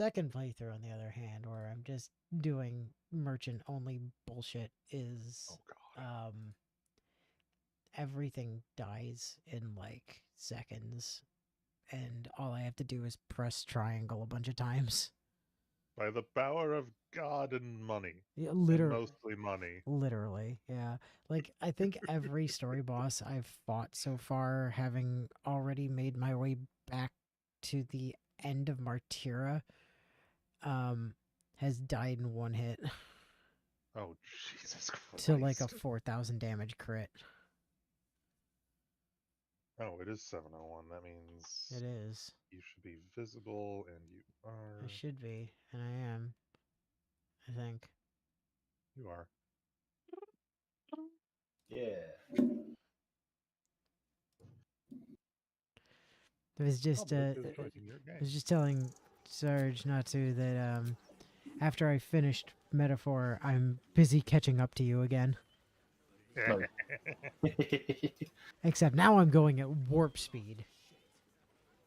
second playthrough, on the other hand, where I'm just doing merchant only bullshit, is Oh god. everything dies in like seconds, and all I have to do is press triangle a bunch of times. By the power of God and money. Yeah, And mostly money. literally, yeah. Like, I think every story boss I've fought so far, having already made my way back to the end of Martyra, um, has died in one hit Oh, Jesus to like a Christ. 4,000 damage crit. Oh, it is 701. That It means is. you should be visible, and you I are. should be, and I am, I think. You are. Yeah. It was Oh, just, but it's his choice in your I game. was just telling Sarge not to that, after I finished Metaphor, I'm busy catching up to you again. No. Except now I'm going at warp speed.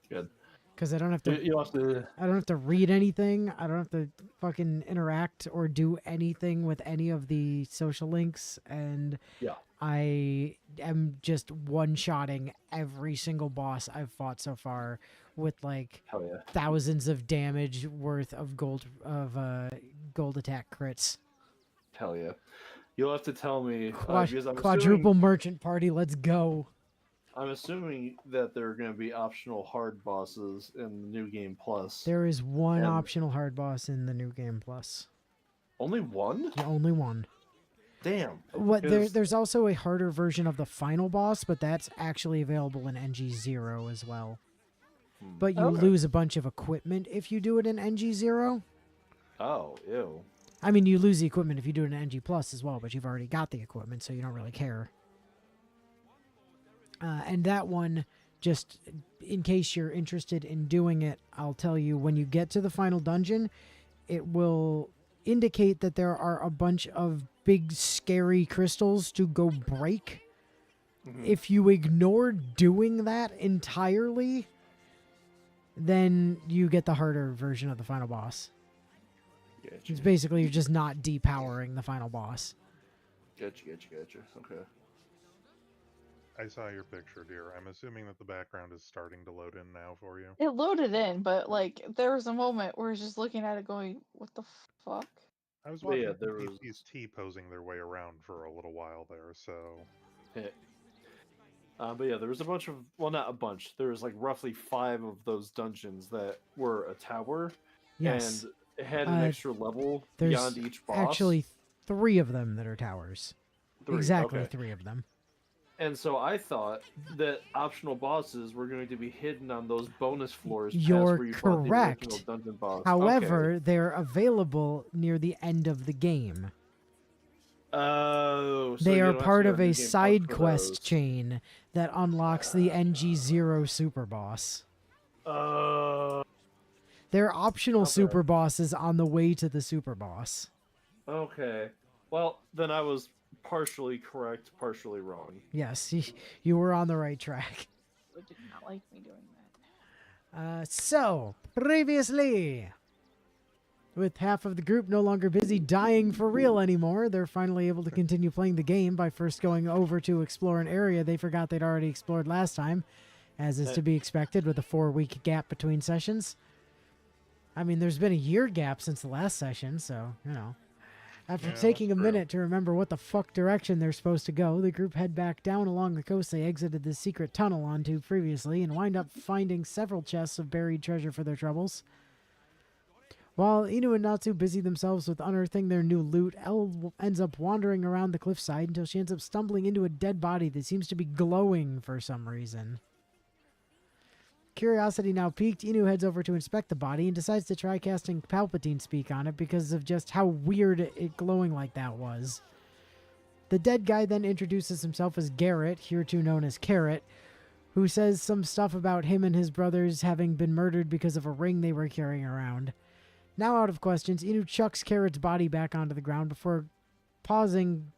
Good. Because I don't have You, to you have to. I don't have to read anything. I don't have to fucking interact or do anything with any of the social links, and Yeah. I am just one-shotting every single boss I've fought so far with like Hell yeah. thousands of damage worth of gold attack crits. Hell yeah. You'll have to tell me because Quadruple merchant party, let's go. I'm assuming that there are going to be optional hard bosses in the new game plus. There is one And- optional hard boss in the new game plus. Only one? The only one. Damn. What Is- there's also a harder version of the final boss, but that's actually available in NG0 as well. But you Okay. lose a bunch of equipment if you do it in NG0. Oh, ew. I mean, you lose the equipment if you do it in NG Plus as well, but you've already got the equipment, so you don't really care. And that one, just in case you're interested in doing it, I'll tell you, when you get to the final dungeon, it will indicate that there are a bunch of big scary crystals to go break. Mhm. If you ignore doing that entirely, then you get the harder version of the final boss. Gotcha. It's basically you're just not depowering the final boss. Gotcha. Okay. I saw your picture, dear. I'm assuming that the background is starting to load in now for you. It loaded in, but like there was a moment where I was just looking at it going, what the fuck? I was But watching yeah, there was- PC's T-posing their way around for a little while there, so... Yeah. But yeah, there was a bunch of, well, not a bunch. There was like roughly 5 of those dungeons that were a tower, Yes. and it had an extra level there's beyond each boss. Actually 3 of them that are towers. 3, Exactly okay. 3 of them. And so I thought that optional bosses were going to be hidden on those bonus floors. You're past where you fought the correct. original dungeon boss. However, they're available near the end of the game. Oh, so They you are don't have to part go of to a New Game Plus side for quest those. chain that unlocks the NG0 super boss. There are optional Okay. super bosses on the way to the super boss. Okay. Well, then I was partially correct, partially wrong. Yes, you were on the right track. It did not like me doing that. So, previously, with half of the group no longer busy dying for real anymore, they're finally able to continue playing the game by first going over to explore an area they forgot they'd already explored last time, as is to be expected with a 4-week gap between sessions. I mean, there's been a year gap since the last session, so, you know. After Yeah, taking a that's true. minute to remember what the fuck direction they're supposed to go, the group head back down along the coast they exited the secret tunnel onto previously and wind up finding several chests of buried treasure for their troubles. While Inu and Natsu busy themselves with unearthing their new loot, Elle ends up wandering around the cliffside until she ends up stumbling into a dead body that seems to be glowing for some reason. Curiosity now piqued, Inu heads over to inspect the body and decides to try casting Palpatine Speak on it because of just how weird it glowing like that was. The dead guy then introduces himself as Garrett, hereto known as Carrot, who says some stuff about him and his brothers having been murdered because of a ring they were carrying around. Now out of questions, Inu chucks Carrot's body back onto the ground before pausing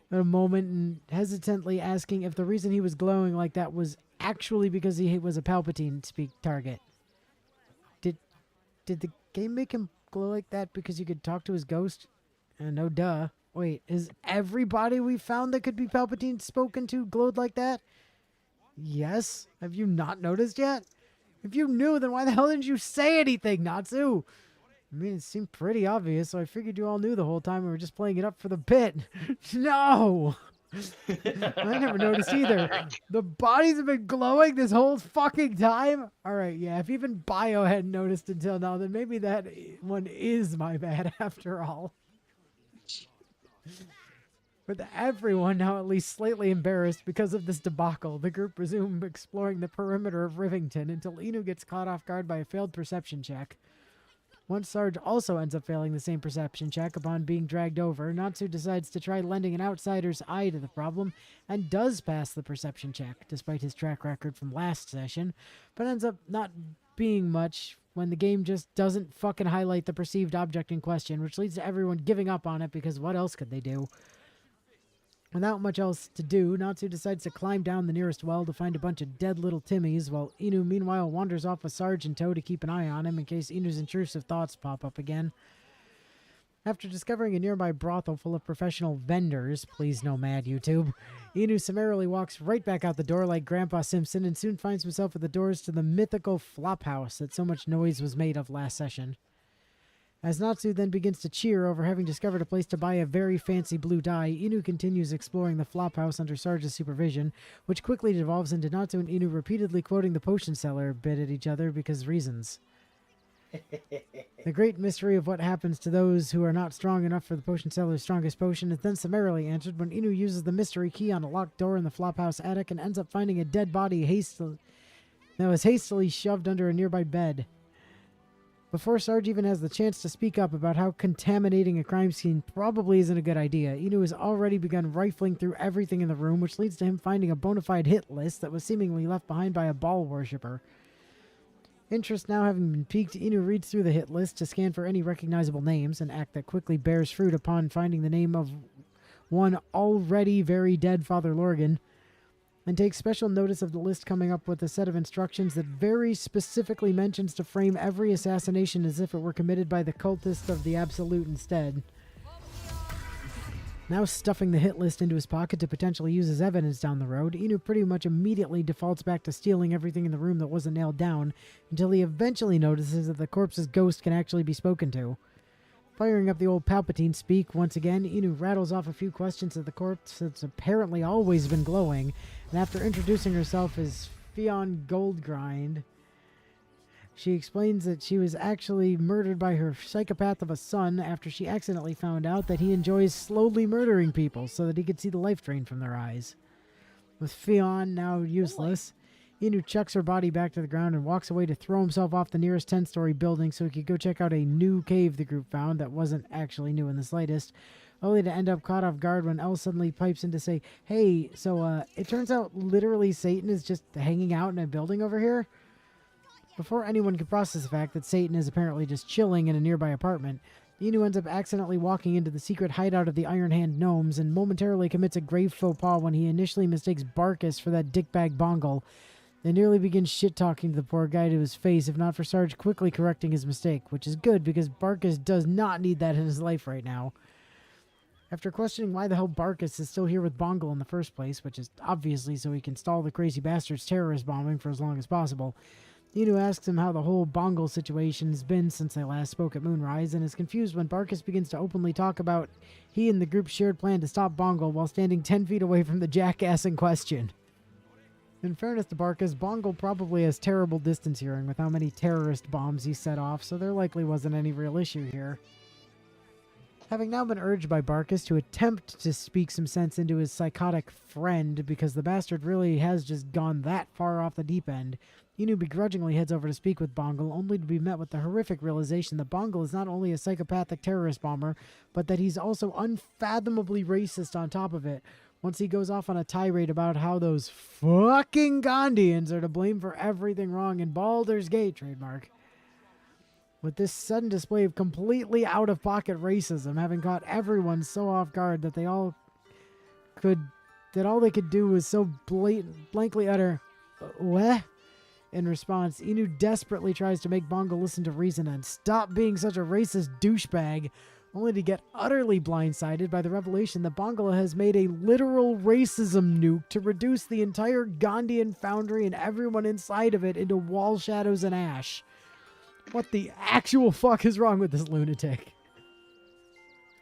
a moment and hesitantly asking if the reason he was glowing like that was actually because he was a Palpatine Speak target. did the game make him glow like that because you could talk to his ghost? No duh. Wait, is everybody we found that could be Palpatine spoken to glowed like that? Yes. Have you not noticed yet? If you knew, then why the hell didn't you say anything, Natsu? I mean, it seemed pretty obvious, so I figured you all knew the whole time we were just playing it up for the bit. No! I never noticed either. The bodies have been glowing this whole fucking time? Alright, yeah, if even Bio hadn't noticed until now, then maybe that one is my bad after all. With everyone now at least slightly embarrassed because of this debacle, the group resume exploring the perimeter of Rivington until Inu gets caught off guard by a failed perception check. Once Sarge also ends up failing the same perception check upon being dragged over, Natsu decides to try lending an outsider's eye to the problem and does pass the perception check, despite his track record from last session, but ends up not being much when the game just doesn't fucking highlight the perceived object in question, which leads to everyone giving up on it because what else could they do? Without much else to do, Natsu decides to climb down the nearest well to find a bunch of dead little Timmies, while Inu meanwhile wanders off with Sarge in tow to keep an eye on him in case Inu's intrusive thoughts pop up again. After discovering a nearby brothel full of professional vendors, please no mad YouTube, Inu summarily walks right back out the door like Grandpa Simpson and soon finds himself at the doors to the mythical Flophouse that so much noise was made of last session. As Natsu then begins to cheer over having discovered a place to buy a very fancy blue dye, Inu continues exploring the Flophouse under Sarge's supervision, which quickly devolves into Natsu and Inu repeatedly quoting the potion seller bit at each other because reasons. The great mystery of what happens to those who are not strong enough for the potion seller's strongest potion is then summarily answered when Inu uses the mystery key on a locked door in the Flophouse attic and ends up finding a dead body that was hastily shoved under a nearby bed. Before Sarge even has the chance to speak up about how contaminating a crime scene probably isn't a good idea, Inu has already begun rifling through everything in the room, which leads to him finding a bona fide hit list that was seemingly left behind by a Baal worshipper. Interest now having been piqued, Inu reads through the hit list to scan for any recognizable names, an act that quickly bears fruit upon finding the name of one already very dead Father Lorgan, and takes special notice of the list coming up with a set of instructions that very specifically mentions to frame every assassination as if it were committed by the cultist of the Absolute instead. Now stuffing the hit list into his pocket to potentially use as evidence down the road, Inu pretty much immediately defaults back to stealing everything in the room that wasn't nailed down, until he eventually notices that the corpse's ghost can actually be spoken to. Firing up the old Palpatine speak once again, Inu rattles off a few questions of the corpse that's apparently always been glowing, and after introducing herself as Fionn Goldgrind, she explains that she was actually murdered by her psychopath of a son after she accidentally found out that he enjoys slowly murdering people so that he could see the life drain from their eyes. With Fionn now useless, Inu chucks her body back to the ground and walks away to throw himself off the nearest 10-story building so he could go check out a new cave the group found that wasn't actually new in the slightest, only to end up caught off guard when Elle suddenly pipes in to say, "Hey, so it turns out literally Satan is just hanging out in a building over here?" Before anyone could process the fact that Satan is apparently just chilling in a nearby apartment, Inu ends up accidentally walking into the secret hideout of the Iron Hand Gnomes and momentarily commits a grave faux pas when he initially mistakes Barkus for that dickbag Bongle. They nearly begin shit-talking to the poor guy to his face, if not for Sarge quickly correcting his mistake, which is good because Barkus does not need that in his life right now. After questioning why the hell Barkus is still here with Bongle in the first place, which is obviously so he can stall the crazy bastard's terrorist bombing for as long as possible, Inu asks him how the whole Bongle situation's been since they last spoke at Moonrise, and is confused when Barkus begins to openly talk about he and the group's shared plan to stop Bongle while standing 10 feet away from the jackass in question. In fairness to Barkus, Bongle probably has terrible distance hearing with how many terrorist bombs he set off, so there likely wasn't any real issue here. Having now been urged by Barkus to attempt to speak some sense into his psychotic friend because the bastard really has just gone that far off the deep end, Inu begrudgingly heads over to speak with Bongle, only to be met with the horrific realization that Bongle is not only a psychopathic terrorist bomber, but that he's also unfathomably racist on top of it, once he goes off on a tirade about how those fucking Gandhians are to blame for everything wrong in Baldur's Gate, trademark. With this sudden display of completely out-of-pocket racism having caught everyone so off guard that all they could do was so blankly utter, "What?" In response, Inu desperately tries to make Bongo listen to reason and stop being such a racist douchebag, only to get utterly blindsided by the revelation that Bongo has made a literal racism nuke to reduce the entire Gandhian foundry and everyone inside of it into wall shadows and ash. What the actual fuck is wrong with this lunatic?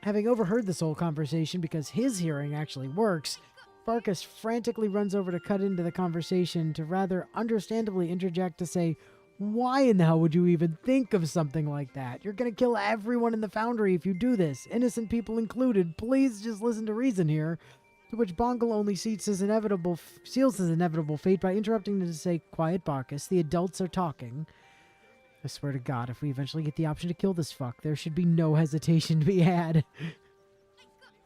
Having overheard this whole conversation because his hearing actually works, Barkus frantically runs over to cut into the conversation to rather understandably interject to say, why in the hell would you even think of something like that? You're going to kill everyone in the foundry if you do this, innocent people included. Please just listen to reason here. To which Bongle only seals his inevitable fate by interrupting to say, quiet, Barkus, the adults are talking. I swear to God, if we eventually get the option to kill this fuck, there should be no hesitation to be had.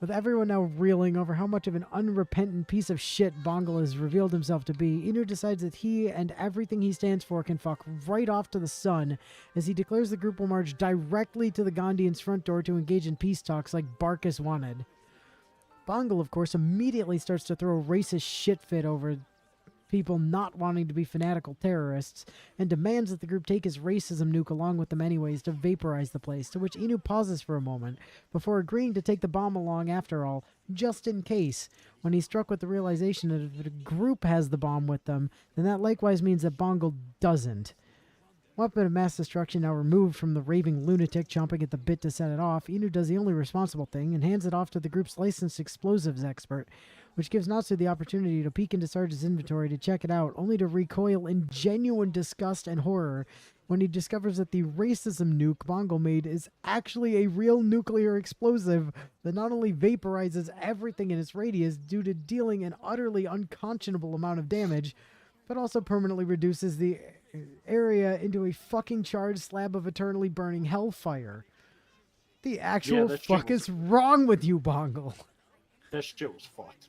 With everyone now reeling over how much of an unrepentant piece of shit Bongle has revealed himself to be, Inu decides that he and everything he stands for can fuck right off to the sun, as he declares the group will march directly to the Gandhians' front door to engage in peace talks like Barkus wanted. Bongle, of course, immediately starts to throw a racist shit fit over people not wanting to be fanatical terrorists, and demands that the group take his racism nuke along with them anyways to vaporize the place, to which Inu pauses for a moment, before agreeing to take the bomb along after all, just in case, when he's struck with the realization that if the group has the bomb with them, then that likewise means that Bongle doesn't. Weapon of mass destruction now removed from the raving lunatic chomping at the bit to set it off, Inu does the only responsible thing and hands it off to the group's licensed explosives expert, which gives Natsu the opportunity to peek into Sarge's inventory to check it out, only to recoil in genuine disgust and horror when he discovers that the racism nuke Bongo made is actually a real nuclear explosive that not only vaporizes everything in its radius due to dealing an utterly unconscionable amount of damage, but also permanently reduces the area into a fucking charred slab of eternally burning hellfire. The actual fuck is wrong with you, Bongle? That shit was fucked.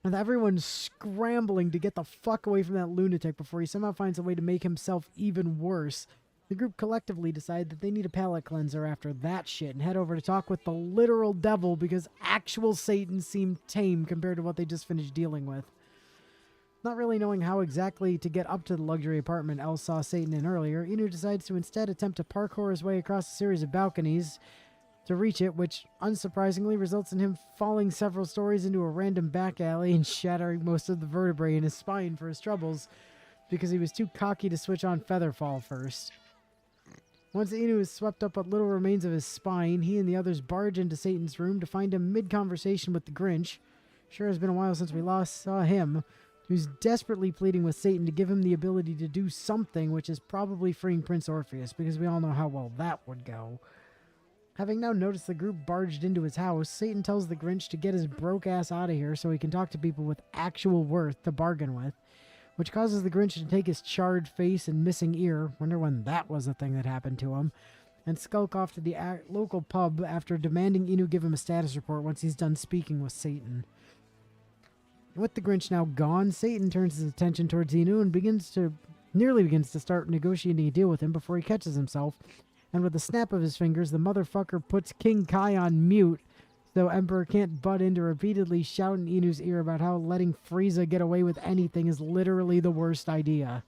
With everyone scrambling to get the fuck away from that lunatic before he somehow finds a way to make himself even worse, the group collectively decide that they need a palate cleanser after that shit and head over to talk with the literal devil because actual Satan seemed tame compared to what they just finished dealing with. Not really knowing how exactly to get up to the luxury apartment Elle saw Satan in earlier, Inu decides to instead attempt to parkour his way across a series of balconies to reach it, which unsurprisingly results in him falling several stories into a random back alley and shattering most of the vertebrae in his spine for his troubles because he was too cocky to switch on Featherfall first. Once Inu is swept up what little remains of his spine, he and the others barge into Satan's room to find him mid-conversation with the Grinch. Sure has been a while since we last saw him, who's desperately pleading with Satan to give him the ability to do something, which is probably freeing Prince Orpheus, because we all know how well that would go. Having now noticed the group barged into his house, Satan tells the Grinch to get his broke ass out of here so he can talk to people with actual worth to bargain with, which causes the Grinch to take his charred face and missing ear, wonder when that was a thing that happened to him, and skulk off to the local pub after demanding Inu give him a status report once he's done speaking with Satan. With the Grinch now gone, Satan turns his attention towards Inu and nearly begins to start negotiating a deal with him before he catches himself, and with a snap of his fingers, the motherfucker puts King Kai on mute, so Emperor can't butt in to repeatedly shout in Inu's ear about how letting Frieza get away with anything is literally the worst idea.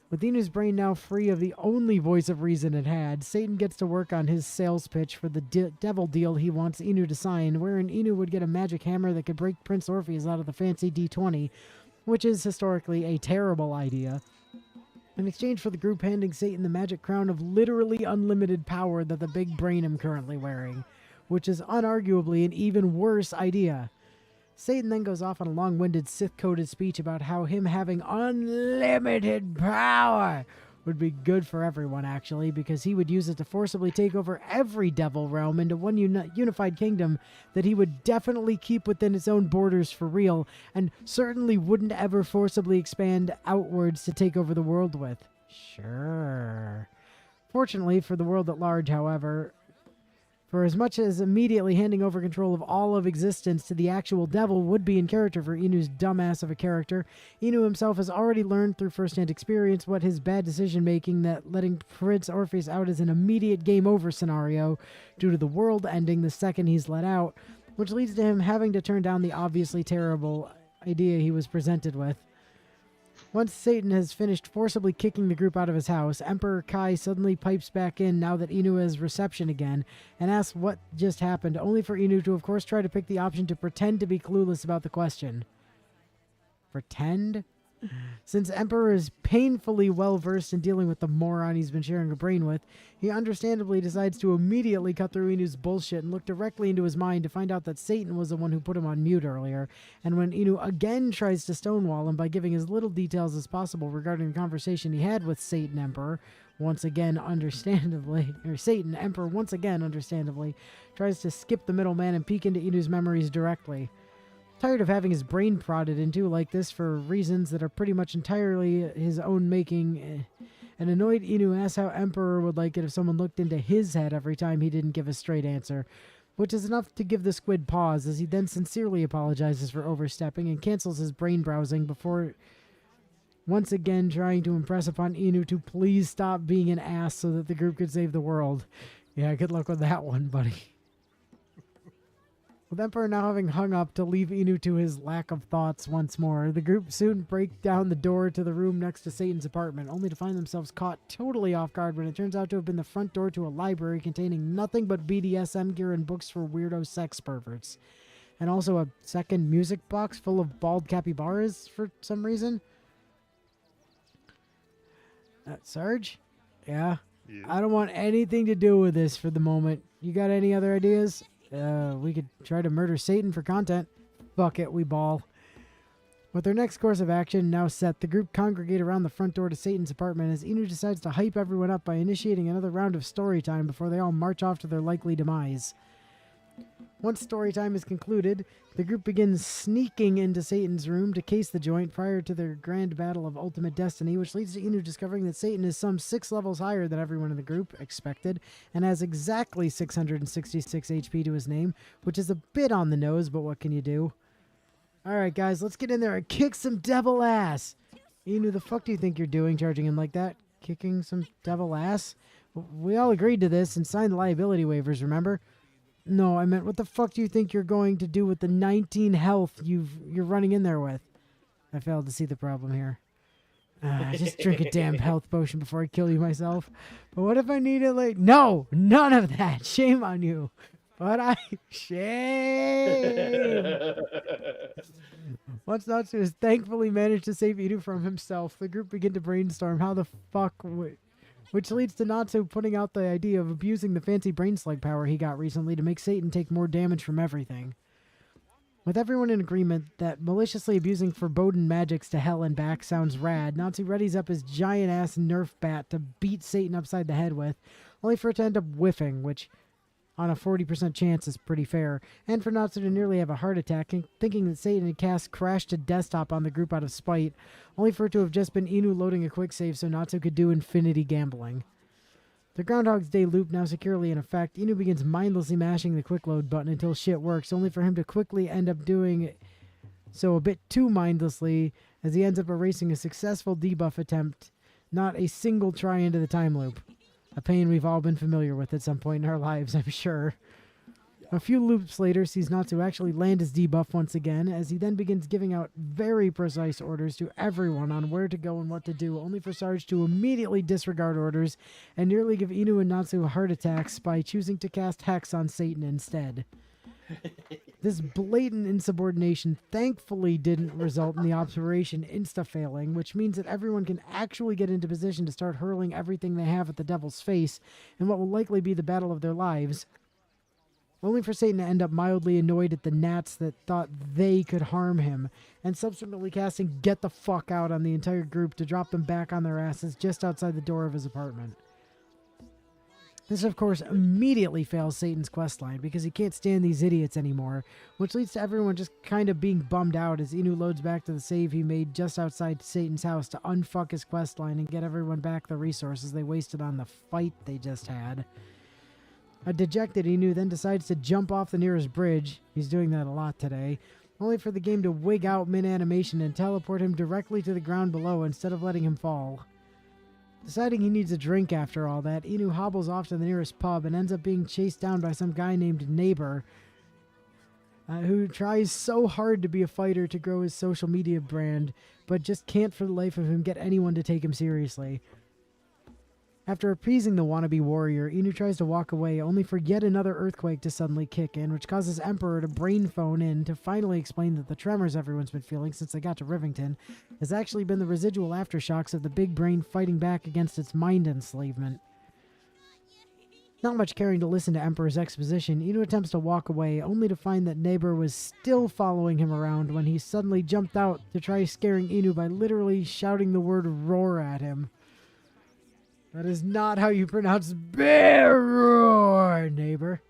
With Inu's brain now free of the only voice of reason it had, Satan gets to work on his sales pitch for the devil deal he wants Inu to sign, wherein Inu would get a magic hammer that could break Prince Orpheus out of the fancy D20, which is historically a terrible idea, in exchange for the group handing Satan the magic crown of literally unlimited power that the big brain am currently wearing, which is unarguably an even worse idea. Satan then goes off on a long-winded Sith-coded speech about how him having unlimited power would be good for everyone, actually, because he would use it to forcibly take over every devil realm into one unified kingdom that he would definitely keep within its own borders for real, and certainly wouldn't ever forcibly expand outwards to take over the world with. Sure. Fortunately for the world at large, however, for as much as immediately handing over control of all of existence to the actual devil would be in character for Inu's dumbass of a character, Inu himself has already learned through first-hand experience what his bad decision-making that letting Prince Orpheus out is an immediate game-over scenario due to the world ending the second he's let out, which leads to him having to turn down the obviously terrible idea he was presented with. Once Satan has finished forcibly kicking the group out of his house, Emperor Kai suddenly pipes back in now that Inu has reception again and asks what just happened, only for Inu to of course try to pick the option to pretend to be clueless about the question. Pretend? Since Emperor is painfully well versed in dealing with the moron he's been sharing a brain with, he understandably decides to immediately cut through Inu's bullshit and look directly into his mind to find out that Satan was the one who put him on mute earlier. And when Inu again tries to stonewall him by giving as little details as possible regarding the conversation he had with Satan Emperor, once again understandably, or Satan Emperor once again understandably, tries to skip the middleman and peek into Inu's memories directly. Tired of having his brain prodded into like this for reasons that are pretty much entirely his own making, and annoyed Inu asks how Emperor would like it if someone looked into his head every time he didn't give a straight answer, which is enough to give the squid pause as he then sincerely apologizes for overstepping and cancels his brain browsing before once again trying to impress upon Inu to please stop being an ass so that the group could save the world. Yeah, good luck with that one, buddy. With Emperor now having hung up to leave Inu to his lack of thoughts once more, the group soon break down the door to the room next to Satan's apartment, only to find themselves caught totally off guard when it turns out to have been the front door to a library containing nothing but BDSM gear and books for weirdo sex perverts. And also a second music box full of bald capybaras for some reason. Sarge? Yeah? I don't want anything to do with this for the moment. You got any other ideas? We could try to murder Satan for content. Fuck it, we ball. With their next course of action now set, the group congregate around the front door to Satan's apartment as Inu decides to hype everyone up by initiating another round of story time before they all march off to their likely demise. Once story time is concluded, the group begins sneaking into Satan's room to case the joint prior to their grand battle of ultimate destiny, which leads to Inu discovering that Satan is some 6 levels higher than everyone in the group expected, and has exactly 666 HP to his name, which is a bit on the nose, but what can you do? Alright guys, let's get in there and kick some devil ass! Inu, the fuck do you think you're doing charging him like that? Kicking some devil ass? We all agreed to this and signed the liability waivers, remember? No, I meant what the fuck do you think you're going to do with the 19 health you're running in there with? I failed to see the problem here. Just drink a damn health potion before I kill you myself. But what if I need it like... No! None of that! Shame on you! But shame! Once Natsu has thankfully managed to save Inu from himself, the group begin to brainstorm how the fuck... which leads to Natsu putting out the idea of abusing the fancy brain slug power he got recently to make Satan take more damage from everything. With everyone in agreement that maliciously abusing forbidden magics to hell and back sounds rad, Natsu readies up his giant-ass Nerf bat to beat Satan upside the head with, only for it to end up whiffing, which on a 40% chance is pretty fair, and for Natsu to nearly have a heart attack, thinking that Satan had cast Crash to Desktop on the group out of spite, only for it to have just been Inu loading a quick save so Natsu could do infinity gambling. The Groundhog's Day loop now securely in effect, Inu begins mindlessly mashing the quick load button until shit works, only for him to quickly end up doing so a bit too mindlessly as he ends up erasing a successful debuff attempt, not a single try into the time loop. A pain we've all been familiar with at some point in our lives, I'm sure. A few loops later sees Natsu actually land his debuff once again, as he then begins giving out very precise orders to everyone on where to go and what to do, only for Sarge to immediately disregard orders and nearly give Inu and Natsu heart attacks by choosing to cast Hex on Satan instead. This blatant insubordination thankfully didn't result in the operation insta-failing, which means that everyone can actually get into position to start hurling everything they have at the devil's face in what will likely be the battle of their lives, only for Satan to end up mildly annoyed at the gnats that thought they could harm him, and subsequently casting Get the Fuck Out on the entire group to drop them back on their asses just outside the door of his apartment. This, of course, immediately fails Satan's questline because he can't stand these idiots anymore, which leads to everyone just kind of being bummed out as Inu loads back to the save he made just outside Satan's house to unfuck his questline and get everyone back the resources they wasted on the fight they just had. A dejected Inu then decides to jump off the nearest bridge, he's doing that a lot today, only for the game to wig out mid-animation and teleport him directly to the ground below instead of letting him fall. Deciding he needs a drink after all that, Inu hobbles off to the nearest pub and ends up being chased down by some guy named Neighbor. who tries so hard to be a fighter to grow his social media brand, but just can't for the life of him get anyone to take him seriously. After appeasing the wannabe warrior, Inu tries to walk away, only for yet another earthquake to suddenly kick in, which causes Emperor to brain phone in to finally explain that the tremors everyone's been feeling since they got to Rivington has actually been the residual aftershocks of the big brain fighting back against its mind enslavement. Not much caring to listen to Emperor's exposition, Inu attempts to walk away, only to find that Neighbor was still following him around when he suddenly jumped out to try scaring Inu by literally shouting the word roar at him. That is not how you pronounce bear roar, Neighbor.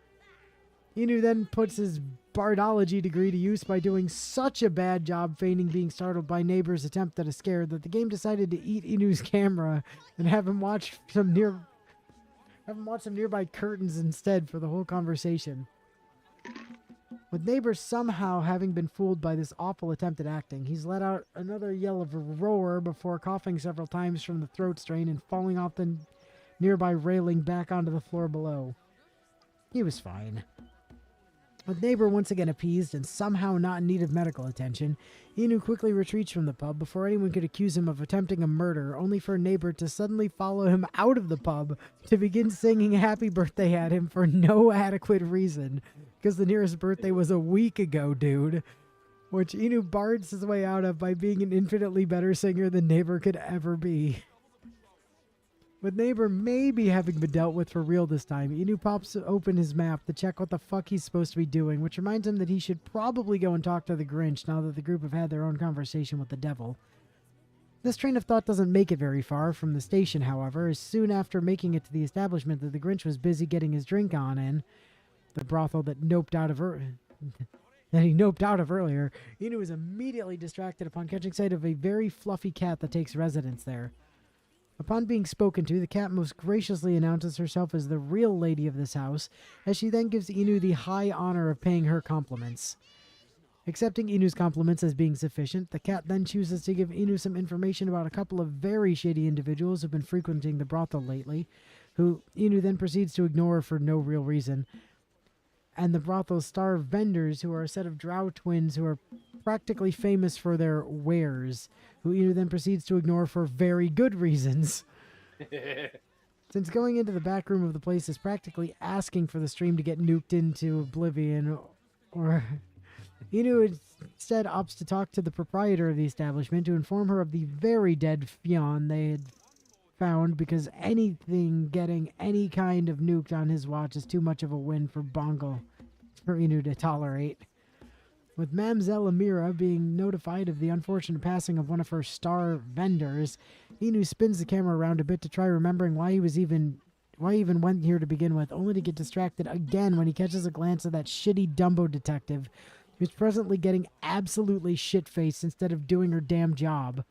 Inu then puts his bardology degree to use by doing such a bad job feigning being startled by Neighbor's attempt at a scare that the game decided to eat Inu's camera and have him watch some nearby curtains instead for the whole conversation. With Neighbor somehow having been fooled by this awful attempt at acting, he's let out another yell of a roar before coughing several times from the throat strain and falling off the nearby railing back onto the floor below. He was fine. With Neighbor once again appeased and somehow not in need of medical attention, Inu quickly retreats from the pub before anyone could accuse him of attempting a murder, only for Neighbor to suddenly follow him out of the pub to begin singing happy birthday at him for no adequate reason, because the nearest birthday was a week ago, dude, which Inu bards his way out of by being an infinitely better singer than Neighbor could ever be. With Neighbor maybe having been dealt with for real this time, Inu pops open his map to check what the fuck he's supposed to be doing, which reminds him that he should probably go and talk to the Grinch now that the group have had their own conversation with the devil. This train of thought doesn't make it very far from the station, however, as soon after making it to the establishment that the Grinch was busy getting his drink on in, the brothel that he noped out of earlier, Inu is immediately distracted upon catching sight of a very fluffy cat that takes residence there. Upon being spoken to, the cat most graciously announces herself as the real lady of this house, as she then gives Inu the high honor of paying her compliments. Accepting Inu's compliments as being sufficient, the cat then chooses to give Inu some information about a couple of very shady individuals who've been frequenting the brothel lately, who Inu then proceeds to ignore for no real reason, and the brothel's star vendors, who are a set of drow twins who are practically famous for their wares, who Inu then proceeds to ignore for very good reasons. Since going into the back room of the place is practically asking for the stream to get nuked into oblivion, or Inu instead opts to talk to the proprietor of the establishment to inform her of the very dead Fionn they had found, because anything getting any kind of nuked on his watch is too much of a win for Inu to tolerate. With Mamzelle Amira being notified of the unfortunate passing of one of her star vendors, Inu spins the camera around a bit to try remembering why he even went here to begin with, only to get distracted again when he catches a glance of that shitty Dumbo detective, who's presently getting absolutely shit-faced instead of doing her damn job.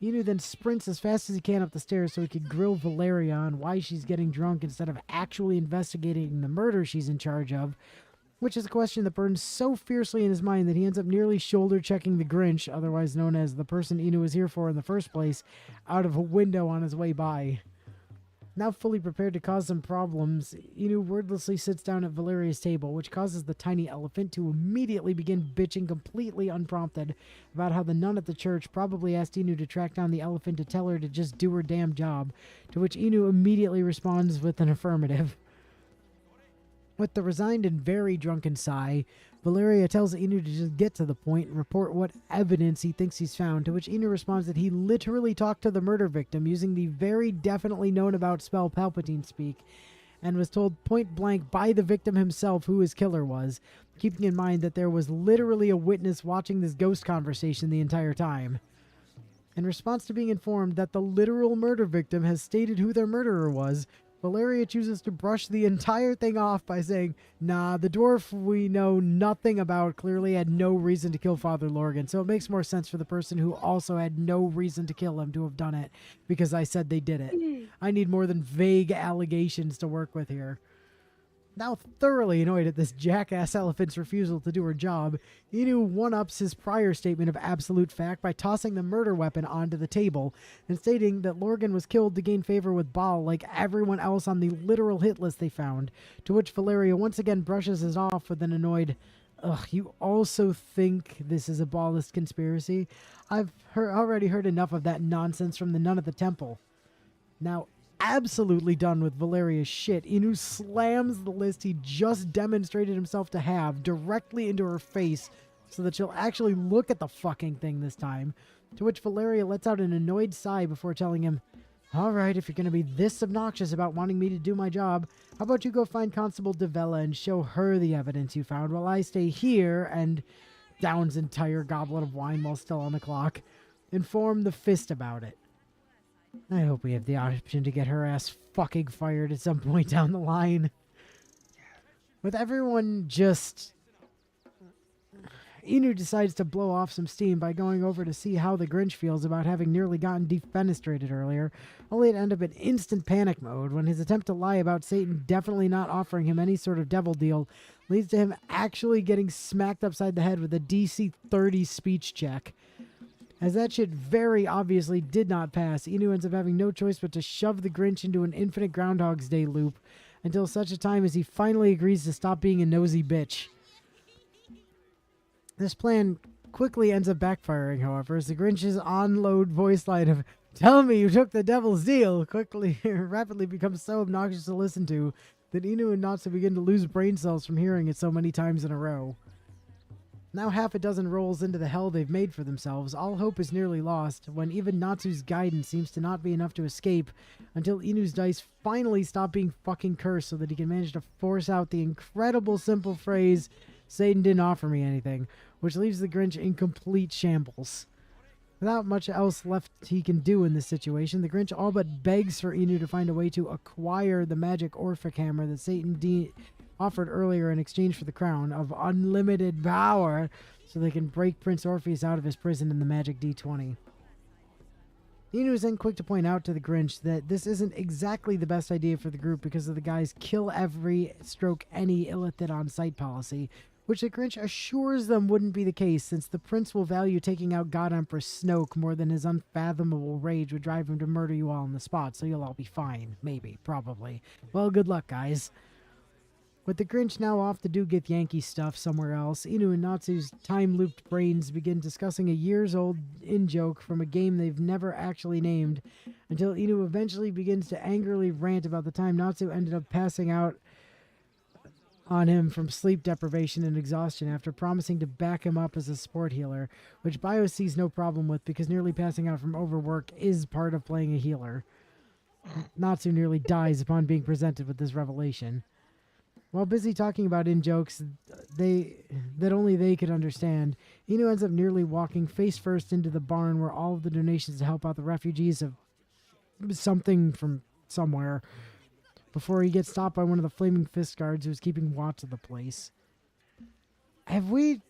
Inu then sprints as fast as he can up the stairs so he could grill Valeria on why she's getting drunk instead of actually investigating the murder she's in charge of, which is a question that burns so fiercely in his mind that he ends up nearly shoulder-checking the Grinch, otherwise known as the person Inu was here for in the first place, out of a window on his way by. Now fully prepared to cause some problems, Inu wordlessly sits down at Valeria's table, which causes the tiny elephant to immediately begin bitching completely unprompted about how the nun at the church probably asked Inu to track down the elephant to tell her to just do her damn job, to which Inu immediately responds with an affirmative. With the resigned and very drunken sigh, Valeria tells Inu to just get to the point and report what evidence he thinks he's found, to which Inu responds that he literally talked to the murder victim using the very definitely known about spell Palpatine speak, and was told point blank by the victim himself who his killer was, keeping in mind that there was literally a witness watching this ghost conversation the entire time. In response to being informed that the literal murder victim has stated who their murderer was, Valeria chooses to brush the entire thing off by saying, nah, the dwarf we know nothing about clearly had no reason to kill Father Lorgan, so it makes more sense for the person who also had no reason to kill him to have done it, because I said they did it. I need more than vague allegations to work with here. Now thoroughly annoyed at this jackass elephant's refusal to do her job, Inu one-ups his prior statement of absolute fact by tossing the murder weapon onto the table and stating that Lorgan was killed to gain favor with Baal like everyone else on the literal hit list they found, to which Valeria once again brushes it off with an annoyed, Ugh, you also think this is a ballless conspiracy? I've already heard enough of that nonsense from the nun at the temple. Now, absolutely done with Valeria's shit, Inu slams the list he just demonstrated himself to have directly into her face so that she'll actually look at the fucking thing this time, to which Valeria lets out an annoyed sigh before telling him, "All right, if you're going to be this obnoxious about wanting me to do my job, how about you go find Constable Devella and show her the evidence you found while I stay here and," downs entire goblet of wine while still on the clock, "inform the fist about it." I hope we have the option to get her ass fucking fired at some point down the line. With everyone just... Inu decides to blow off some steam by going over to see how the Grinch feels about having nearly gotten defenestrated earlier, only to end up in instant panic mode when his attempt to lie about Satan definitely not offering him any sort of devil deal leads to him actually getting smacked upside the head with a DC 30 speech check. As that shit very obviously did not pass, Inu ends up having no choice but to shove the Grinch into an infinite Groundhog's Day loop until such a time as he finally agrees to stop being a nosy bitch. This plan quickly ends up backfiring, however, as the Grinch's on-load voice line of "Tell me you took the devil's deal" rapidly becomes so obnoxious to listen to that Inu and Natsu begin to lose brain cells from hearing it so many times in a row. Now half a dozen rolls into the hell they've made for themselves, all hope is nearly lost when even Natsu's guidance seems to not be enough to escape until Inu's dice finally stop being fucking cursed so that he can manage to force out the incredible simple phrase, "Satan didn't offer me anything," which leaves the Grinch in complete shambles. Without much else left he can do in this situation, the Grinch all but begs for Inu to find a way to acquire the magic Orphic hammer that Satan offered earlier in exchange for the crown of unlimited power so they can break Prince Orpheus out of his prison in the magic D20. Inu is then quick to point out to the Grinch that this isn't exactly the best idea for the group because of the guy's kill every stroke any illithid on sight policy, which the Grinch assures them wouldn't be the case since the prince will value taking out God Empress Snoke more than his unfathomable rage would drive him to murder you all on the spot, so you'll all be fine. Maybe. Probably. Well, good luck, guys. With the Grinch now off to do get Yankee stuff somewhere else, Inu and Natsu's time-looped brains begin discussing a years-old in-joke from a game they've never actually named, until Inu eventually begins to angrily rant about the time Natsu ended up passing out on him from sleep deprivation and exhaustion after promising to back him up as a support healer, which Bio sees no problem with because nearly passing out from overwork is part of playing a healer. Natsu nearly dies upon being presented with this revelation. While busy talking about in-jokes that only they could understand, Inu ends up nearly walking face first into the barn where all of the donations to help out the refugees of something from somewhere before he gets stopped by one of the flaming fist guards who's keeping watch of the place. Have we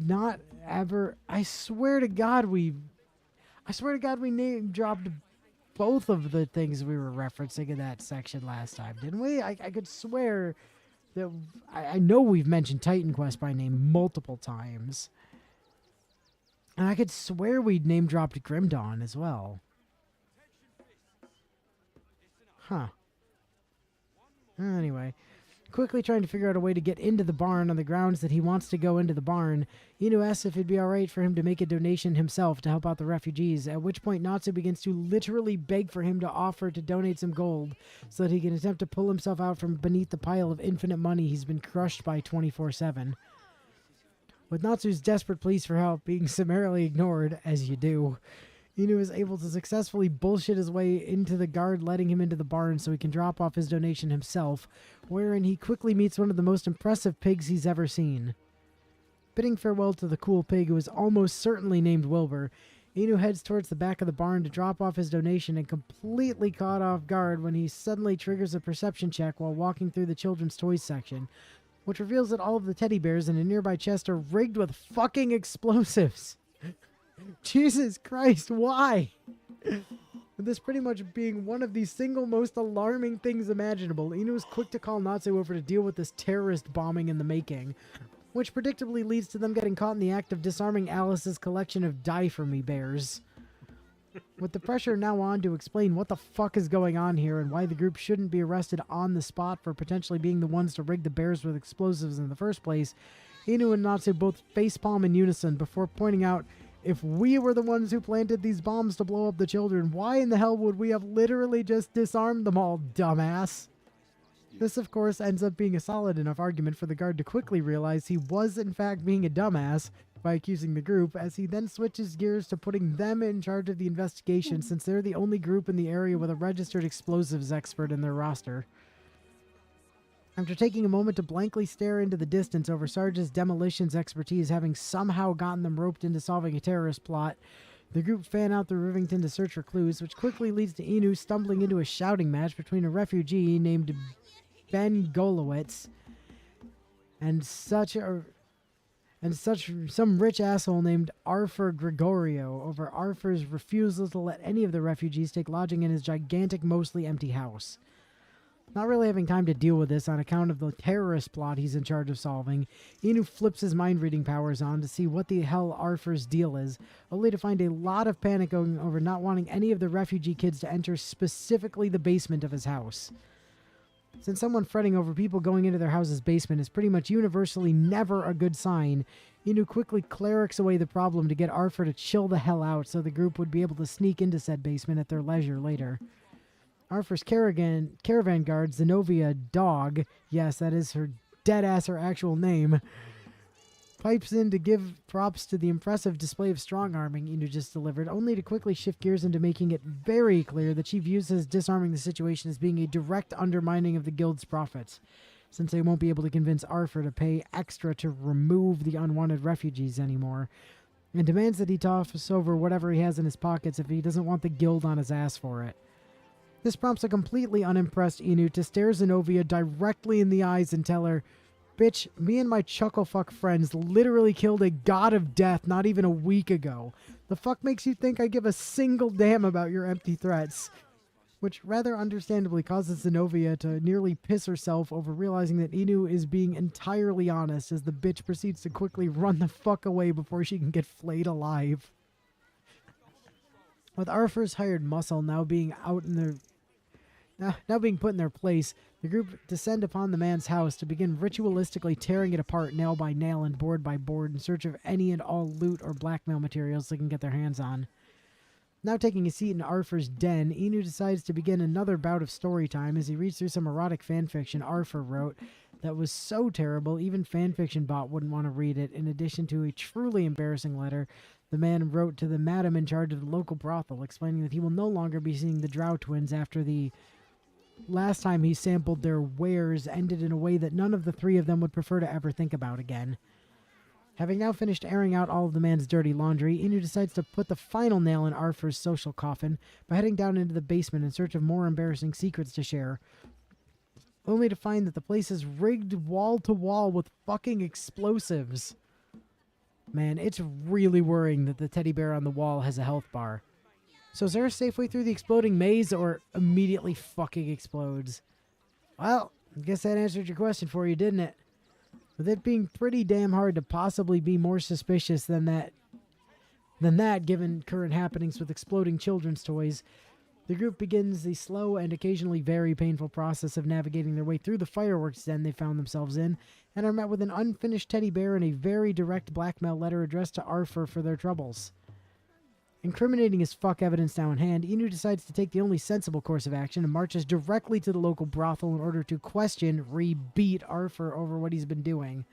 not ever... I swear to God we name dropped both of the things we were referencing in that section last time, didn't we? I could swear that... I know we've mentioned Titan Quest by name multiple times. And I could swear we'd name dropped Grim Dawn as well. Huh. Anyway, quickly trying to figure out a way to get into the barn on the grounds that he wants to go into the barn, Inu asks if it'd be alright for him to make a donation himself to help out the refugees, at which point Natsu begins to literally beg for him to offer to donate some gold so that he can attempt to pull himself out from beneath the pile of infinite money he's been crushed by 24/7. With Natsu's desperate pleas for help being summarily ignored, as you do, Inu is able to successfully bullshit his way into the guard letting him into the barn so he can drop off his donation himself, wherein he quickly meets one of the most impressive pigs he's ever seen. Bidding farewell to the cool pig who is almost certainly named Wilbur, Inu heads towards the back of the barn to drop off his donation and completely caught off guard when he suddenly triggers a perception check while walking through the children's toys section, which reveals that all of the teddy bears in a nearby chest are rigged with fucking explosives. Jesus Christ, why? With this pretty much being one of the single most alarming things imaginable, Inu is quick to call Natsu over to deal with this terrorist bombing in the making, which predictably leads to them getting caught in the act of disarming Alice's collection of Die For Me bears. With the pressure now on to explain what the fuck is going on here and why the group shouldn't be arrested on the spot for potentially being the ones to rig the bears with explosives in the first place, Inu and Natsu both facepalm in unison before pointing out, if we were the ones who planted these bombs to blow up the children, why in the hell would we have literally just disarmed them all, dumbass? This, of course, ends up being a solid enough argument for the guard to quickly realize he was, in fact, being a dumbass by accusing the group, as he then switches gears to putting them in charge of the investigation since they're the only group in the area with a registered explosives expert in their roster. After taking a moment to blankly stare into the distance over Sarge's demolitions expertise having somehow gotten them roped into solving a terrorist plot, the group fan out through Rivington to search for clues, which quickly leads to Inu stumbling into a shouting match between a refugee named Ben Golowitz and some rich asshole named Arthur Gregorio over Arthur's refusal to let any of the refugees take lodging in his gigantic, mostly empty house. Not really having time to deal with this on account of the terrorist plot he's in charge of solving, Inu flips his mind-reading powers on to see what the hell Arthur's deal is, only to find a lot of panic going over not wanting any of the refugee kids to enter specifically the basement of his house. Since someone fretting over people going into their house's basement is pretty much universally never a good sign, Inu quickly clerics away the problem to get Arthur to chill the hell out so the group would be able to sneak into said basement at their leisure later. Arthur's caravan guard, Zenobia Dog, yes, that is her dead-ass her actual name, pipes in to give props to the impressive display of strong-arming Inu just delivered, only to quickly shift gears into making it very clear that she views his disarming the situation as being a direct undermining of the guild's profits, since they won't be able to convince Arthur to pay extra to remove the unwanted refugees anymore, and demands that he toss over whatever he has in his pockets if he doesn't want the guild on his ass for it. This prompts a completely unimpressed Inu to stare Zenobia directly in the eyes and tell her, "Bitch, me and my chucklefuck friends literally killed a god of death not even a week ago. The fuck makes you think I give a single damn about your empty threats?" Which rather understandably causes Zenobia to nearly piss herself over realizing that Inu is being entirely honest as the bitch proceeds to quickly run the fuck away before she can get flayed alive. With Arthur's hired muscle now being being put in their place, the group descend upon the man's house to begin ritualistically tearing it apart nail by nail and board by board in search of any and all loot or blackmail materials they can get their hands on. Now taking a seat in Arthur's den, Inu decides to begin another bout of story time as he reads through some erotic fanfiction Arthur wrote that was so terrible even fanfiction bot wouldn't want to read it, in addition to a truly embarrassing letter the man wrote to the madam in charge of the local brothel explaining that he will no longer be seeing the Drow twins after the last time he sampled their wares ended in a way that none of the three of them would prefer to ever think about again. Having now finished airing out all of the man's dirty laundry, Inu decides to put the final nail in Arthur's social coffin by heading down into the basement in search of more embarrassing secrets to share, only to find that the place is rigged wall to wall with fucking explosives. Man, it's really worrying that the teddy bear on the wall has a health bar. So is there a safe way through the exploding maze, or immediately fucking explodes? Well, I guess that answered your question for you, didn't it? With it being pretty damn hard to possibly be more suspicious than that given current happenings with exploding children's toys, the group begins the slow and occasionally very painful process of navigating their way through the fireworks den they found themselves in, and are met with an unfinished teddy bear and a very direct blackmail letter addressed to Arthur for their troubles. Incriminating as fuck evidence now in hand, Inu decides to take the only sensible course of action and marches directly to the local brothel in order to question, beat Arthur over what he's been doing.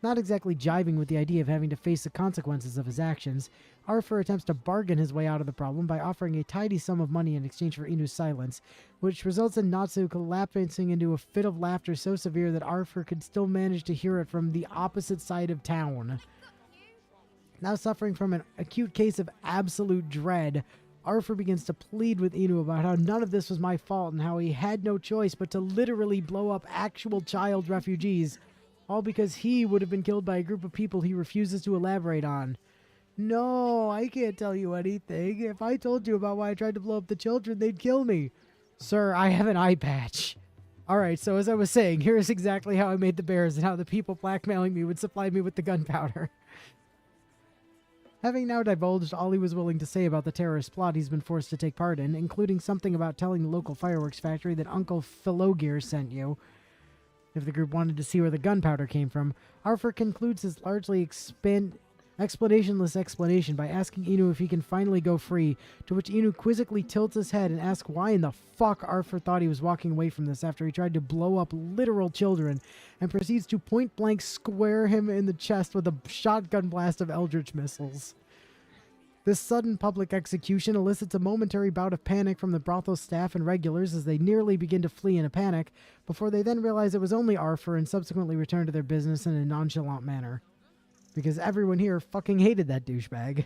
Not exactly jiving with the idea of having to face the consequences of his actions, Arthur attempts to bargain his way out of the problem by offering a tidy sum of money in exchange for Inu's silence, which results in Natsu collapsing into a fit of laughter so severe that Arthur could still manage to hear it from the opposite side of town. Now suffering from an acute case of absolute dread, Arthur begins to plead with Inu about how none of this was my fault and how he had no choice but to literally blow up actual child refugees, all because he would have been killed by a group of people he refuses to elaborate on. No, I can't tell you anything. If I told you about why I tried to blow up the children, they'd kill me. Sir, I have an eye patch. Alright, so as I was saying, here's exactly how I made the bears and how the people blackmailing me would supply me with the gunpowder. Having now divulged all he was willing to say about the terrorist plot he's been forced to take part in, including something about telling the local fireworks factory that Uncle Philogir sent you, If the group wanted to see where the gunpowder came from, Arthur concludes his largely explanationless explanation by asking Inu if he can finally go free, to which Inu quizzically tilts his head and asks why in the fuck Arthur thought he was walking away from this after he tried to blow up literal children, and proceeds to point-blank square him in the chest with a shotgun blast of Eldritch missiles. This sudden public execution elicits a momentary bout of panic from the brothel staff and regulars as they nearly begin to flee in a panic, before they then realize it was only Arthur and subsequently return to their business in a nonchalant manner. Because everyone here fucking hated that douchebag.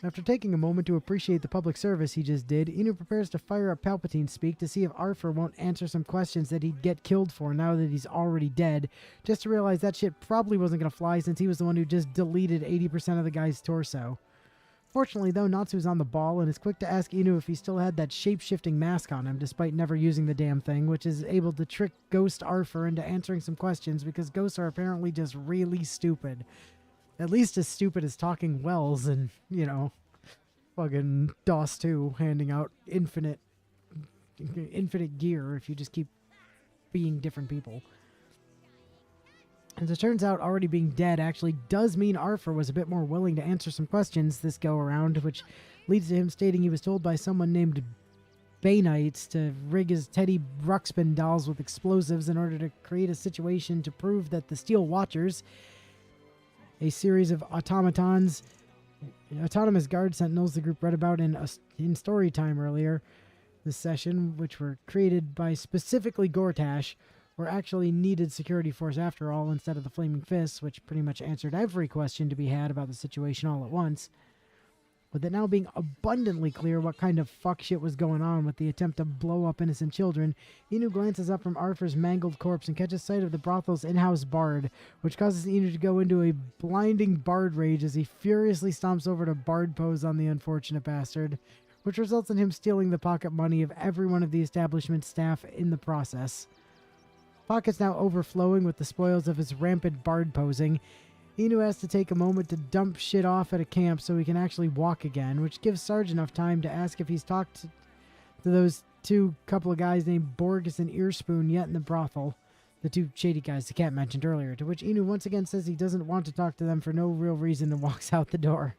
After taking a moment to appreciate the public service he just did, Inu prepares to fire up Palpatine speak to see if Arthur won't answer some questions that he'd get killed for now that he's already dead, just to realize that shit probably wasn't going to fly since he was the one who just deleted 80% of the guy's torso. Fortunately, though, Natsu's on the ball and is quick to ask Inu if he still had that shape-shifting mask on him, despite never using the damn thing, which is able to trick Ghost Arthur into answering some questions because ghosts are apparently just really stupid. At least as stupid as talking Wells and, fucking DOS 2 handing out infinite gear if you just keep being different people. As it turns out, already being dead actually does mean Arthur was a bit more willing to answer some questions this go-around, which leads to him stating he was told by someone named Baynights to rig his Teddy Ruxpin dolls with explosives in order to create a situation to prove that the Steel Watchers, a series of autonomous guard sentinels the group read about in story time earlier this session, which were created by specifically Gortash, were actually needed security force after all instead of the Flaming Fists, which pretty much answered every question to be had about the situation all at once. With it now being abundantly clear what kind of fuck shit was going on with the attempt to blow up innocent children, Inu glances up from Arthur's mangled corpse and catches sight of the brothel's in-house bard, which causes Inu to go into a blinding bard rage as he furiously stomps over to bard pose on the unfortunate bastard, which results in him stealing the pocket money of every one of the establishment staff in the process. Pockets now overflowing with the spoils of his rampant bard posing, Inu has to take a moment to dump shit off at a camp so he can actually walk again, which gives Sarge enough time to ask if he's talked to those couple of guys named Borges and Earspoon yet in the brothel. The two shady guys the cat mentioned earlier, to which Inu once again says he doesn't want to talk to them for no real reason and walks out the door.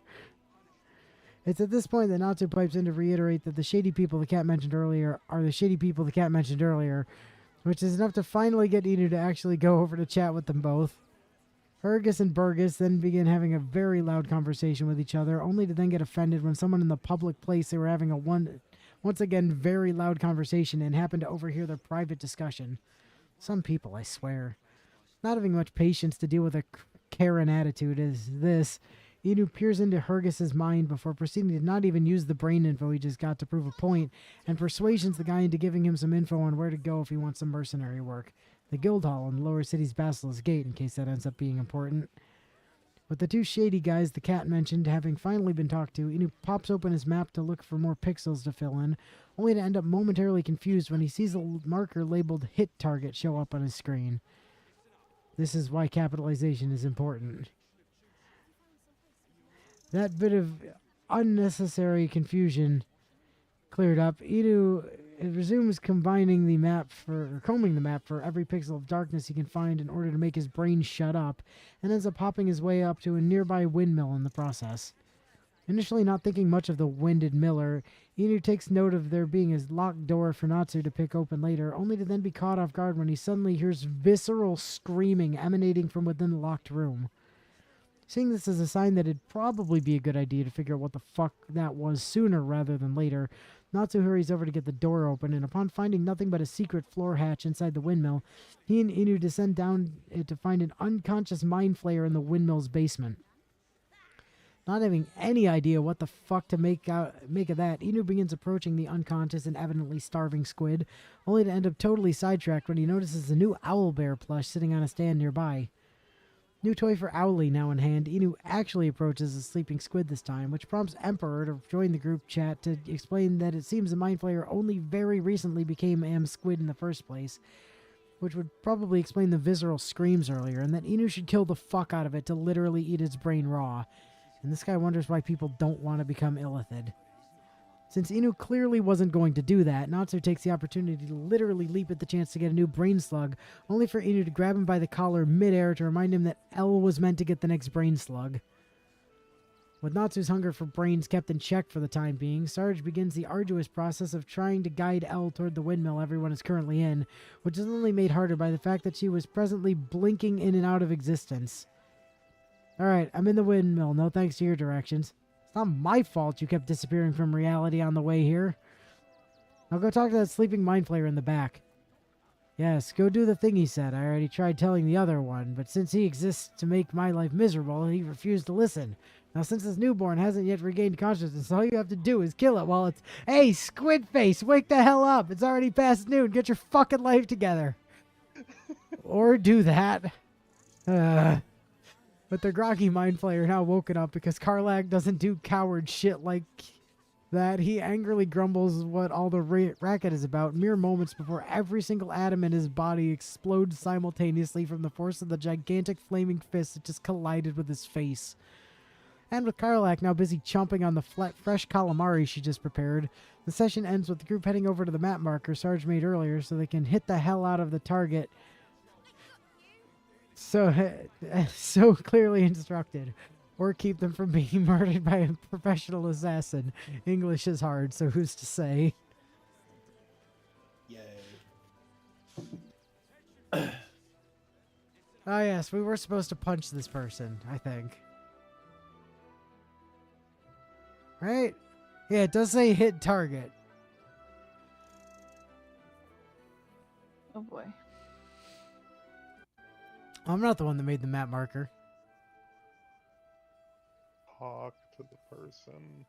It's at this point that Natsu pipes in to reiterate that the shady people the cat mentioned earlier are the shady people the cat mentioned earlier, which is enough to finally get Inu to actually go over to chat with them both. Hergus and Burgess then begin having a very loud conversation with each other, only to then get offended when someone in the public place they were having a once again very loud conversation and happened to overhear their private discussion. Some people, I swear. Not having much patience to deal with a Karen attitude as this, Inu peers into Hergus's mind before proceeding to not even use the brain info he just got to prove a point, and persuasions the guy into giving him some info on where to go if he wants some mercenary work. The Guildhall in the Lower City's Basilisk Gate, in case that ends up being important. With the two shady guys the cat mentioned having finally been talked to, Inu pops open his map to look for more pixels to fill in, only to end up momentarily confused when he sees a marker labeled Hit Target show up on his screen. This is why capitalization is important. That bit of unnecessary confusion cleared up, Inu resumes combing the map for every pixel of darkness he can find in order to make his brain shut up, and ends up hopping his way up to a nearby windmill in the process. Initially not thinking much of the winded miller, Inu takes note of there being a locked door for Natsu to pick open later, only to then be caught off guard when he suddenly hears visceral screaming emanating from within the locked room. Seeing this as a sign that it'd probably be a good idea to figure out what the fuck that was sooner rather than later, Natsu hurries over to get the door open, and upon finding nothing but a secret floor hatch inside the windmill, he and Inu descend down it to find an unconscious mind flayer in the windmill's basement. Not having any idea what the fuck to make of that, Inu begins approaching the unconscious and evidently starving squid, only to end up totally sidetracked when he notices a new owlbear plush sitting on a stand nearby. New toy for Owly now in hand, Inu actually approaches the sleeping squid this time, which prompts Emperor to join the group chat to explain that it seems the Mind Flayer only very recently became Am Squid in the first place, which would probably explain the visceral screams earlier, and that Inu should kill the fuck out of it to literally eat its brain raw. And this guy wonders why people don't want to become Illithid. Since Inu clearly wasn't going to do that, Natsu takes the opportunity to literally leap at the chance to get a new brain slug, only for Inu to grab him by the collar midair to remind him that L was meant to get the next brain slug. With Natsu's hunger for brains kept in check for the time being, Sarge begins the arduous process of trying to guide L toward the windmill everyone is currently in, which is only made harder by the fact that she was presently blinking in and out of existence. Alright, I'm in the windmill, no thanks to your directions. It's not my fault you kept disappearing from reality on the way here. I'll go talk to that sleeping mind flayer in the back. Yes, go do the thing he said. I already tried telling the other one, but since he exists to make my life miserable, he refused to listen. Now, since this newborn hasn't yet regained consciousness, all you have to do is kill it while it's... Hey, squid face, wake the hell up! It's already past noon. Get your fucking life together. Or do that. But the groggy mind flayer now woken up because Karlak doesn't do coward shit like that. He angrily grumbles what all the racket is about mere moments before every single atom in his body explodes simultaneously from the force of the gigantic flaming fist that just collided with his face. And with Karlak now busy chomping on the fresh calamari she just prepared, the session ends with the group heading over to the map marker Sarge made earlier so they can hit the hell out of the target so clearly instructed, or keep them from being murdered by a professional assassin. English is hard, so who's to say? Yay. Oh yes, we were supposed to punch this person, I think. Right? Yeah, it does say hit target. Oh boy. I'm not the one that made the map marker. Talk to the person.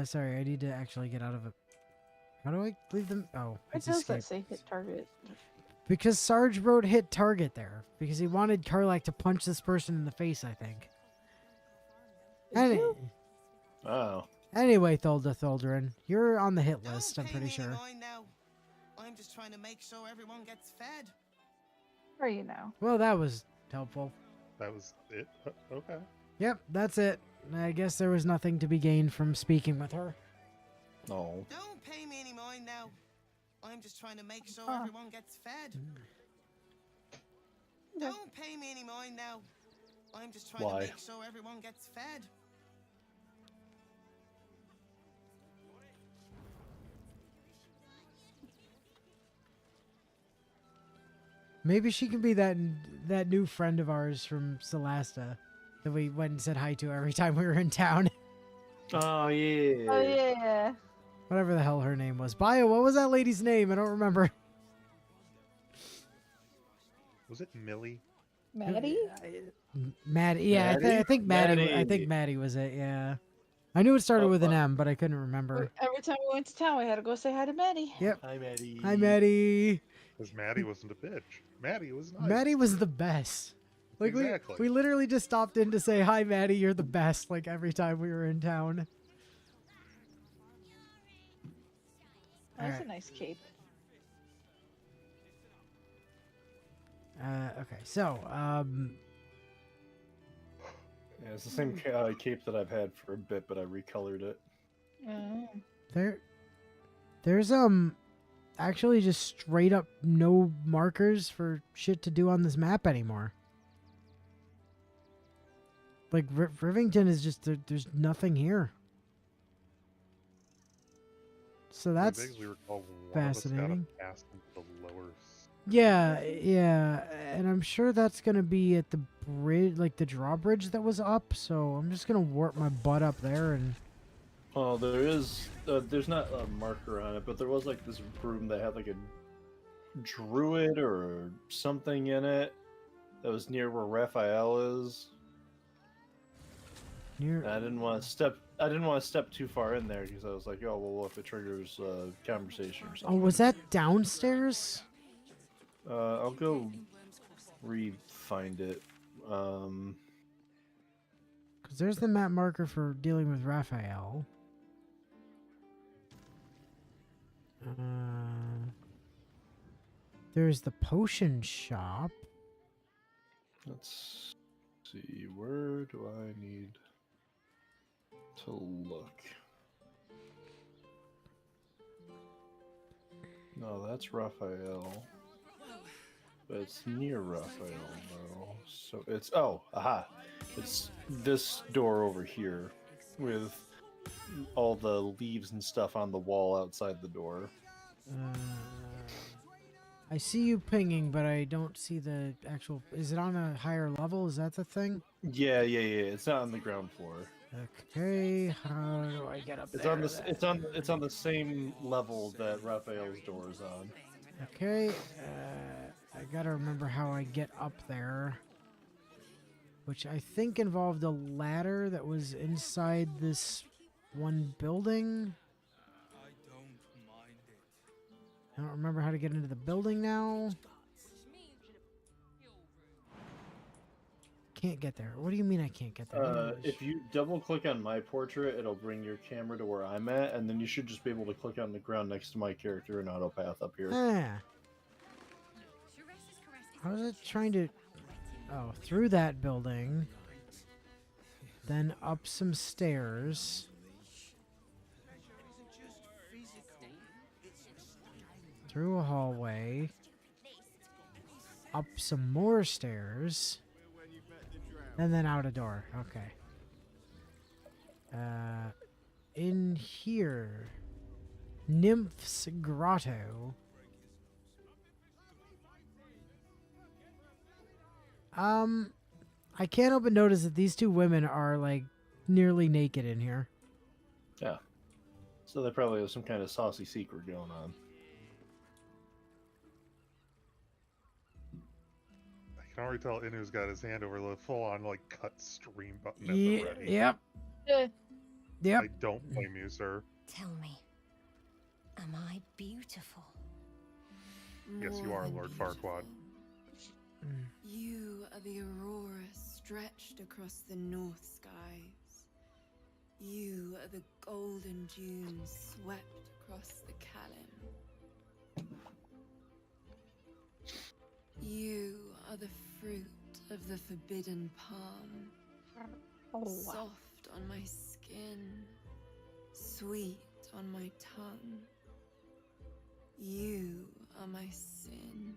Sorry, I need to actually get out of it. How do I leave them? Oh, Why it's does that escape. say hit target? Because Sarge wrote hit target there. Because he wanted Karlak to punch this person in the face, I think. Oh. Anyway, Thuldarin, you're on the hit list, I'm Don't pay pretty me any sure. mind now. I'm just trying to make sure everyone gets fed. Where are you now? Well, that was helpful. That was it? Okay. Yep, that's it. I guess there was nothing to be gained from speaking with her. No. Don't pay me any mind now. I'm just trying to make sure Ah. everyone gets fed. Don't pay me any mind now. I'm just trying Why? to make sure everyone gets fed. Maybe she can be that new friend of ours from Celasta that we went and said hi to every time we were in town. Oh yeah. Oh yeah. Whatever the hell her name was. Bio, what was that lady's name? I don't remember. Was it Millie? Maddie? Maddie. Yeah, I Maddie? think Maddie. I Maddie. think Maddie was it. Yeah. I knew it started Oh, with an M, but I couldn't remember. Every time we went to town, we had to go say hi to Maddie. Yep. Hi, Maddie. Hi, Maddie. Because Maddie wasn't a bitch. Maddie was nice. Maddie was the best. Like Exactly. we literally just stopped in to say hi, Maddie. You're the best. Like every time we were in town. That's Alright. a nice cape. Okay, so Yeah, it's the same cape that I've had for a bit, but I recolored it. Mm. there's actually just straight up no markers for shit to do on this map anymore. Like Rivington is just there's nothing here. So that's we recall fascinating. One of us got a pass into the lower. yeah, and I'm sure that's gonna be at the bridge, like the drawbridge that was up. So I'm just gonna warp my butt up there and. Oh, there's not a marker on it, but there was like this room that had like a druid or something in it that was near where Raphael is. Near, And I didn't want to step too far in there because I was like, oh well, what if it triggers conversation or oh, something? was that downstairs? I'll go re-find it. Because there's the map marker for dealing with Raphael. There's the potion shop. Let's see, where do I need? to look. No, that's Raphael. But it's near Raphael, though. So it's... Oh, aha. It's this door over here with all the leaves and stuff on the wall outside the door. I see you pinging, but I don't see the actual... Is it on a higher level? Is that the thing? Yeah. It's not on the ground floor. Okay, how do I get up It's there? on the it's on the same level that Raphael's door is on. Okay, I gotta remember how I get up there. Which I think involved a ladder that was inside this one building. I don't remember how to get into the building now. Can't get there. What do you mean I can't get there? If you double click on my portrait, it'll bring your camera to where I'm at, and then you should just be able to click on the ground next to my character and auto path up here. Ah. I was trying to... Oh, through that building. Then up some stairs. Through a hallway. Up some more stairs. And then out a door. Okay. In here. Nymph's Grotto. I can't help but notice that these two women are, like, nearly naked in here. Yeah. So they probably have some kind of saucy secret going on. I can already tell Inu's got his hand over the full-on, like, cut stream button at the ready. Yep. Yep. I don't blame you, sir. Tell me, am I beautiful? Yes, you More are, than Lord beautiful. Farquaad. You are the aurora stretched across the north skies. You are the golden dunes swept across the Callan. You are the fruit of the forbidden palm. Oh, wow. Soft on my skin, sweet on my tongue. You are my sin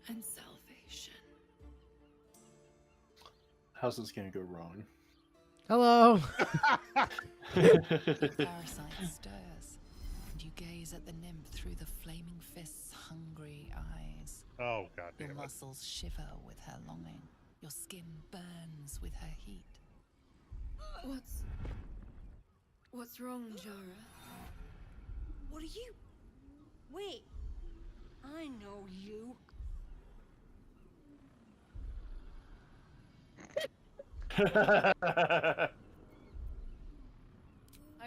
and salvation. How's this gonna go wrong? Hello. The parasite stirs, and you gaze at the nymph through the flaming fist's hungry eyes. Oh, god Your damn it. muscles shiver with her longing. Your skin burns with her heat. What's wrong, Jara? What are you? Wait, I know you. I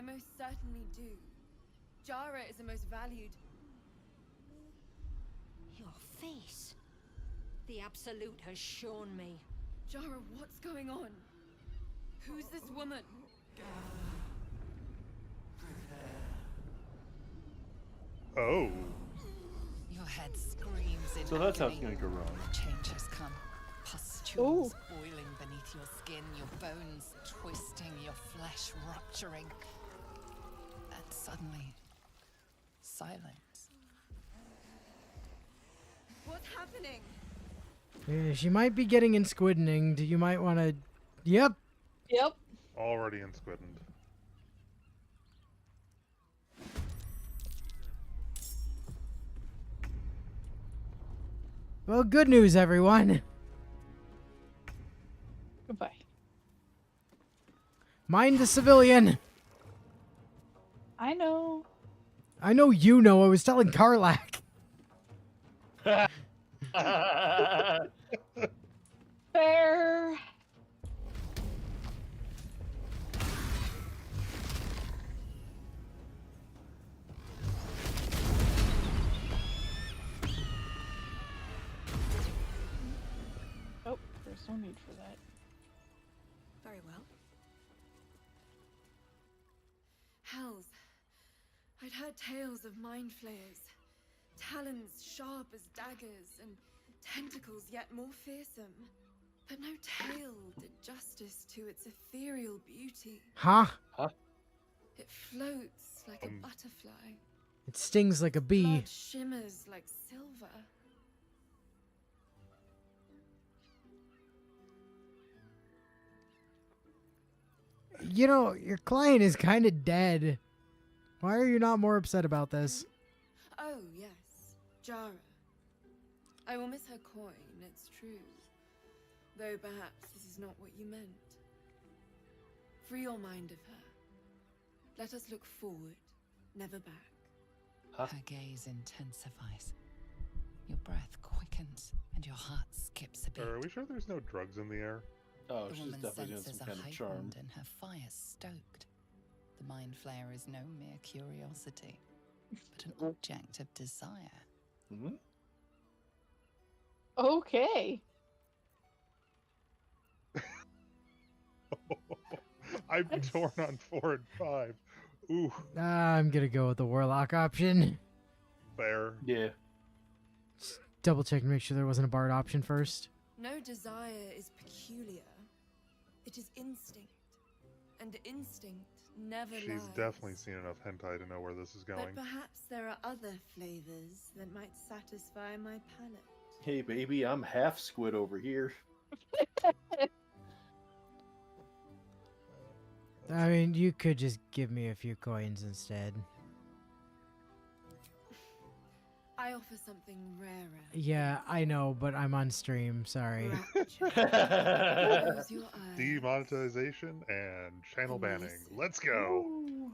most certainly do. Jara is the most valued. Your face. The Absolute has shown me. Jara, what's going on? Who's this woman? Oh. Your head screams in So that's how it's agony. gonna go wrong. Change has come. Pustules boiling beneath your skin, your bones twisting, your flesh rupturing. And suddenly, silence. What's happening? She might be getting in squiddening. You might want to... Yep. Yep. Already in Squiddened. Well, good news, everyone. Goodbye. Mind the civilian. I know. I know you know. I was telling Karlak. Fair. Oh, there's no need for that. Very well. Hells. I'd heard tales of mind flayers. Talons sharp as daggers and tentacles yet more fearsome. But no tale did justice to its ethereal beauty. Huh? It floats like a butterfly. It stings like a bee. Blood shimmers like silver. You know, your client is kind of dead. Why are you not more upset about this? Oh, yes, Jara. I will miss her coin, it's true. Though perhaps this is not what you meant. Free your mind of her. Let us look forward, never back. Her gaze intensifies. Your breath quickens and your heart skips a beat. Are we sure there's no drugs in the air? Oh, The she's woman's definitely doing senses some are kind of charm. heightened and her fire stoked. The mind flayer is no mere curiosity, but an object of desire. Hmm? Okay. I'm torn on 4 and 5. Ooh, I'm gonna go with the warlock option. fair. Yeah. Double check and make sure there wasn't a bard option first. No desire is peculiar. It is instinct. And instinct never She's lies. definitely seen enough hentai to know where this is going. But perhaps there are other flavors that might satisfy my palate. Hey, baby, I'm half squid over here. I mean, you could just give me a few coins instead. I offer something rarer. Yeah, I know, but I'm on stream. Sorry. Rapture. Close your eyes. Demonetization and channel banning. Let's go.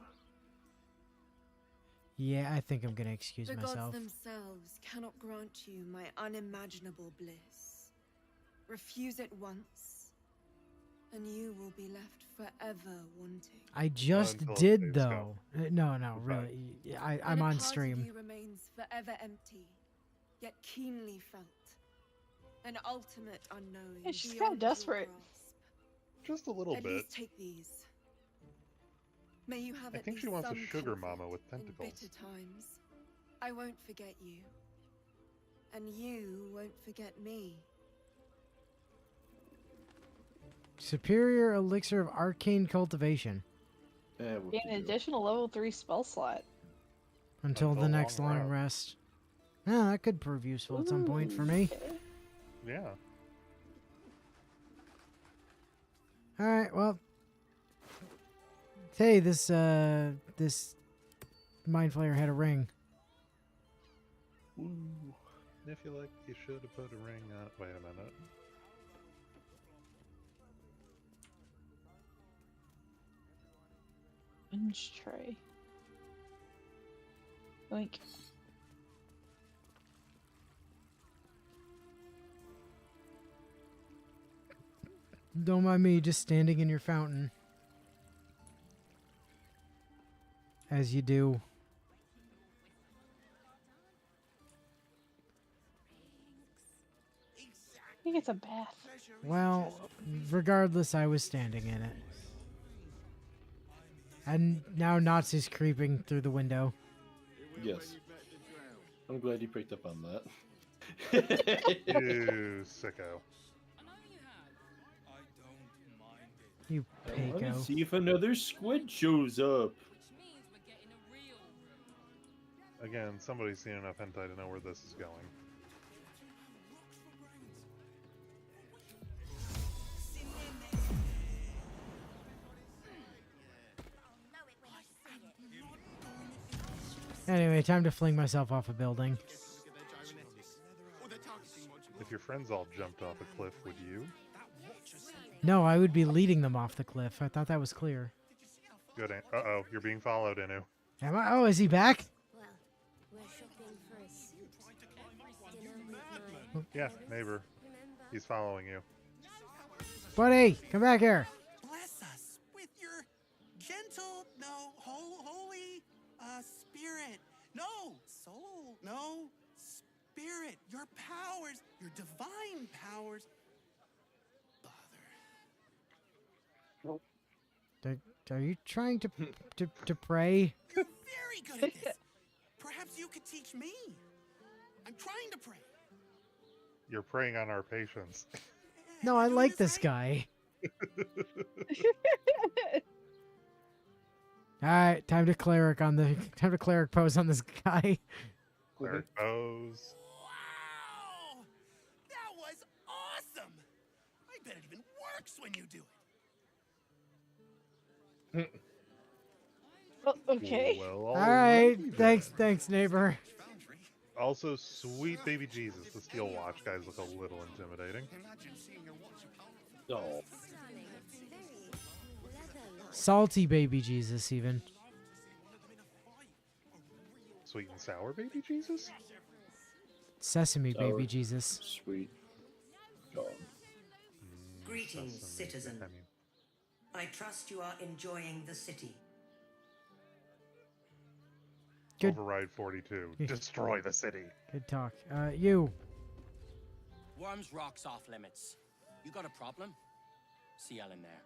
Yeah, I think I'm gonna excuse The myself. gods themselves cannot grant you my unimaginable bliss. Refuse it once, and you will be left forever wanting. I just Until it did saves though. No, Fine. really. I'm When a on part of stream. you remains forever empty, yet keenly felt. An ultimate unknown. Yeah, she's kinda beyond your desperate. grasp. Just a little At bit. least take these. May you have I at think she least wants a some sugar comfort mama with in tentacles. bitter times. I won't forget you. And you won't forget me. Superior elixir of arcane cultivation. Yeah, Gain an additional level 3 spell slot. Until the Until next long long rest. rest. Yeah, that could prove useful at some point for me. Okay. Yeah. Alright, well. Hey, this mind flayer had a ring. Ooh. If you like, you should have put a ring on. Wait a minute. Binge tray. Link. Don't mind me just standing in your fountain. As you do. I think it's a bath. Well, regardless, I was standing in it. And now Nazi's creeping through the window. Yes. I'm glad you picked up on that. You sicko. You Let me Paco. see if another squid shows up. Again, somebody's seen enough hentai to know where this is going. Anyway, time to fling myself off a building. If your friends all jumped off a cliff, would you? No, I would be leading them off the cliff. I thought that was clear. Good. Uh-oh, you're being followed, Inu. Am I? Oh, is he back? Well, we're shopping for a suit. Dinner with my Yeah, neighbor. He's following you. Buddy, come back here. Bless us with your gentle, no, holy, spirit. No, soul, no, spirit. Your powers, your divine powers. Bother. Are you trying to pray? You're very good at this. Perhaps you could teach me. I'm trying to pray. You're preying on our patience. No, I like this guy. All right, time to cleric pose on this guy. Cleric pose. Wow! That was awesome! I bet it even works when you do it. Okay. Well, All right, then. thanks, neighbor. Also, sweet baby Jesus. The steel watch guys look a little intimidating. Oh. Salty baby Jesus, even. Sweet and sour baby Jesus? Sesame Sour. baby Jesus. Sweet. Oh. Greetings, Sesame, citizen. I mean, I trust you are enjoying the city. Good. Override 42. Destroy the city. Good talk. You. Worms Rock's off limits. You got a problem? See Ellen there.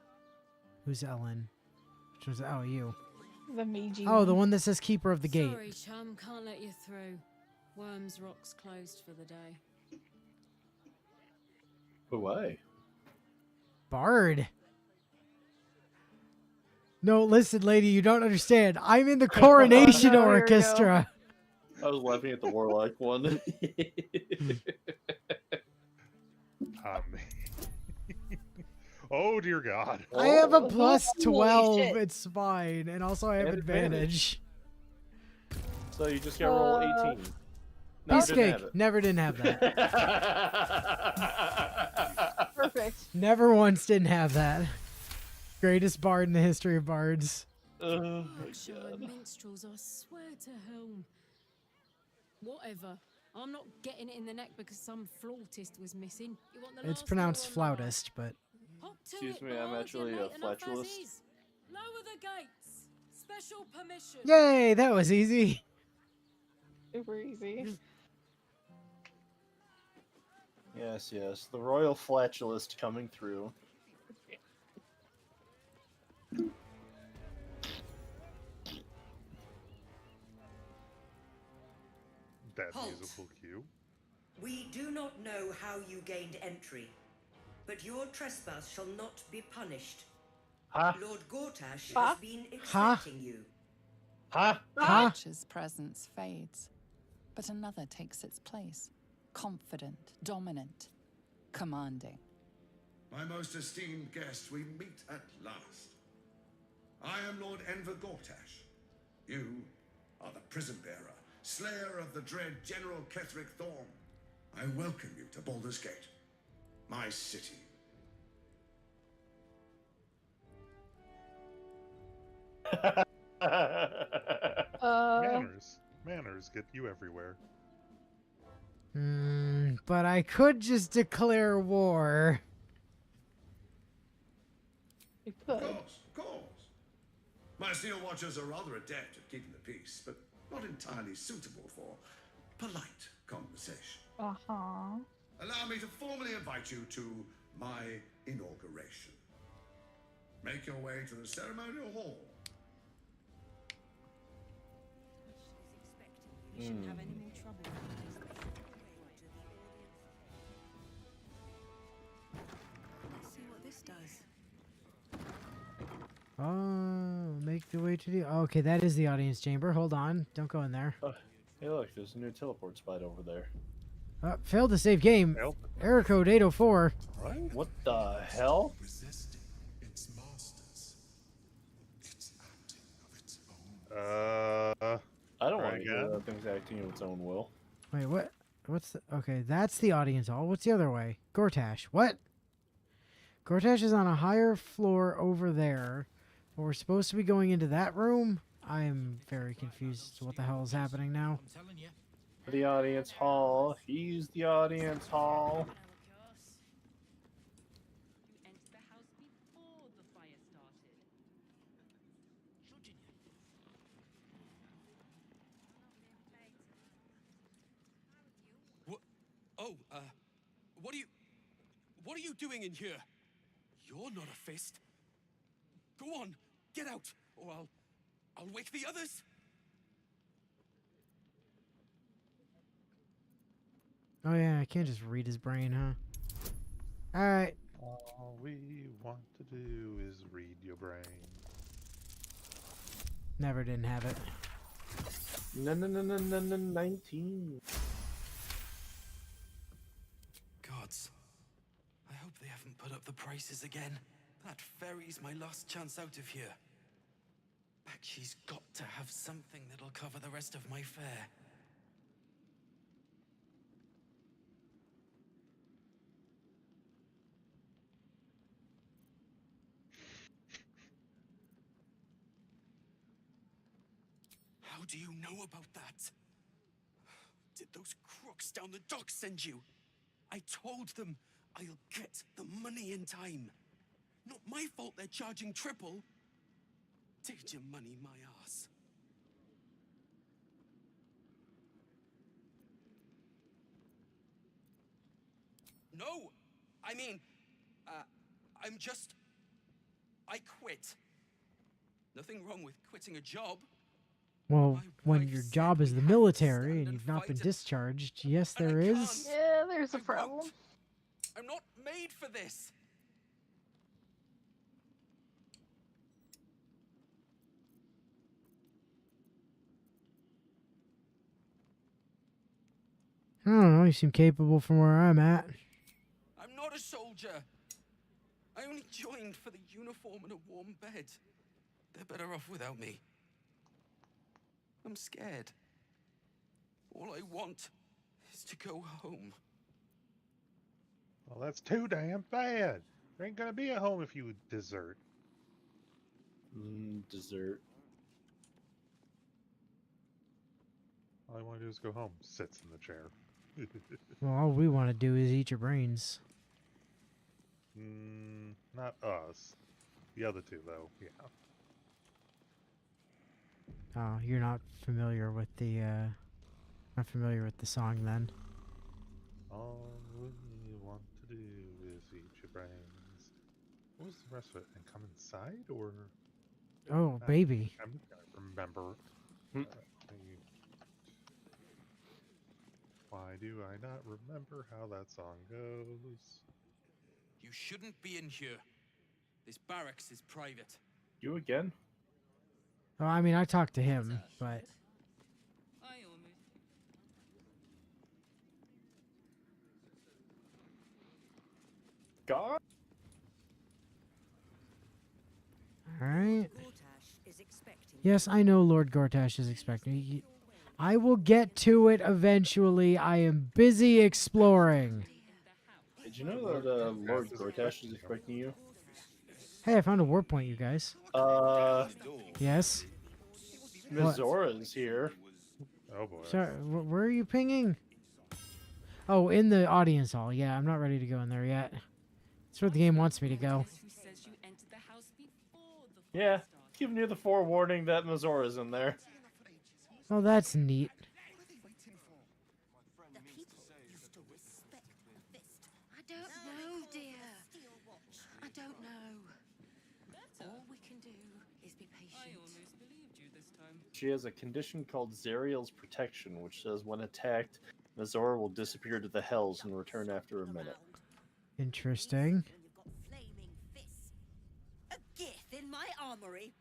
Who's Ellen? Which one's, oh, you. The Meiji. Oh, the one that says keeper of the gate. Sorry, chum, can't let you through. Worms Rock's closed for the day. Why? Bard. No, listen, lady, you don't understand. I'm in the coronation orchestra. I was laughing at the warlock one. Oh dear God. I have a plus Holy 12. shit. It's fine, and also I have And advantage. So you just gotta roll 18. Piece didn't cake. have it. Never didn't have that. Perfect. Never once didn't have that. Greatest bard in the history of bards. Oh, Sure, minstrels, I swear to home. Whatever. I'm not getting it in the neck because some flautist was missing. You want the It's last pronounced number on flautist, but Hop to Excuse it, me, I'm bards, actually you a late enough as flatulist. is. Lower the gates. Special permission. yay, that was easy. Super easy. Yes, yes. The royal flatulist coming through. That Halt. musical cue. We do not know how you gained entry, but your trespass shall not be punished. Huh? Lord Gortash Huh? has been expecting you. Huh? Huh? Watch's presence fades, but another takes its place. Confident, dominant, commanding. My most esteemed guest, we meet at last. I am Lord Enver Gortash. You are the prison bearer, slayer of the dread General Ketheric Thorn. I welcome you to Baldur's Gate, my city. Manners get you everywhere. But I could just declare war. You Of could. course, of course. My Steel Watchers are rather adept at keeping the peace, but not entirely suitable for polite conversation. Uh-huh. Allow me to formally invite you to my inauguration. Make your way to the ceremonial hall. Let's see what this does. Oh, make the way to the... Okay, that is the audience chamber. Hold on. Don't go in there. Hey, look, there's a new teleport spot over there. Failed to save game. Failed. Error code 804. What the hell? I don't Try want to hear again. that thing's acting of its own will. Wait, what? What's the... Okay, that's the audience hall. What's the other way? Gortash. What? Gortash is on a higher floor over there. But we're supposed to be going into that room? I am very confused as to what the hell is happening now. The audience hall. He's the audience hall. Oh, what are you doing in here? You're not a fist. Go on, get out, or I'll wake the others. Oh yeah, I can't just read his brain, huh? All right. All we want to do is read your brain. Never didn't have it. No, 19. Gods. I hope they haven't put up the prices again. That ferry's my last chance out of here. Bakshi's got to have something that'll cover the rest of my fare. How do you know about that? Did those crooks down the dock send you? I told them I'll get the money in time. Not my fault they're charging triple. Take your money, my ass. No! I mean, I'm just... I quit. Nothing wrong with quitting a job. Well, when your job is the military and you've not been discharged, yes, there is. Yeah, there's a problem. I'm not made for this. I don't know. You seem capable from where I'm at. I'm not a soldier. I only joined for the uniform and a warm bed. They're better off without me. I'm scared. All I want is to go home. Well, that's too damn bad. There ain't gonna be a home if you desert. Dessert. All I want to do is go home. Sits in the chair. Well, all we want to do is eat your brains. Not us. The other two, though. Yeah. Oh, you're not familiar with the song then. All we want to do is eat your brains. What was the rest of it? And come inside, or? Oh, baby. I'm gonna remember. Why do I not remember how that song goes? You shouldn't be in here. This barracks is private. You again? Oh, I mean, I talked to him, but God. all right. Yes, I know Lord Gortash is expecting. I will get to it eventually. I am busy exploring. Did you know that Lord Gortash is expecting you? Hey, I found a warp point, you guys. Yes. Miss Zora's here. Oh boy. Sorry, where are you pinging? Oh, in the audience hall. Yeah, I'm not ready to go in there yet. That's where the game wants me to go. Yeah, giving you the forewarning that Mazora's in there. Oh, that's neat. I don't know, dear. I don't know. All we can do is be patient. I almost believed you this time. She has a condition called Zariel's Protection, which says when attacked, Mazora will disappear to the Hells and return after a minute. Interesting. A gith in my armory?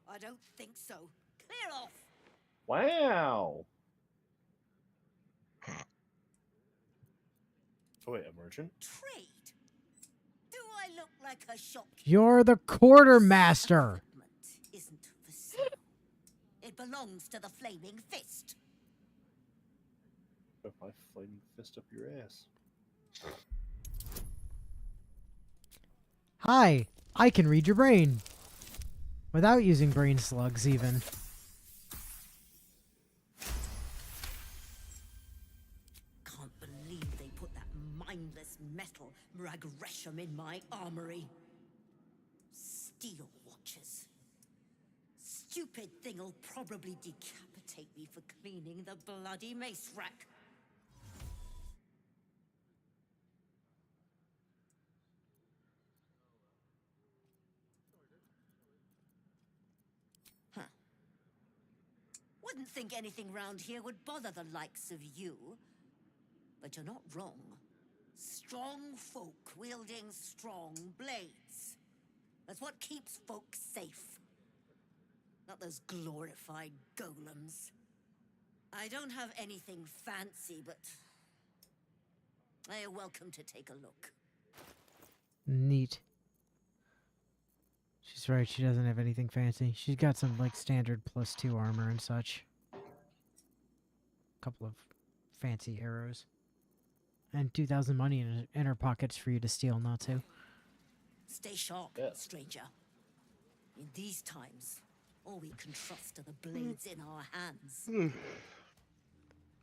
I don't think so. Clear off! Wow! Oh wait, a merchant? Trade? Do I look like a shopkeeper? You're the quartermaster. Isn't for sale. It belongs to the Flaming Fist. Put my flaming fist up your ass. Hi, I can read your brain. Without using brain slugs, even. Can't believe they put that mindless metal Mrag-Resham in my armory. Steel watchers. Stupid thing'll probably decapitate me for cleaning the bloody mace rack. Wouldn't think anything round here would bother the likes of you. But you're not wrong. Strong folk wielding strong blades. That's what keeps folk safe. Not those glorified golems. I don't have anything fancy, but you're welcome to take a look. Neat. She's right, she doesn't have anything fancy. She's got some, like, standard +2 armor and such. Couple of fancy arrows. And 2,000 money in her pockets for you to steal, not to. Stay sharp, stranger. In these times, all we can trust are the blades in our hands.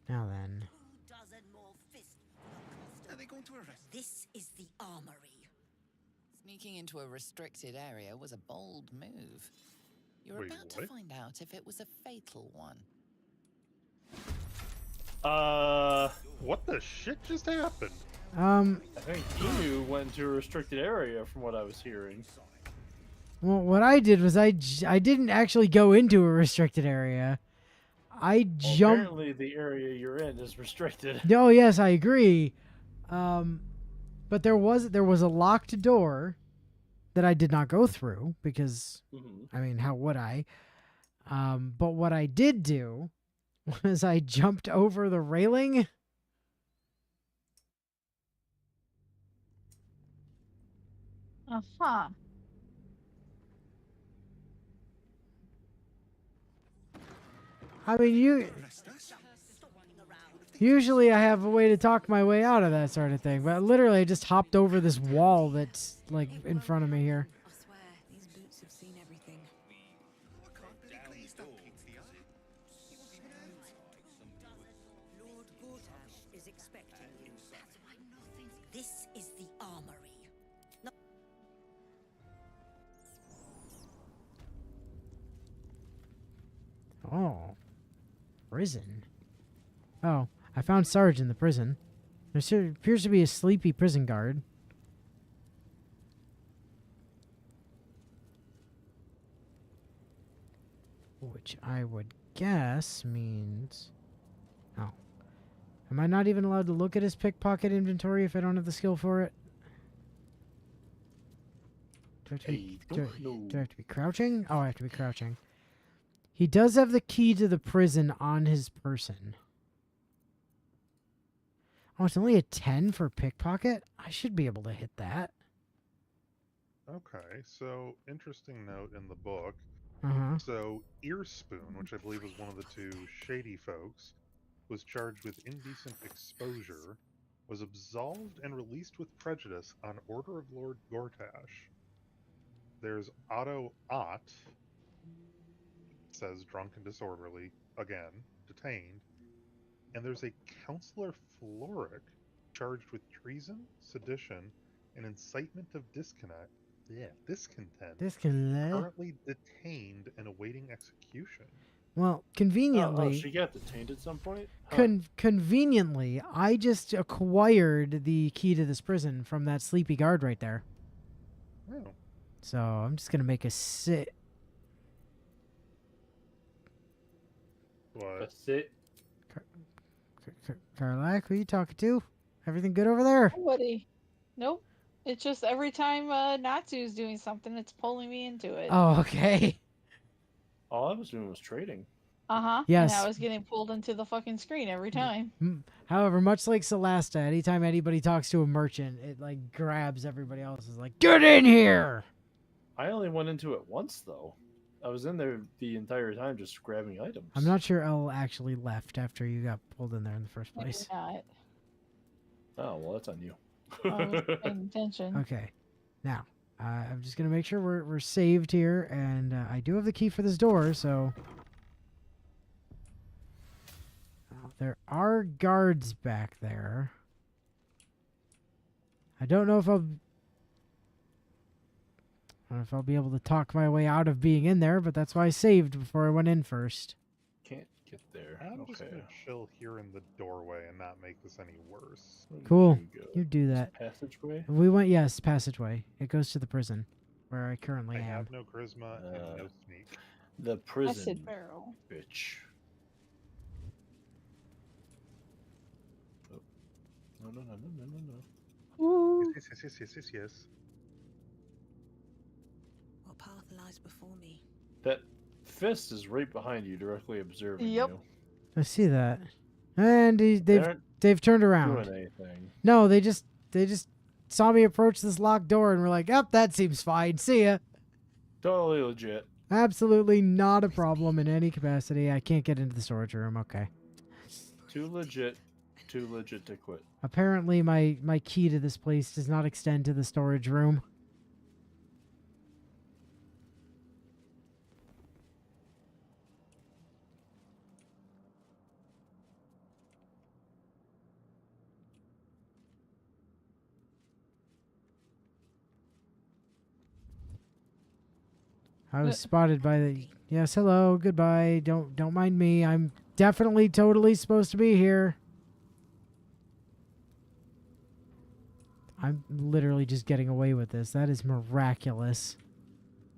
Now then. Are they going to arrest? This is the armory. Sneaking into a restricted area was a bold move. You're Wait, about to what? find out if it was a fatal one. What the shit just happened? I think you went to a restricted area from what I was hearing. Well, what I did was I didn't actually go into a restricted area. I jumped. Apparently, the area you're in is restricted. Oh yes, I agree. But there was a locked door that I did not go through because I mean, how would I? But what I did do was I jumped over the railing. Uh-huh. I mean, usually I have a way to talk my way out of that sort of thing, but literally I just hopped over this wall that's like in front of me here. I swear, these boots have seen everything. Lord Gortash is expecting you. That's why nothing. This is the armory. No. Oh, prison. Oh, I found Sarge in the prison. There appears to be a sleepy prison guard. Which I would guess means... Oh. Am I not even allowed to look at his pickpocket inventory if I don't have the skill for it? Do I have to be crouching? Oh, I have to be crouching. He does have the key to the prison on his person. Oh, it's only a 10 for pickpocket? I should be able to hit that. Okay, so interesting note in the book. Uh-huh. So Earspoon, which I believe was one of the two shady folks, was charged with indecent exposure, was absolved and released with prejudice on order of Lord Gortash. There's Otto Ott, says drunk and disorderly, again, detained. And there's a Counselor Floric charged with treason, sedition, and incitement of discontent. Currently detained and awaiting execution. Well, conveniently... Oh, she got detained at some point? Huh. Conveniently, I just acquired the key to this prison from that sleepy guard right there. Oh. So I'm just going to make a sit. What? A sit? Karlak, who are you talking to? Everything good over there? Nobody. Nope. It's just every time Natsu's doing something, it's pulling me into it. Oh, okay. All I was doing was trading. Uh-huh. Yes. And I was getting pulled into the fucking screen every time. However, much like Celesta, anytime anybody talks to a merchant, it like grabs everybody else. Is like, get in here! I only went into it once, though. I was in there the entire time just grabbing items. I'm not sure Elle actually left after you got pulled in there in the first place. Maybe not. Oh, well, that's on you. I wasn't paying attention. Okay. Now, I'm just going to make sure we're saved here, and I do have the key for this door, so... there are guards back there. I don't know if I'll be able to talk my way out of being in there, but that's why I saved before I went in first. Can't get there. I'm just gonna chill here in the doorway and not make this any worse. Cool. You do that. Passageway? We went, yes, passageway. It goes to the prison, where I currently I am. have no charisma and no sneak. The prison, Acid barrel. bitch. Oh. No. Yes. What path lies before me? That fist is right behind you, directly observing Yep. you. I see that. And They aren't they've turned around. doing anything. No, they just saw me approach this locked door and were like, "Yep, that seems fine. See ya." Totally legit. Absolutely not a problem in any capacity. I can't get into the storage room. Okay. Too legit to quit. Apparently, my key to this place does not extend to the storage room. I was spotted by the... Yes, hello, goodbye. Don't mind me. I'm definitely totally supposed to be here. I'm literally just getting away with this. That is miraculous.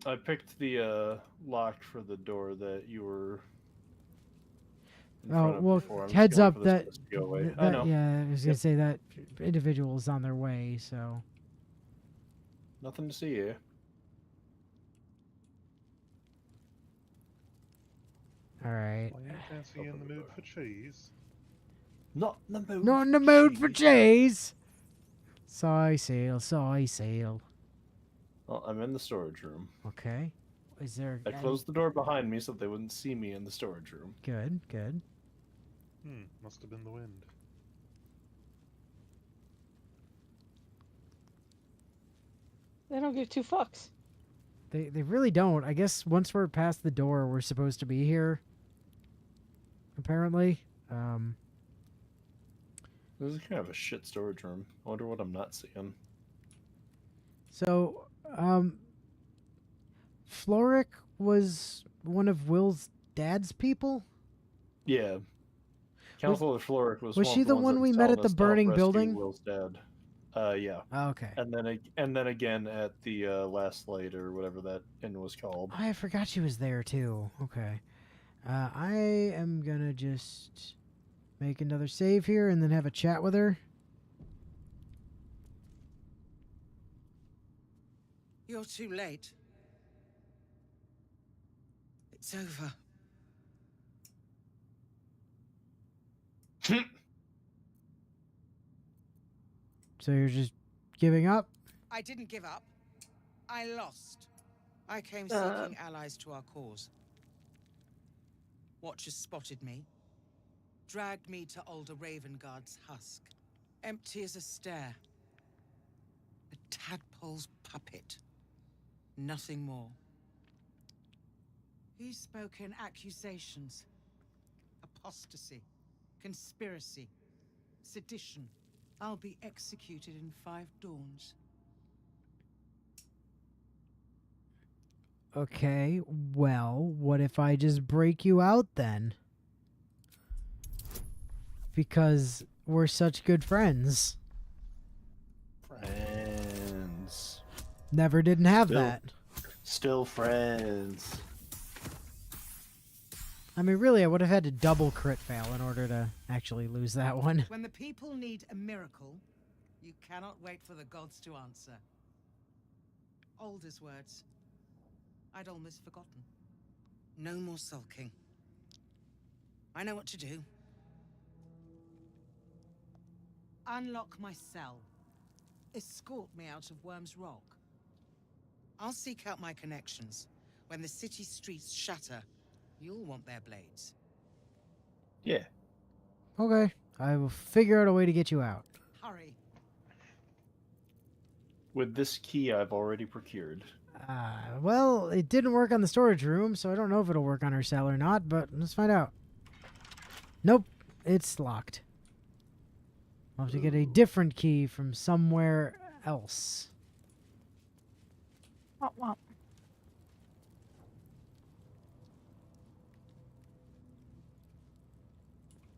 I picked the lock for the door that you were in front Oh, of well, before. I'm just heads going up for this that, one to go away. I that know. yeah, I was going Yep. to say that individual is on their way, so... Nothing to see here. All right. Well, you fancy in the mood for cheese? Not in the mood. Not in the mood for cheese. Soy sail, soy sail. Well, I'm in the storage room. Okay. Is there... I closed the door behind me so they wouldn't see me in the storage room. Good, good. Must have been the wind. They don't give two fucks. They really don't. I guess once we're past the door, we're supposed to be here. Apparently. This is kind of a shit storage room. I wonder what I'm not seeing. So, Floric was one of Will's dad's people? Yeah. Counselor Floric was she the ones one that we was met telling at the us to help burning rescue building? Will's dad. Yeah. Oh, okay. And then again at the last light or whatever that inn was called. I forgot she was there too. Okay. I am gonna just make another save here and then have a chat with her. You're too late. It's over. So you're just giving up? I didn't give up. I lost. I came seeking allies to our cause. Watchers spotted me, dragged me to Older Ravengard's husk, empty as a stare. A tadpole's puppet. Nothing more. He spoke in accusations. Apostasy, conspiracy, sedition. I'll be executed in 5 dawns. Okay, well, what if I just break you out then? Because we're such good friends. Friends. Never didn't have that. Still friends. I mean, really, I would have had to double crit fail in order to actually lose that one. When the people need a miracle, you cannot wait for the gods to answer. Alder's words. I'd almost forgotten. No more sulking. I know what to do. Unlock my cell. Escort me out of Worm's Rock. I'll seek out my connections. When the city streets shatter, you'll want their blades. Yeah. Okay, I will figure out a way to get you out. Hurry. With this key I've already procured. Well, it didn't work on the storage room, so I don't know if it'll work on her cell or not, but let's find out. Nope, it's locked. I'll have to get a different key from somewhere else. Womp womp.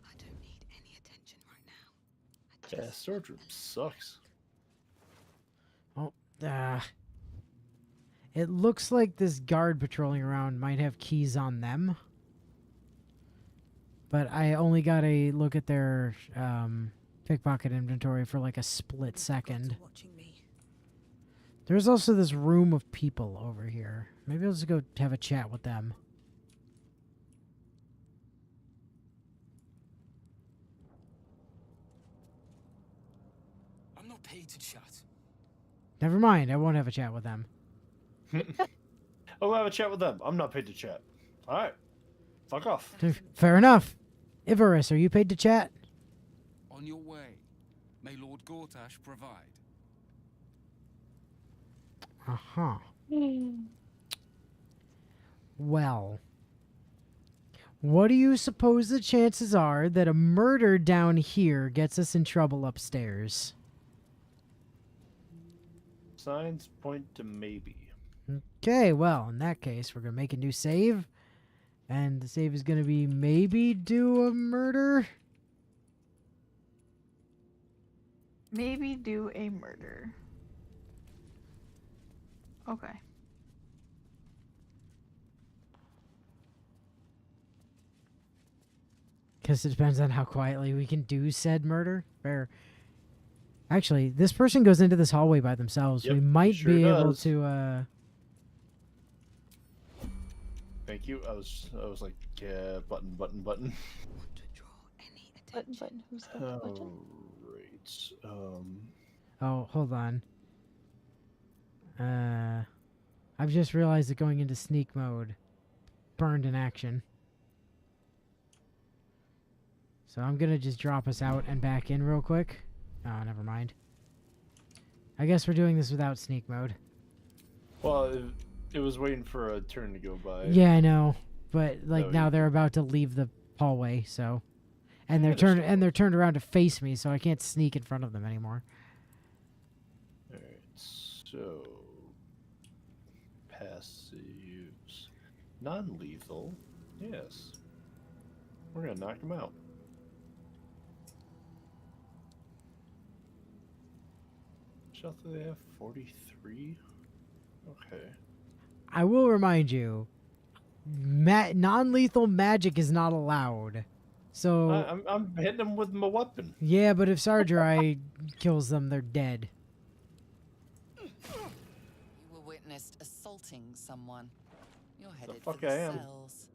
I don't need any attention right now. Yeah, storage room sucks. Oh, it looks like this guard patrolling around might have keys on them. But I only got a look at their pickpocket inventory for like a split second. There's also this room of people over here. Maybe I'll just go have a chat with them. I'm not paid to chat. Never mind, I won't have a chat with them. I'll have a chat with them. I'm not paid to chat. All right. Fuck off. Fair enough. Ivarus, are you paid to chat? On your way. May Lord Gortash provide. Uh-huh. Well, what do you suppose the chances are that a murder down here gets us in trouble upstairs? Signs point to maybe. Okay, well, in that case, we're going to make a new save. And the save is going to be maybe do a murder. Maybe do a murder. Okay. Because it depends on how quietly we can do said murder. Fair. Actually, this person goes into this hallway by themselves. Yep, We might sure be able does. to, Thank you. I was like, yeah, button. Button. Who's got the button? Right. Oh, hold on. I've just realized that going into sneak mode burned in action. So I'm going to just drop us out and back in real quick. Oh, never mind. I guess we're doing this without sneak mode. Well, it was waiting for a turn to go by. Yeah, I know. But like No, now you- they're about to leave the hallway, so and they're turned around to face me, so I can't sneak in front of them anymore. Alright, so passive use. Non-lethal. Yes. We're gonna knock him out. Health do they have? 43? Okay. I will remind you, non-lethal magic is not allowed. So I'm hitting him with my weapon. yeah, but if Sardrai kills them, they're dead. You were witnessed assaulting someone. You're headed fuck for the I am. cells.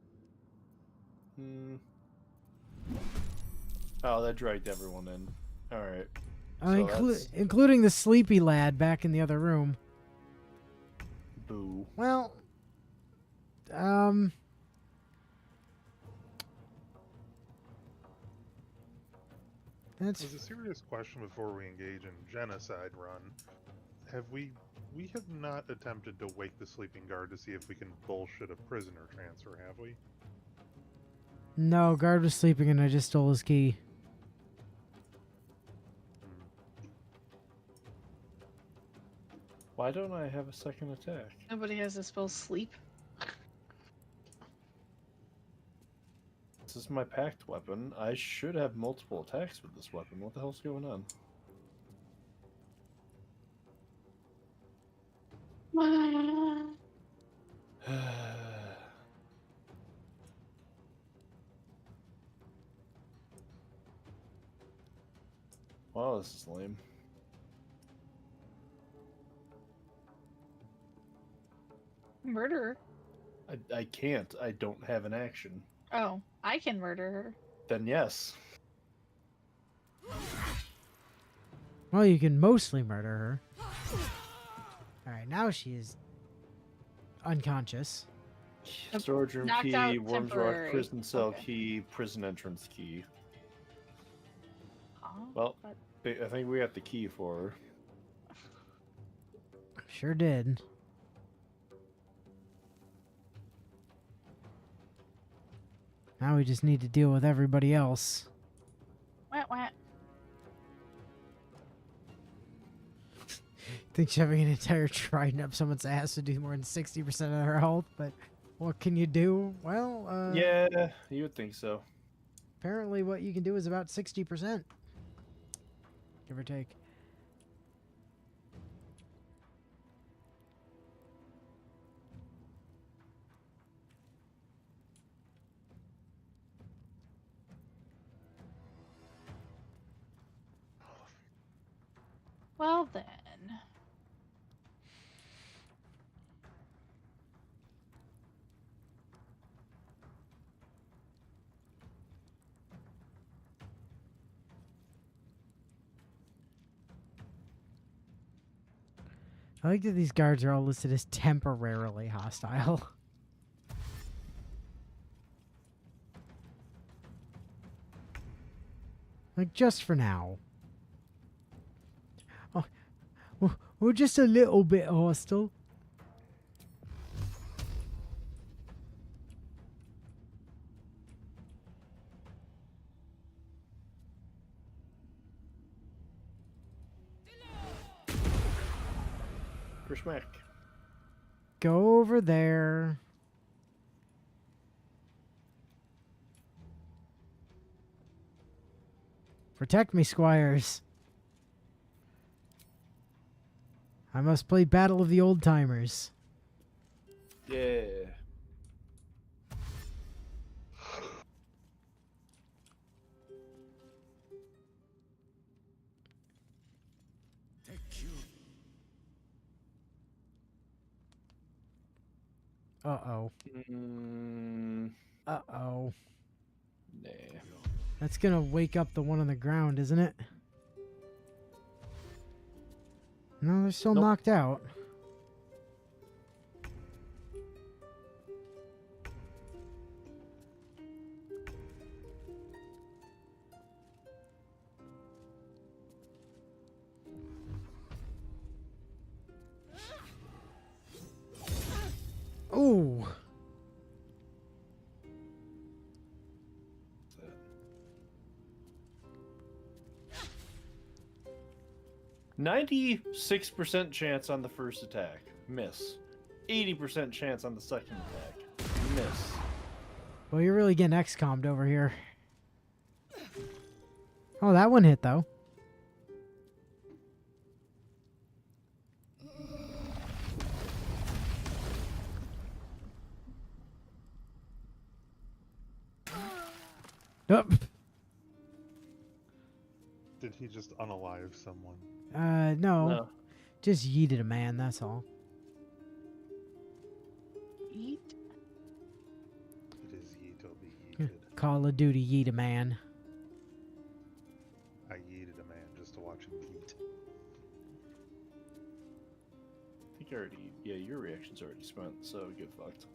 Oh, that dragged everyone in. Alright. Including the sleepy lad back in the other room. Boo. Well, that's As a serious question before we engage in genocide run, we have not attempted to wake the sleeping guard to see if we can bullshit a prisoner transfer, have we? no, guard was sleeping and I just stole his key. Why don't I have a second attack? Nobody has the spell sleep. This is my packed weapon. I should have multiple attacks with this weapon. What the hell's going on? Wow, this is lame. Murder? I can't. I don't have an action. Oh, I can murder her. Then yes. Well, you can mostly murder her. Alright, now she is unconscious. Storage room Knocked key, out Worm's Rock, temporary. prison cell Okay. key, prison entrance key. Oh, Well, I think we got the key for her. Sure did. Now we just need to deal with everybody else. wah, wah. Think shoving an entire trident up someone's ass would do more than 60% of their health, but what can you do? Well, Yeah, you would think so. apparently what you can do is about 60%. Give or take. Well then. I like that these guards are all listed as temporarily hostile. Like, just for now. Oh, we're just a little bit hostile. Kerschmack. Go over there. Protect me, squires. I must play Battle of the Old Timers. Yeah. Uh-oh. Mm, Uh-oh. nah. That's gonna wake up the one on the ground, isn't it? No, they're still knocked out. Ooh. 96% chance on the first attack. Miss. 80% chance on the second attack. Miss. Well, you're really getting XCOM'd over here. Oh, that one hit, though. Nope. Did he just unalive someone? No. No. Just yeeted a man, that's all. Eat. It is yeet, I'll be yeeted. Call of Duty yeet a man. I yeeted a man just to watch him yeet. I think I already. Yeah, your reaction's already spent, so get fucked.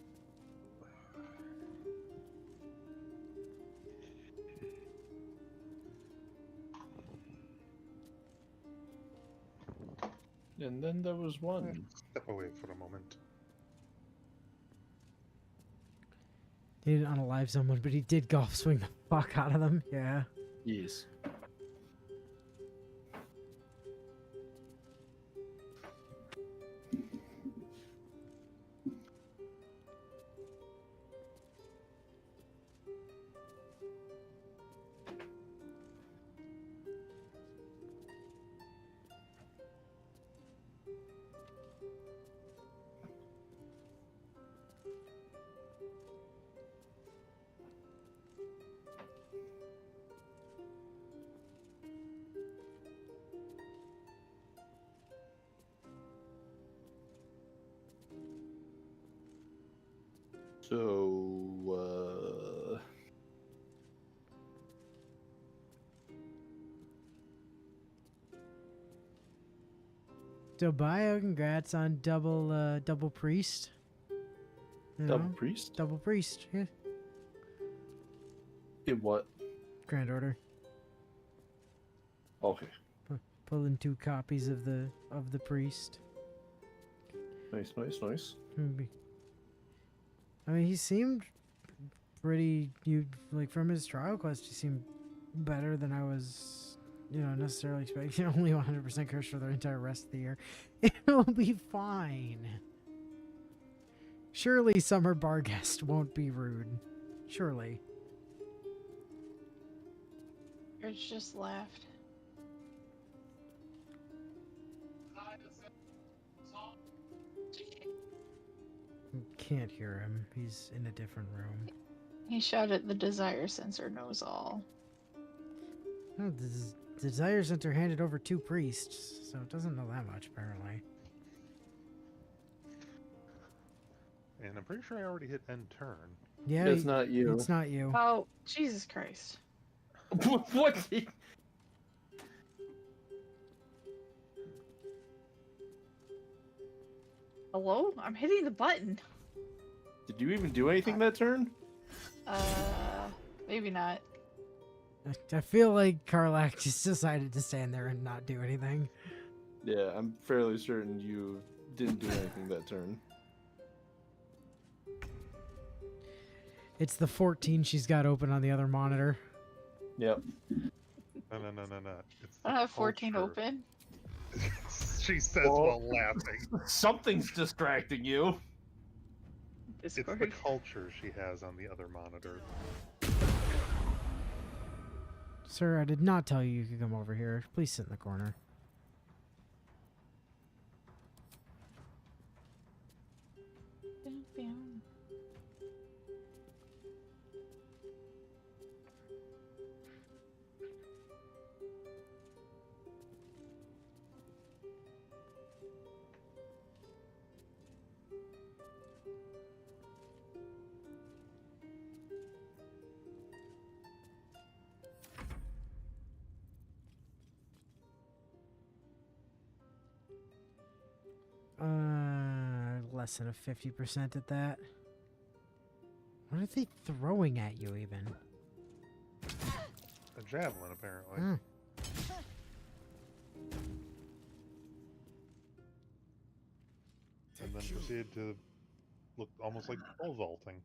And then there was one. Step away for a moment. He didn't unalive someone, but he did golf swing the fuck out of them. Yeah. Yes. So, So bio, congrats on double priest. You double know? priest? Double priest, yeah. In what? Grand Order. Okay. Pulling 2 copies of the priest. Nice, nice, nice. I mean, he seemed pretty. Like from his trial quest, he seemed better than I was, necessarily expecting. Only 100% curse for the entire rest of the year. It'll be fine. Surely Summer Barguest won't be rude. Surely. Rich just laughed. Can't hear him. He's in a different room. He shouted, "The desire sensor knows all." Oh, the Desire Center handed over 2 priests, so it doesn't know that much, apparently. And I'm pretty sure I already hit end turn. Yeah, It's not you. It's not you. Oh, Jesus Christ. What? Hello? I'm hitting the button. Did you even do anything that turn? Maybe not. I feel like Karlak just decided to stand there and not do anything. Yeah, I'm fairly certain you didn't do anything that turn. It's the 14 she's got open on the other monitor. Yep. No. It's I don't have 14 culture. open. She says while laughing. Something's distracting you. Discord. It's the culture she has on the other monitor. Sir, I did not tell you could come over here. Please sit in the corner. Less than a 50% at that. What are they throwing at you, even? A javelin, apparently. Hmm. And then proceeded to look almost like pole vaulting.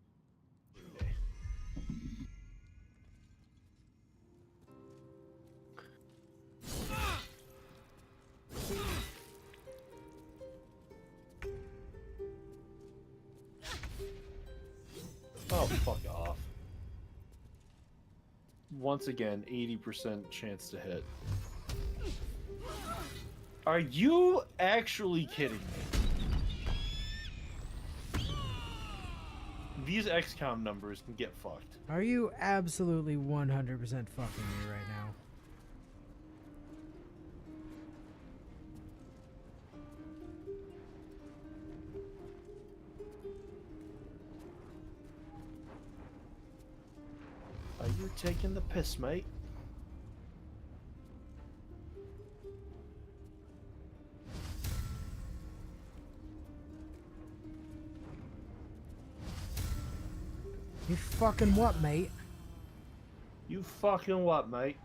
Oh, fuck off. Once again, 80% chance to hit. Are you actually kidding me? These XCOM numbers can get fucked. Are you absolutely 100% fucking me right now? Are you taking the piss, mate? You fucking what, mate? You fucking what, mate?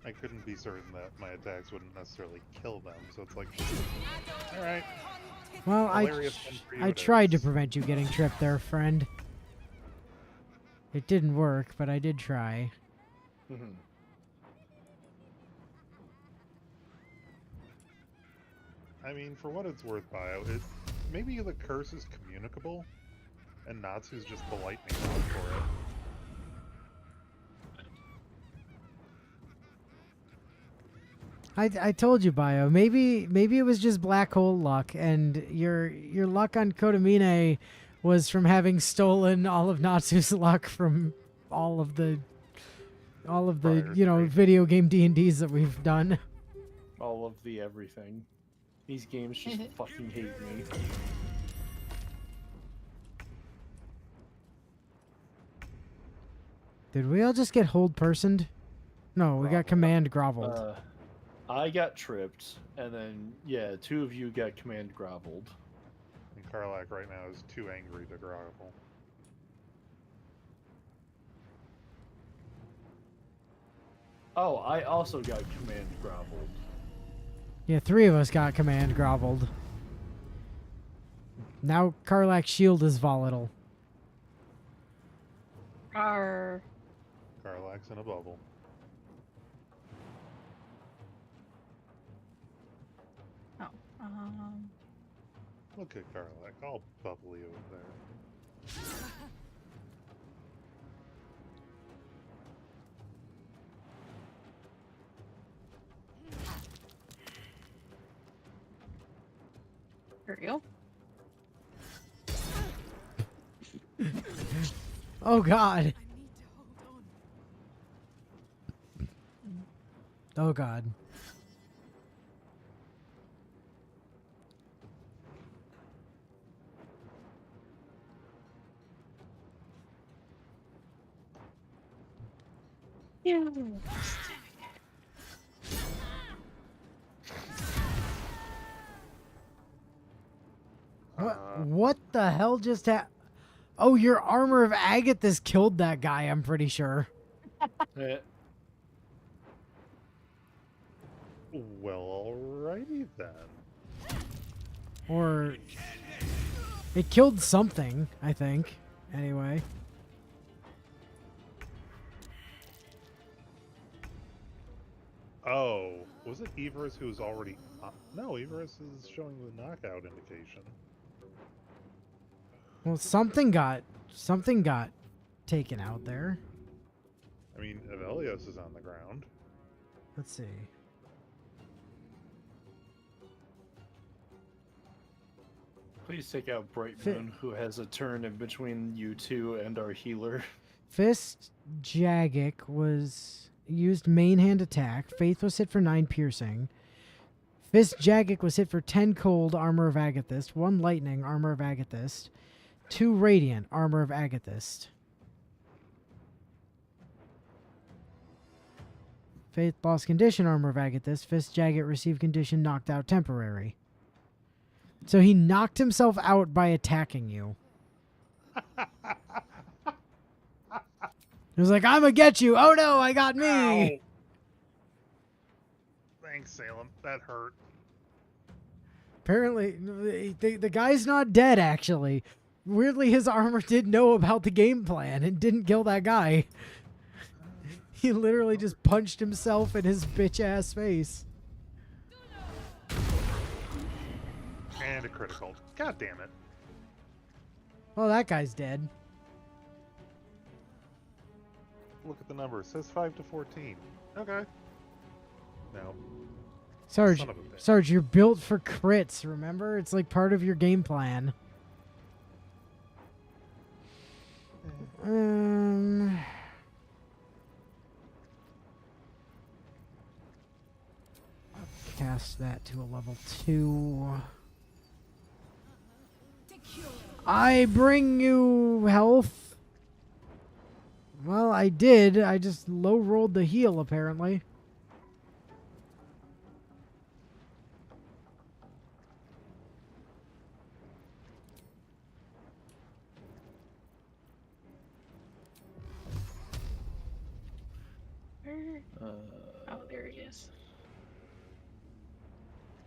I couldn't be certain that my attacks wouldn't necessarily kill them, so it's like, alright. Well, I tried to prevent you getting tripped there, friend. It didn't work, but I did try. I mean, for what it's worth, Bio, maybe the curse is communicable, and Natsu's just the lightning rod for it. I told you, Bio. Maybe it was just black hole luck, and your luck on Kodamine was from having stolen all of Natsu's luck from all of the video game D&Ds that we've done. All of the everything. These games just fucking hate me. Did we all just get hold personed? No, we got command groveled. I got tripped, and then, yeah, 2 of you got command groveled. And Karlak right now is too angry to grovel. Oh, I also got command groveled. Yeah, 3 of us got command groveled. Now Karlak's shield is volatile. Arr. Karlak's in a bubble. Oh. Look at Karlak, all bubbly over there. There you go. Oh God. Oh God. Yeah. What the hell just happened? Oh, your armor of Agathis killed that guy, I'm pretty sure. Yeah. Well, alrighty then. Or it killed something, I think. Anyway. Oh, was it Everus who was already... no, Everus is showing the knockout indication. Well, something got taken out there. I mean, Avelios is on the ground. Let's see. Please take out Bright Moon, who has a turn in between you two and our healer. Fist Jagic was used main hand attack. Faith was hit for 9 piercing. Fist Jagic was hit for 10 cold, armor of Agathist, 1 lightning, armor of Agathist, 2 radiant, armor of Agathist. Faith lost condition, armor of Agathist. Fist Jagic received condition, knocked out temporary. So he knocked himself out by attacking you. It was like, I'm gonna get you. Oh no, I got me. Ow. Thanks, Salem. That hurt. Apparently, the guy's not dead, actually. Weirdly, his armor did know about the game plan and didn't kill that guy. He literally just punched himself in his bitch-ass face. And a critical. God damn it. Well, that guy's dead. Look at the number. It says 5 to 14. Okay. No. Sarge, Son of a bitch. Sarge, you're built for crits, remember? It's like part of your game plan. I'll cast that to a level 2. I bring you health. Well, I did. I just low-rolled the heal, apparently. Oh, there he is.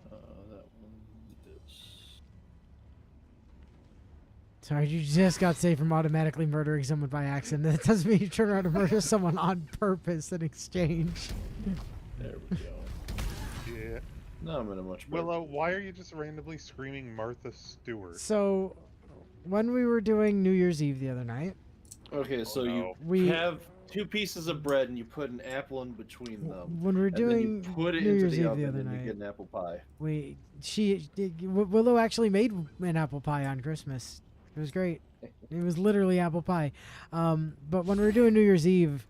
That one is... Sorry, you just got saved from automatically murdering someone by accident. That doesn't mean you turn around and murder someone on purpose in exchange. There we go. Yeah. No, I'm in a much better... Willow, why are you just randomly screaming Martha Stewart? So, when we were doing New Year's Eve the other night... Okay, so you have 2 pieces of bread and you put an apple in between them. When we were doing and then you put it New into Year's the Eve oven the other and night, you get an apple pie. Willow actually made an apple pie on Christmas. It was great. It was literally apple pie. But when we were doing New Year's Eve,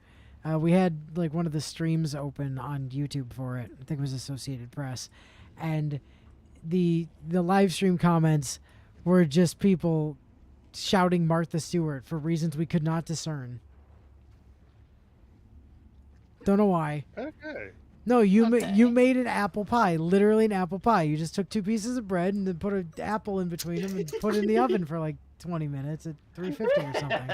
we had like one of the streams open on YouTube for it. I think it was Associated Press, and the live stream comments were just people shouting Martha Stewart for reasons we could not discern. Don't know why. Okay. No, you made an apple pie, literally an apple pie. You just took 2 pieces of bread and then put an apple in between them and put it in the oven for like 20 minutes at 350 or something.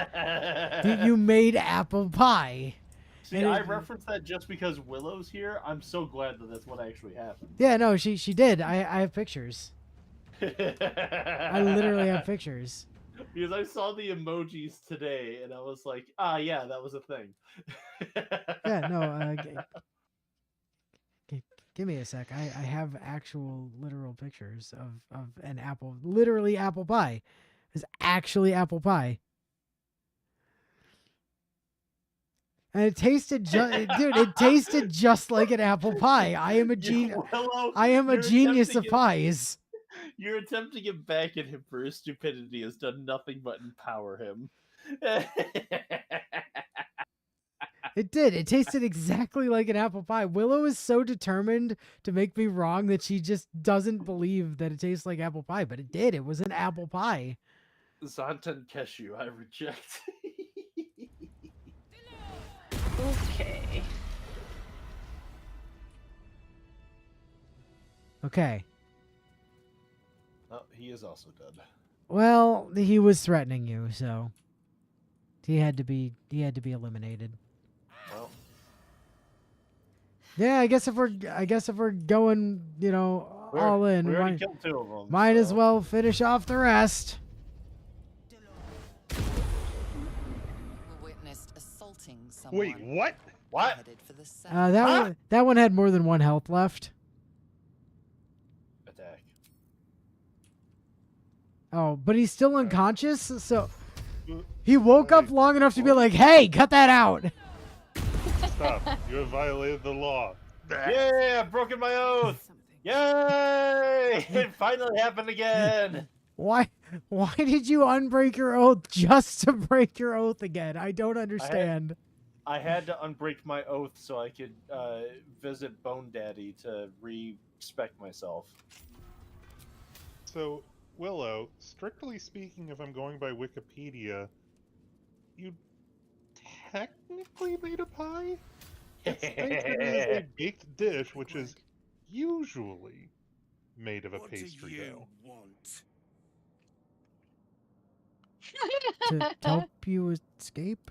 You made apple pie. See, I referenced that just because Willow's here. I'm so glad that that's what actually happened. Yeah, no, she did. I have pictures. I literally have pictures. Because I saw the emojis today and I was like, ah, yeah, that was a thing. Yeah, no, give me a sec. I have actual literal pictures of an apple, literally apple pie. It's actually apple pie. And it tasted dude, it tasted just like an apple pie. I am a genius. I am a genius of pies. Your attempt to get back at him for his stupidity has done nothing but empower him. It did. It tasted exactly like an apple pie. Willow is so determined to make me wrong that she just doesn't believe that it tastes like apple pie, but it did. It was an apple pie. Zantan Keshu, I reject. Okay. Okay. Oh, he is also dead. Well, he was threatening you, so he had to be eliminated. Well, yeah, I guess if we're going, all in, we already killed 2 of them. Might as well finish off the rest. We witnessed assaulting someone. Wait, what? What? Headed for the south. That one had more than 1 health left. Attack. Oh, but he's still unconscious, so he woke up long enough to be like, "Hey, cut that out." Stop. You have violated the law. Yeah, I've broken my oath. Yay! It finally happened again. Why did you unbreak your oath just to break your oath again? I don't understand. I had to unbreak my oath so I could visit Bone Daddy to respect myself. So, Willow, strictly speaking, if I'm going by Wikipedia, you technically made a pie? It's stated as a baked dish, which is usually made of a pastry dough. To help you escape?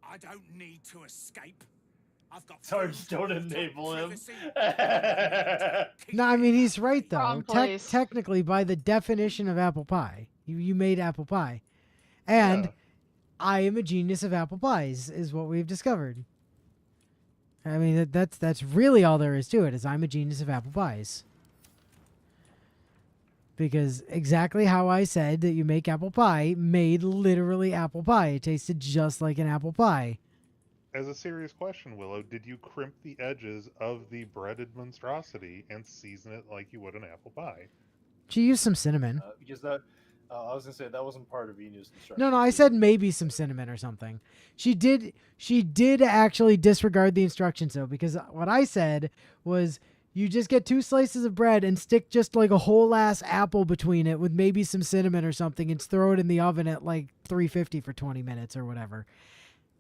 I don't need to escape. I've got Sarge, don't enable him. No, I mean, he's right, though. Wrong place. Technically, by the definition of apple pie, you made apple pie. And Yeah. I am a genius of apple pies, is what we've discovered. I mean, that's really all there is to it, is I'm a genius of apple pies. Because exactly how I said that you make apple pie made literally apple pie. It tasted just like an apple pie. As a serious question, Willow, did you crimp the edges of the breaded monstrosity and season it like you would an apple pie? She used some cinnamon. Because that, I was gonna say that wasn't part of Enu's instructions. No, I said maybe some cinnamon or something. She did actually disregard the instructions though, because what I said was you just get 2 slices of bread and stick just like a whole ass apple between it with maybe some cinnamon or something and throw it in the oven at like 350 for 20 minutes or whatever.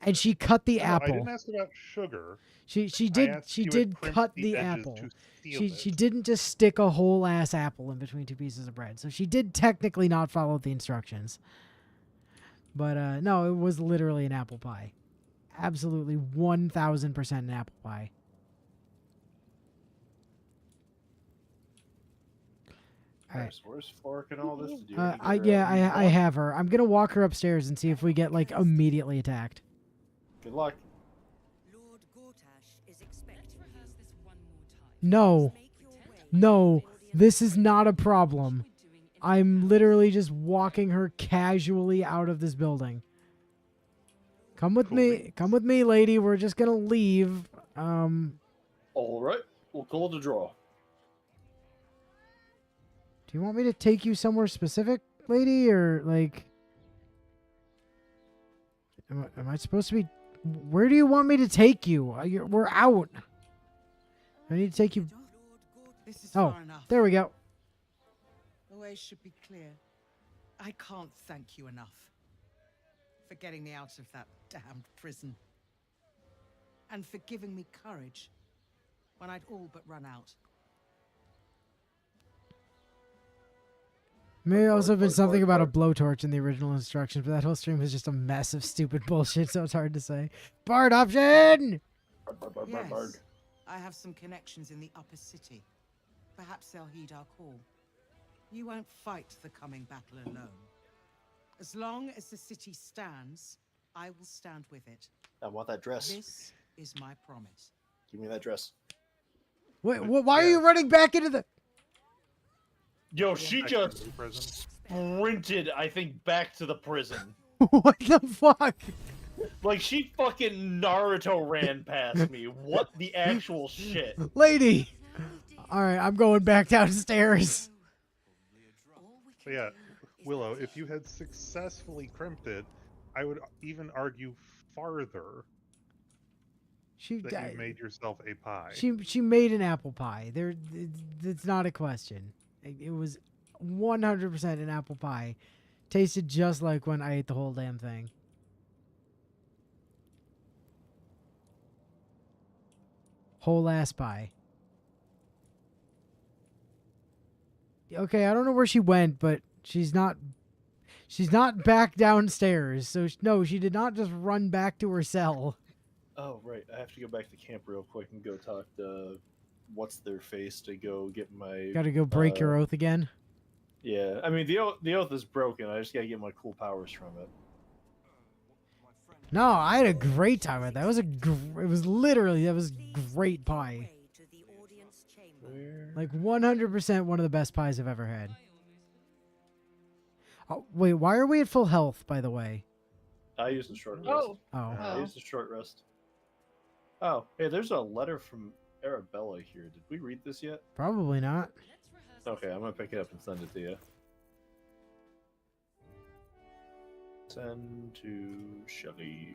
And she cut the apple. I didn't ask about sugar. She did cut the apple. She it. didn't just stick a whole ass apple in between 2 pieces of bread. So she did technically not follow the instructions. But no, it was literally an apple pie. Absolutely 1000% an apple pie. All right. Where's Fork and all this to do? I have her. I'm gonna walk her upstairs and see if we get like immediately attacked. Good luck. Lord Gortash is expecting you. No, this is not a problem. I'm literally just walking her casually out of this building. Come with me, lady. We're just gonna leave. All right, we'll call it a draw. Do you want me to take you somewhere specific, lady, or like? Am I supposed to be? Where do you want me to take you? We're out. I need to take you. This is Oh, far enough. there we go. The way should be clear. I can't thank you enough for getting me out of that damned prison. And for giving me courage when I'd all but run out. May also have been something about a blowtorch in the original instructions, but that whole stream was just a mess of stupid bullshit, so it's hard to say. Bard option! Yes, I have some connections in the upper city. Perhaps they'll heed our call. You won't fight the coming battle alone. As long as the city stands, I will stand with it. I want that dress. This is my promise. Give me that dress. Wait, why are you running back into the... Yo, she just sprinted, I think, back to the prison. What the fuck? Like, she fucking Naruto ran past me. What the actual shit? Lady! Alright, I'm going back downstairs. But yeah, Willow, if you had successfully crimped it, I would even argue farther that you made yourself a pie. She made an apple pie. It's not a question. It was 100% an apple pie. Tasted just like when I ate the whole damn thing. Whole ass pie. Okay, I don't know where she went, but she's not back downstairs. So no, she did not just run back to her cell. Oh, right. I have to go back to camp real quick and go talk to what's their face to go get my. Got to go break your oath again. Yeah, I mean the oath is broken. I just gotta get my cool powers from it. No, I had a great time with that. It was that was great pie. Like 100% one of the best pies I've ever had. Oh, wait, why are we at full health, by the way? I used a short rest. Oh. I used a short rest. Oh, hey, there's a letter from Arabella here. Did we read this yet? Probably not. Okay, I'm gonna pick it up and send it to you. Send to Shelly.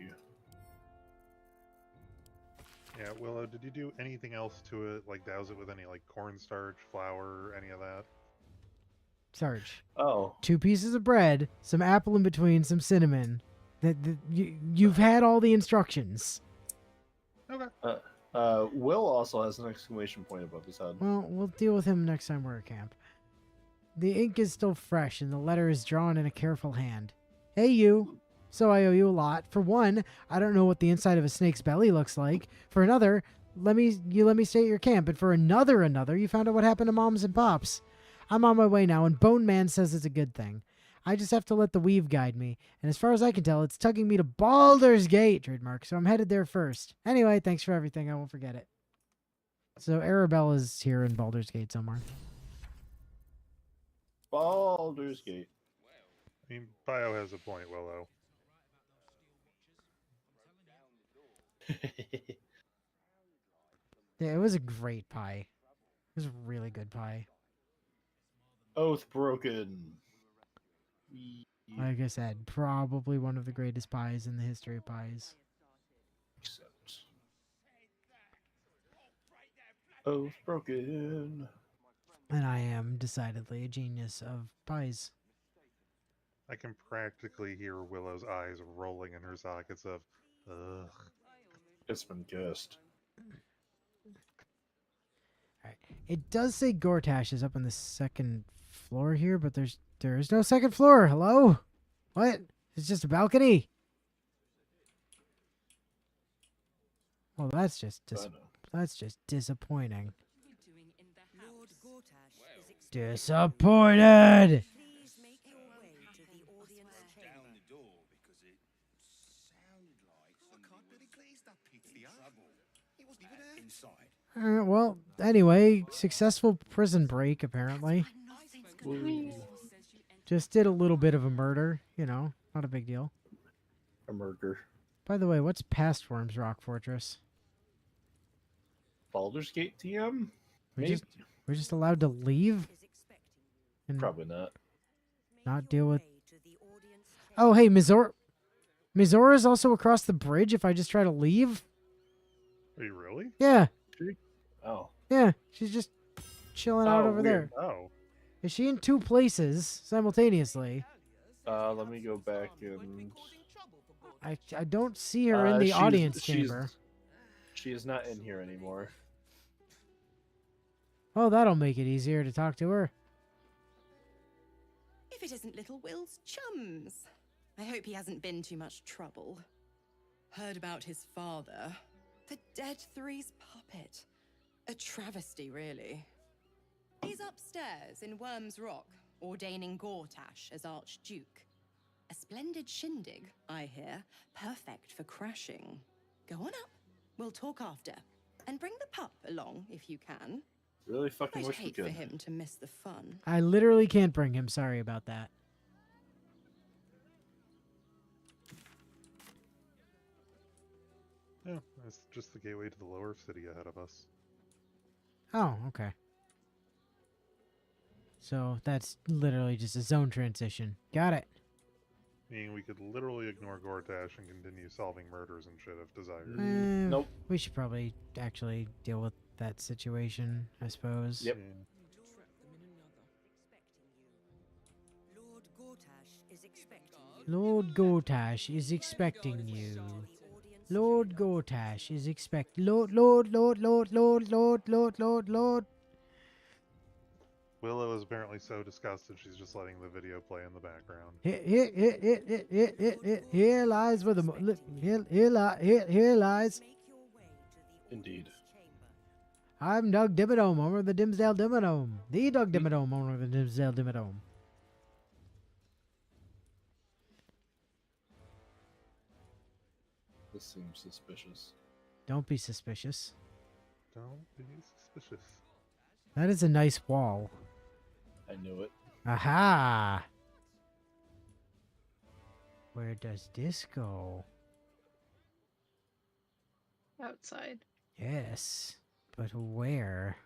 Yeah, Willow, did you do anything else to it? Like douse it with any like cornstarch, flour, any of that? Sarge. Oh. 2 pieces of bread, some apple in between, some cinnamon. You've had all the instructions. Okay. Will also has an exclamation point above his head. Well, we'll deal with him next time we're at camp. The ink is still fresh and the letter is drawn in a careful hand. Hey, you. So I owe you a lot. For one, I don't know what the inside of a snake's belly looks like. For another, let me stay at your camp. And for another, you found out what happened to moms and pops. I'm on my way now, and Bone Man says it's a good thing. I just have to let the weave guide me. And as far as I can tell, it's tugging me to Baldur's Gate, trademark. So I'm headed there first. Anyway, thanks for everything. I won't forget it. So Arabella's here in Baldur's Gate somewhere. Baldur's Gate. I mean, Bio has a point, Willow. Yeah, it was a great pie. It was a really good pie. Oath broken. Like I said, probably one of the greatest pies in the history of pies. Oath broken. And I am decidedly a genius of pies. I can practically hear Willow's eyes rolling in her sockets of, ugh. It's been kissed. Alright. It does say Gortash is up on the second floor here, but there is no second floor. Hello? What? It's just a balcony. Well, that's just disappointing. Disappointed. Well, anyway, successful prison break, apparently. Just did a little bit of a murder, you know, not a big deal. A murder. By the way, what's past Worm's Rock Fortress? Baldur's Gate TM? We're just allowed to leave? And probably not. Not deal with... Oh, hey, Mizora's also across the bridge if I just try to leave? Are you really? Yeah. Oh. Yeah, she's just chilling out over there. Oh. Is she in 2 places simultaneously? Let me go back and... I don't see her in the audience chamber. She is not in here anymore. Oh, that'll make it easier to talk to her. If it isn't little Will's chums. I hope he hasn't been too much trouble. Heard about his father. The Dead Three's puppet. A travesty, really. He's upstairs in Worm's Rock, ordaining Gortash as Archduke. A splendid shindig, I hear. Perfect for crashing. Go on up. We'll talk after. And bring the pup along, if you can. Really fucking I'd wish we hate could. for him to miss the fun. I literally can't bring him. Sorry about that. Yeah, that's just the gateway to the lower city ahead of us. Oh, okay. So that's literally just a zone transition. Got it. Meaning we could literally ignore Gortash and continue solving murders and shit if desired. Nope. We should probably actually deal with that situation, I suppose. Yep. Lord Gortash is expecting you. Lord Gortash is expect. Lord. Willow is apparently so disgusted she's just letting the video play in the background. Here lies where the here lies. Indeed. I'm Doug Dimmadome, owner of the Dimsdale Dimmadome. The Doug Dimmadome, owner of the Dimsdale Dimmadome. This seems suspicious. Don't be suspicious. Don't be suspicious. That is a nice wall. I knew it. Aha! Where does this go? Outside. Yes, but where?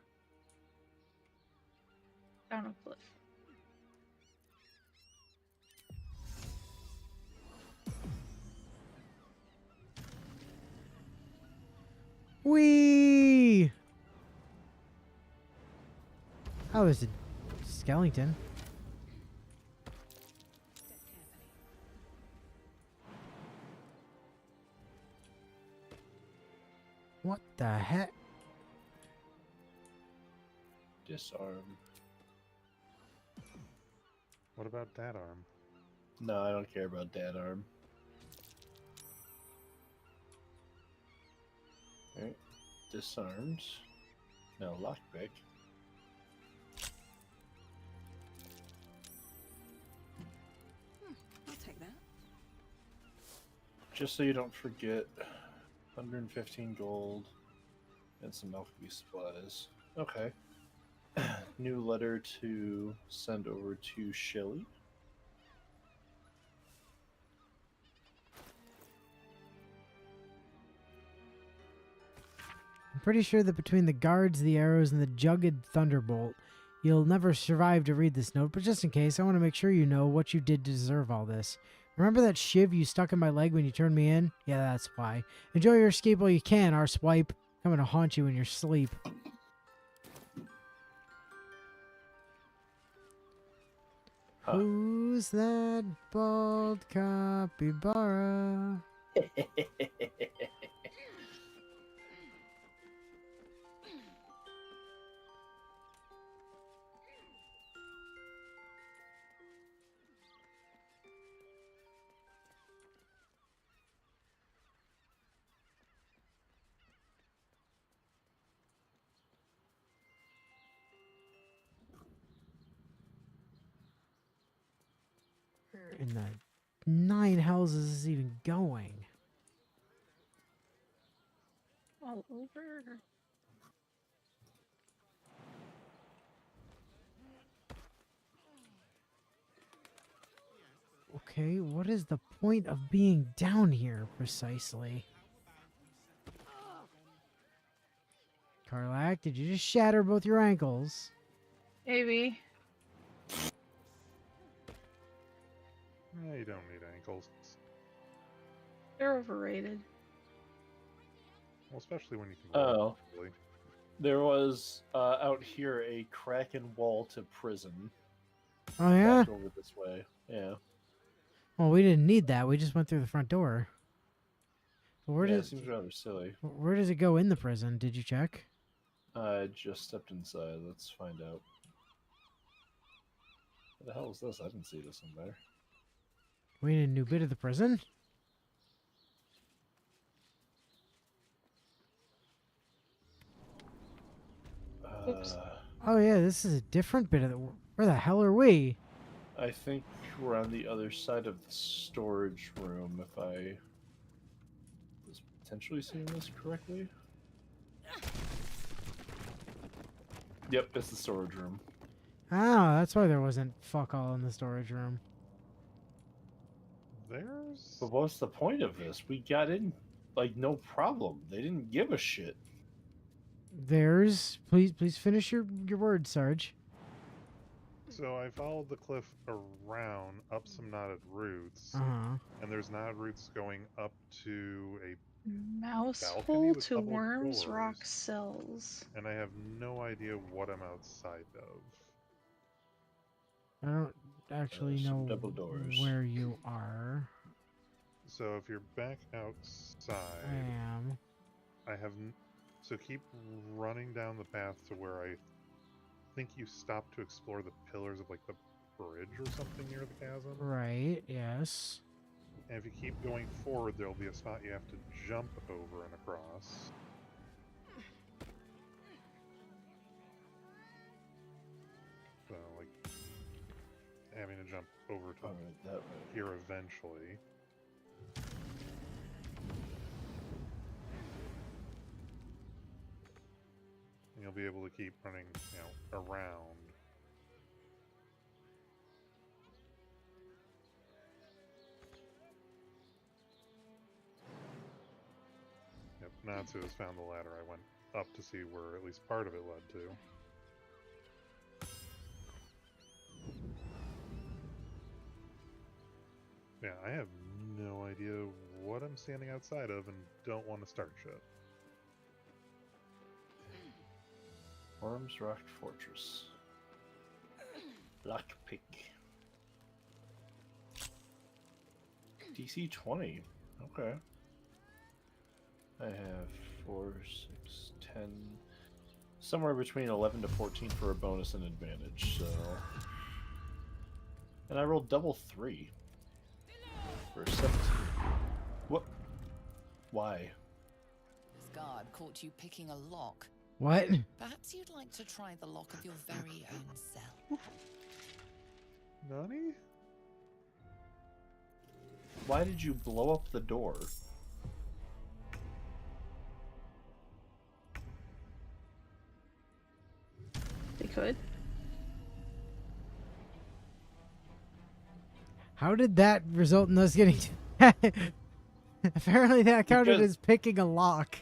Down a cliff. Whee! Oh, there's a skeleton. What the heck? Disarm. What about that arm? No, I don't care about that arm. Alright. Disarmed. Now lockpick. I'll take that. Just so you don't forget, 115 gold and some alchemy supplies. Okay. New letter to send over to Shelly. I'm pretty sure that between the guards, the arrows, and the jugged thunderbolt, you'll never survive to read this note, but just in case, I want to make sure you know what you did to deserve all this. Remember that shiv you stuck in my leg when you turned me in? Yeah, that's why. Enjoy your escape while you can, Arswipe. I'm gonna haunt you in your sleep. Huh. Who's that bald capybara? Where in the nine hells is this even going? All over. Okay, what is the point of being down here precisely? Karlak, did you just shatter both your ankles? Maybe. You don't need ankles. They're overrated. Well, especially when you can Oh. walk easily. There was out here a kraken wall to prison. Oh yeah? Back over this way. Yeah. Well, we didn't need that. We just went through the front door. Where Yeah, it does seems rather silly. where does it go in the prison? Did you check? I just stepped inside. Let's find out. What the hell is this? I didn't see this in there. We need a new bit of the prison? Oops. Oh yeah, this is a different bit of the... Where the hell are we? I think we're on the other side of the storage room, if I was potentially seeing this correctly. Yep, it's the storage room. Oh, that's why there wasn't fuck all in the storage room. There's... But what's the point of this? We got in, like, no problem. They didn't give a shit. There's... Please finish your words, Sarge. So I followed the cliff around, up some knotted roots, Uh-huh. and there's knotted roots going up to a Mouse balcony hole with to double worms, doors, rock cells. and I have no idea what I'm outside of. I don't actually some know double doors. where you are. So if you're back I outside, am. I have. So keep running down the path to where I think you stopped to explore the pillars of like the bridge or something near the chasm. Right, yes. And if you keep going forward, there'll be a spot you have to jump over and across. So, like, having to jump over to that way. here eventually. And you'll be able to keep running, around. Yep, Natsu has found the ladder. I went up to see where at least part of it led to. Yeah, I have no idea what I'm standing outside of and don't want to start shit. Worms Rock Fortress. Lockpick. DC 20. Okay. I have 4, 6, 10. Somewhere between 11 to 14 for a bonus and advantage, so. And I rolled double 3 for 17. What? Why? This guard caught you picking a lock. What? Perhaps you'd like to try the lock of your very own cell. Nani? Why did you blow up the door? They could. How did that result in us getting Apparently that counted Because- as picking a lock.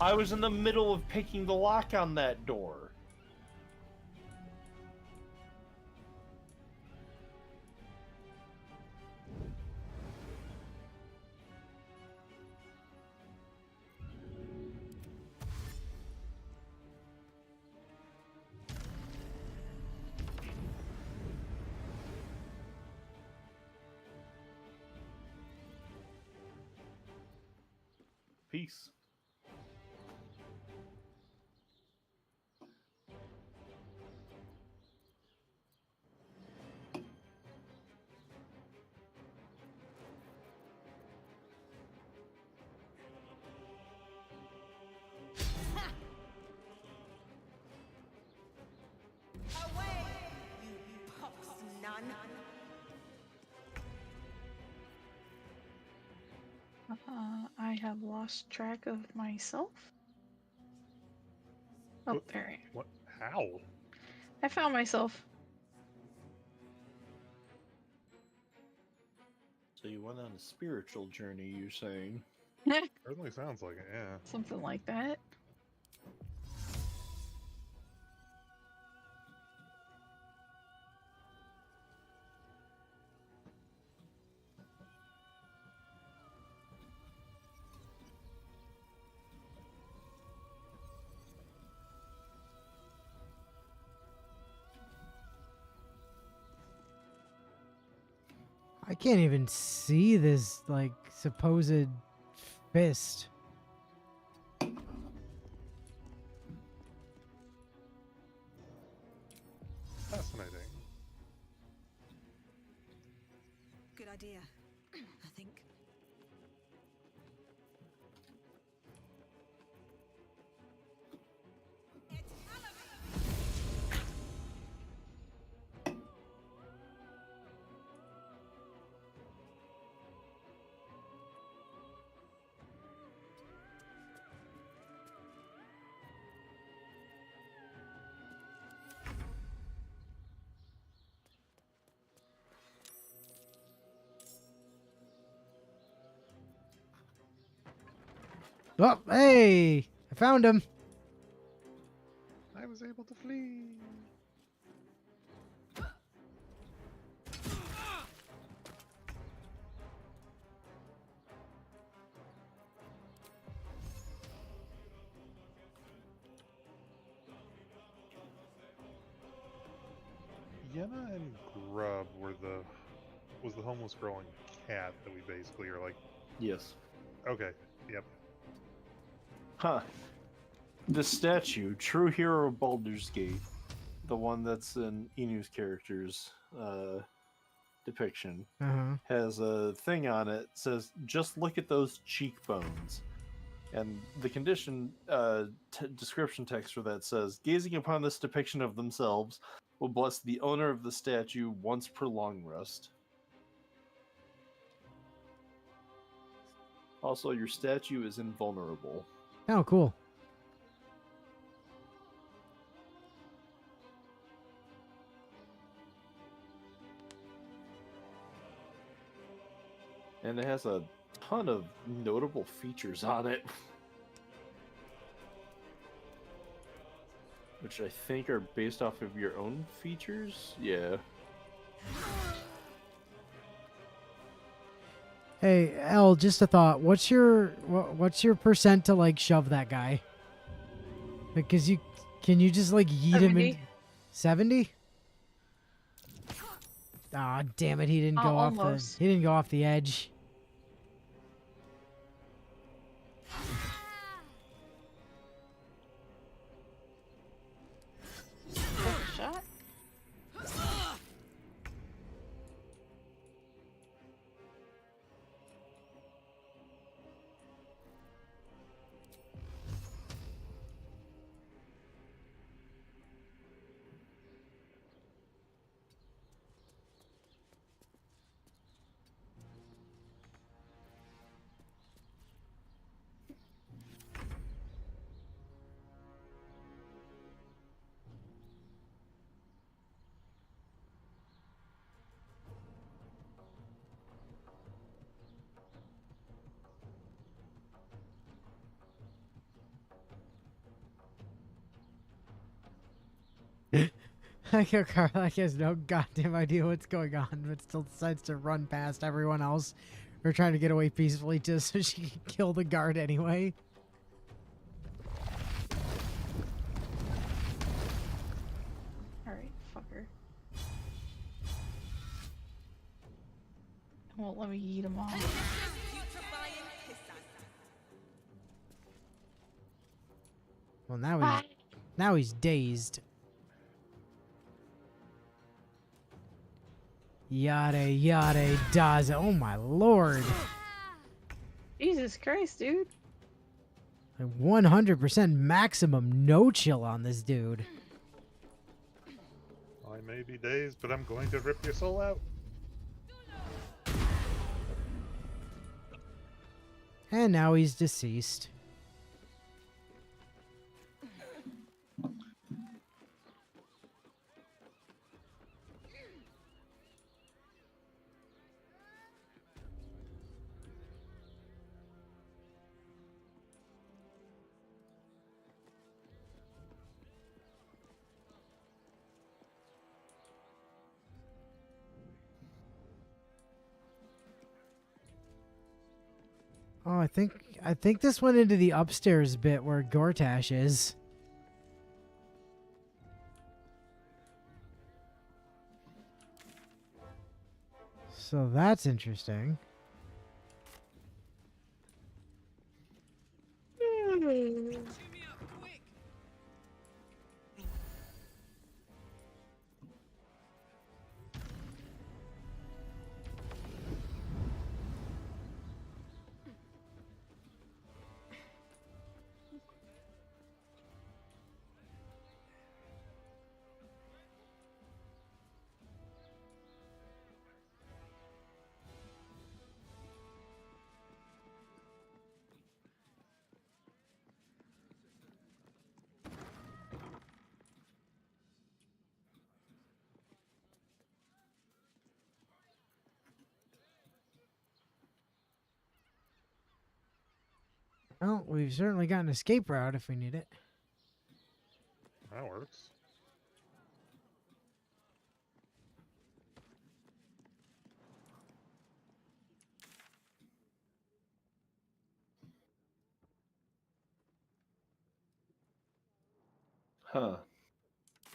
I was in the middle of picking the lock on that door. Peace. Away, you pox nun! I have lost track of myself. Oh, there I am. What? How? I found myself. So you went on a spiritual journey, you're saying? Certainly sounds like it, yeah. Something like that. I can't even see this, like, supposed fist. Fascinating. Good idea, I think. Oh, hey! I found him. I was able to flee. Sienna and Grub were was the homeless girl and cat that we basically are like. Yes. Okay. Yep. Huh. The statue, true hero of Baldur's Gate, the one that's in Inu's character's depiction, has a thing on it that says, "Just look at those cheekbones." And the condition description text for that says, "Gazing upon this depiction of themselves will bless the owner of the statue once per long rest." Also, your statue is invulnerable. Oh, cool. And it has a ton of notable features on it. Which I think are based off of your own features? Yeah. Hey, Elle, just a thought. What's your percent to like shove that guy? Because can you just like yeet him in 70? Ah, damn it! He didn't go off almost. he didn't go off the edge. Shot. I know Carla has no goddamn idea what's going on, but still decides to run past everyone else. Or trying to get away peacefully just so she can kill the guard anyway. Alright, fucker. Won't let me eat them all. Well, now he's dazed. Yada yada does. Oh my lord. Jesus Christ, dude. 100% maximum no chill on this dude. I may be dazed, but I'm going to rip your soul out. And now he's deceased. Oh, I think this went into the upstairs bit where Gortash is. So that's interesting. Well, we've certainly got an escape route if we need it. That works. Huh.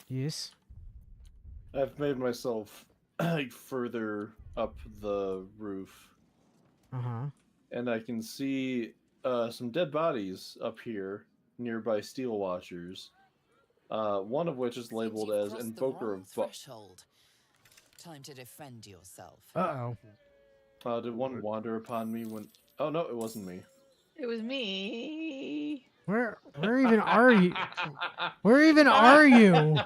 Yes. I've made myself like further up the roof, Uh-huh. and I can see some dead bodies up here nearby steel watchers. One of which is labeled You've as crossed the Invoker wrong of threshold. Time to defend yourself. Uh-oh. Did one wander upon me when... Oh, no, it wasn't me. It was me. Where even are you? Where even are you?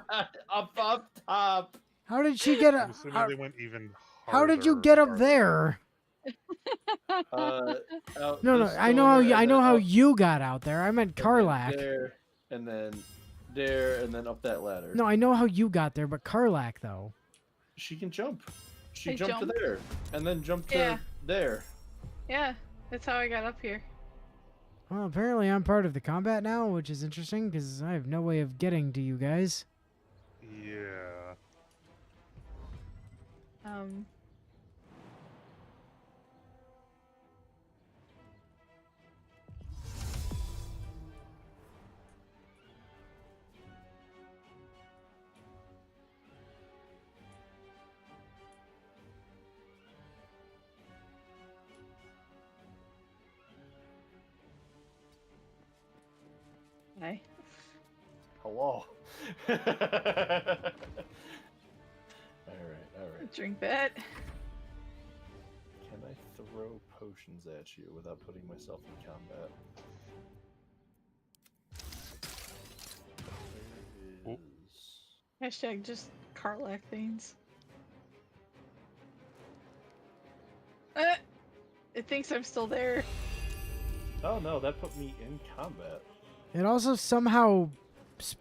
Up top. How did she get I'm up? assuming they went even How did you harder, get up farther. there? Out No, this I know how door, you, and I know then how up, you got out there. I meant and then Karlak. there, and then there, and then up that ladder. No, I know how you got there, but Karlak though. She can jump. She I jumped to jumped? there, and then jumped to Yeah. there. Yeah, that's how I got up here. Well, apparently I'm part of the combat now, which is interesting because I have no way of getting to you guys. Yeah. Hi. Hello. all right. Drink that. Can I throw potions at you without putting myself in combat? There is... Hashtag just Karlak things. It thinks I'm still there. Oh no, that put me in combat. It also somehow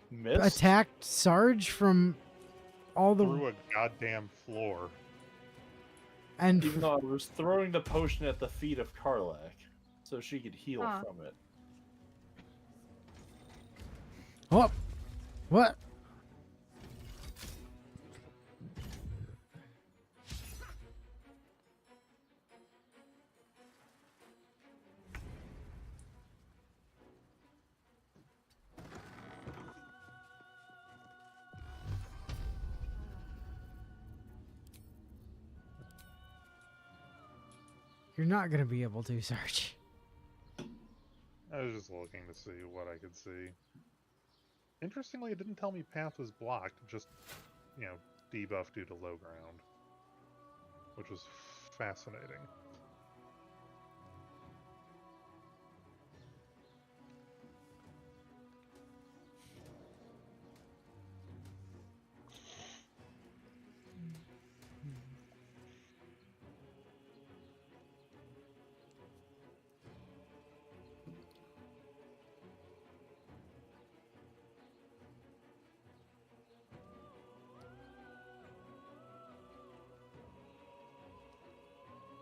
Missed? attacked Sarge from all the Through a goddamn floor. and Even though I was throwing the potion at the feet of Karlak, so she could heal from it. Oh, what? You're not gonna be able to, Sarge. I was just looking to see what I could see. Interestingly, it didn't tell me path was blocked, just, debuff due to low ground. Which was fascinating.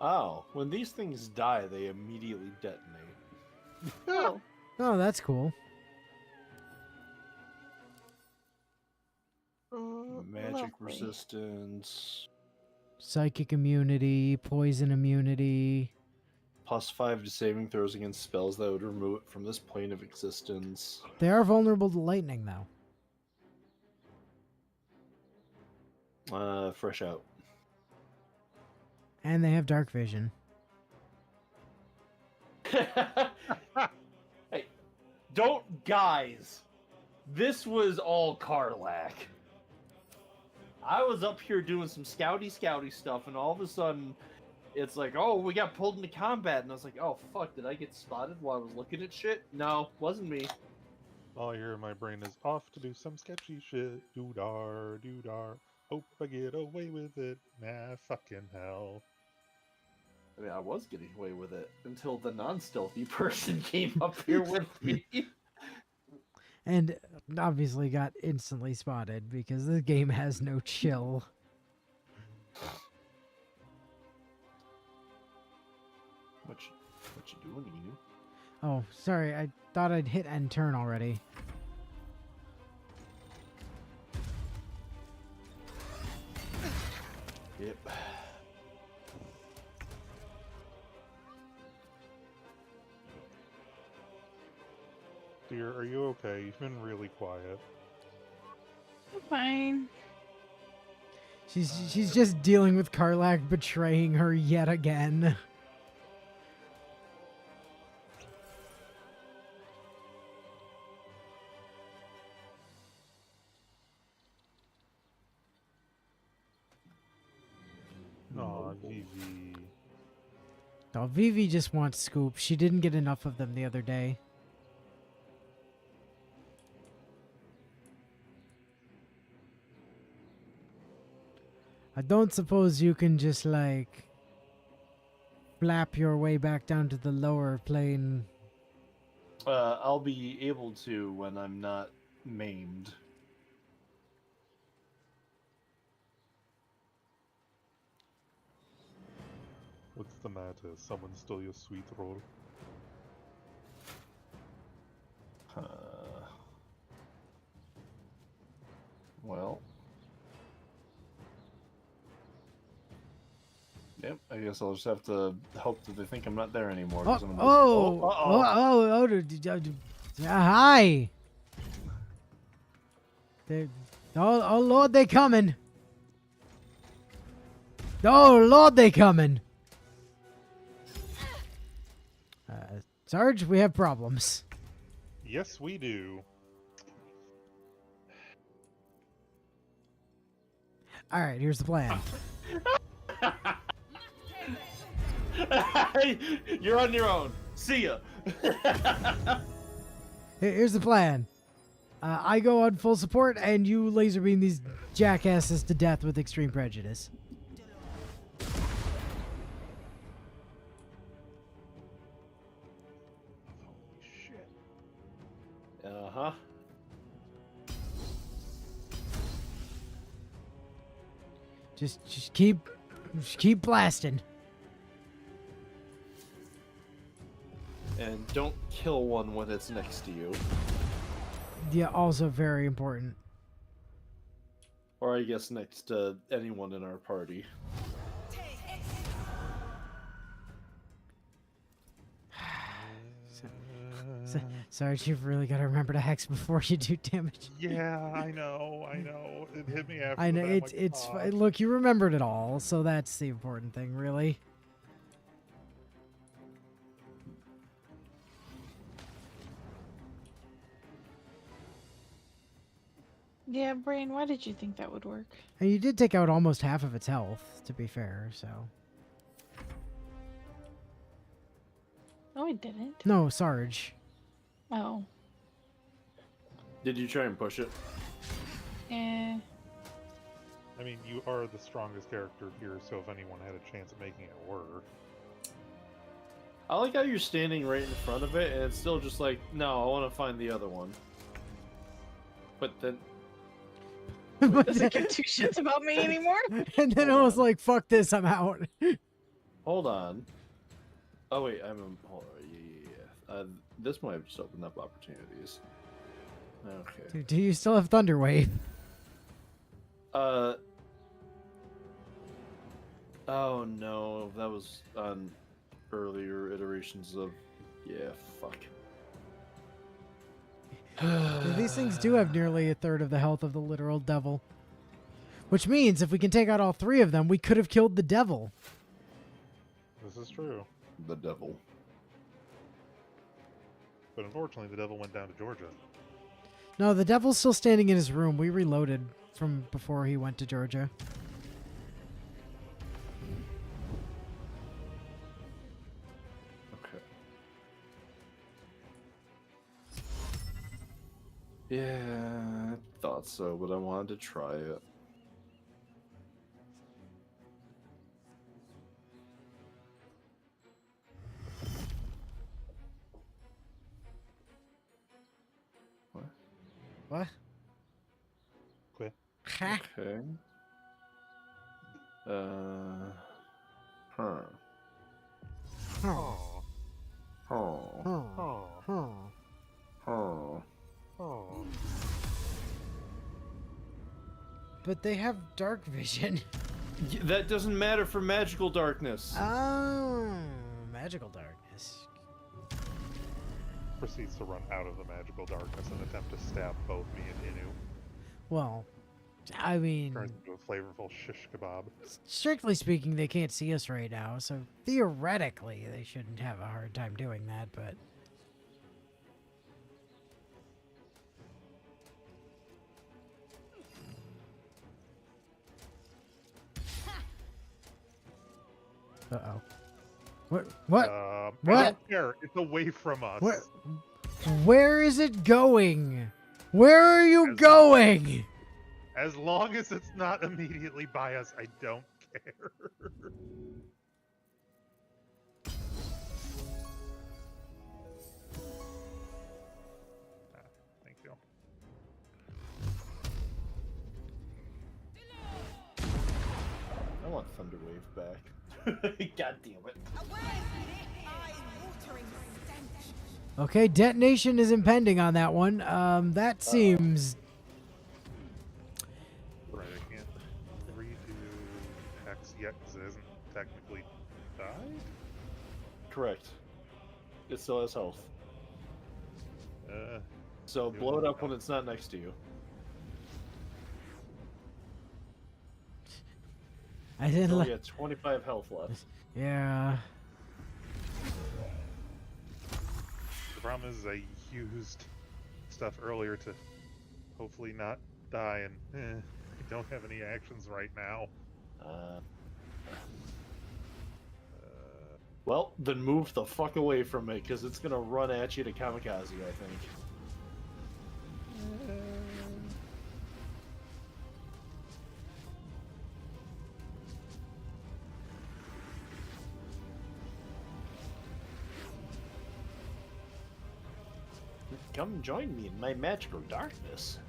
Oh, when these things die, they immediately detonate. Oh. Oh, that's cool. Magic Lovely. resistance. Psychic immunity, poison immunity. +5 to saving throws against spells that would remove it from this plane of existence. They are vulnerable to lightning, though. Fresh out. And they have dark vision. Hey, guys. This was all Karlak. I was up here doing some scouty stuff, and all of a sudden, it's like, oh, we got pulled into combat, and I was like, oh fuck, did I get spotted while I was looking at shit? No, wasn't me. All I hear in my brain is off to do some sketchy shit. Doo-dar, doo-dar. Hope I get away with it. Nah, fucking hell. I mean, I was getting away with it until the non-stealthy person came up here with me. And obviously got instantly spotted because the game has no chill. What you doing, Enu? Oh, sorry. I thought I'd hit end turn already. Yep. Dear, are you okay? You've been really quiet. I'm fine. She's just dealing with Karlach betraying her yet again. Aw, Vivi. Oh, Vivi just wants Scoop. She didn't get enough of them the other day. I don't suppose you can just, like, flap your way back down to the lower plane. I'll be able to when I'm not maimed. What's the matter? Someone stole your sweet roll? Well. Yep, I guess I'll just have to hope that they think I'm not there anymore. 'Cause I'm Hi. Oh, Lord, they coming. Oh, Lord, they coming. Sarge, we have problems. Yes, we do. All right, here's the plan. You're on your own. See ya. Here's the plan. I go on full support, and you laser beam these jackasses to death with extreme prejudice. Uh-huh. Just keep blasting. And don't kill one when it's next to you. Yeah, also very important. Or I guess next to anyone in our party. Sarge, you've really got to remember to hex before you do damage. Yeah, I know. It hit me after. I know that, it's like, look, you remembered it all, so that's the important thing, really. Yeah, Brain, why did you think that would work? And you did take out almost half of its health, to be fair, so. No, I didn't. No, Sarge. Oh. Did you try and push it? Eh. I mean, you are the strongest character here, so if anyone had a chance at making it work. I like how you're standing right in front of it, and it's still just like, no, I want to find the other one. But then... Doesn't give two shits about me anymore? And then I was like, fuck this, I'm out. Hold on. Oh, wait, hold on, yeah. This might have just opened up opportunities. Okay. Do you still have Thunderwave? Oh no, that was on earlier iterations of... Yeah, fuck. These things do have nearly a third of the health of the literal devil. Which means if we can take out all three of them, we could have killed the devil. This is true. The devil. But unfortunately, the devil went down to Georgia. No, the devil's still standing in his room. We reloaded from before he went to Georgia. Okay. Yeah, I thought so, but I wanted to try it. What? Quit. Okay. Huh. Oh. Oh. Oh. Oh. But they have dark vision. That doesn't matter for magical darkness. Oh, magical darkness. Proceeds to run out of the magical darkness and attempt to stab both me and Inu. Well, I mean, Turns into a flavorful shish kebab. strictly speaking, they can't see us right now, so theoretically they shouldn't have a hard time doing that, but... Uh-oh. What? What? I What? don't care. It's away from us. Where is it going? Where are you going? As long as it's not immediately by us, I don't care. Thank you. I want Thunderwave back. God damn it. Okay, detonation is impending on that one. That seems... Right, I can't redo Hex yet because it hasn't technically died? Correct. It still has health. So doing blow it my up when it's not next to you. I didn't Oh, let... yeah, 25 health left. Yeah. The problem is I used stuff earlier to hopefully not die, and I don't have any actions right now. Well, then move the fuck away from it, because it's gonna run at you to kamikaze, I think. Come join me in my magical darkness.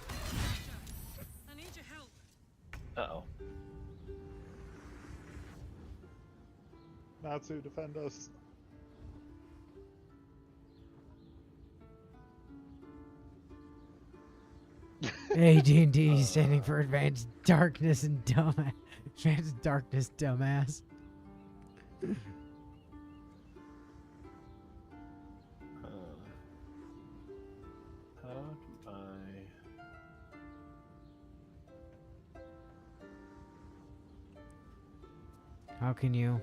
I need your help. Uh-oh. Natsu, defend us. AD&D standing for Advanced Darkness and Dumbass. Advanced Darkness, dumbass. How do How can you?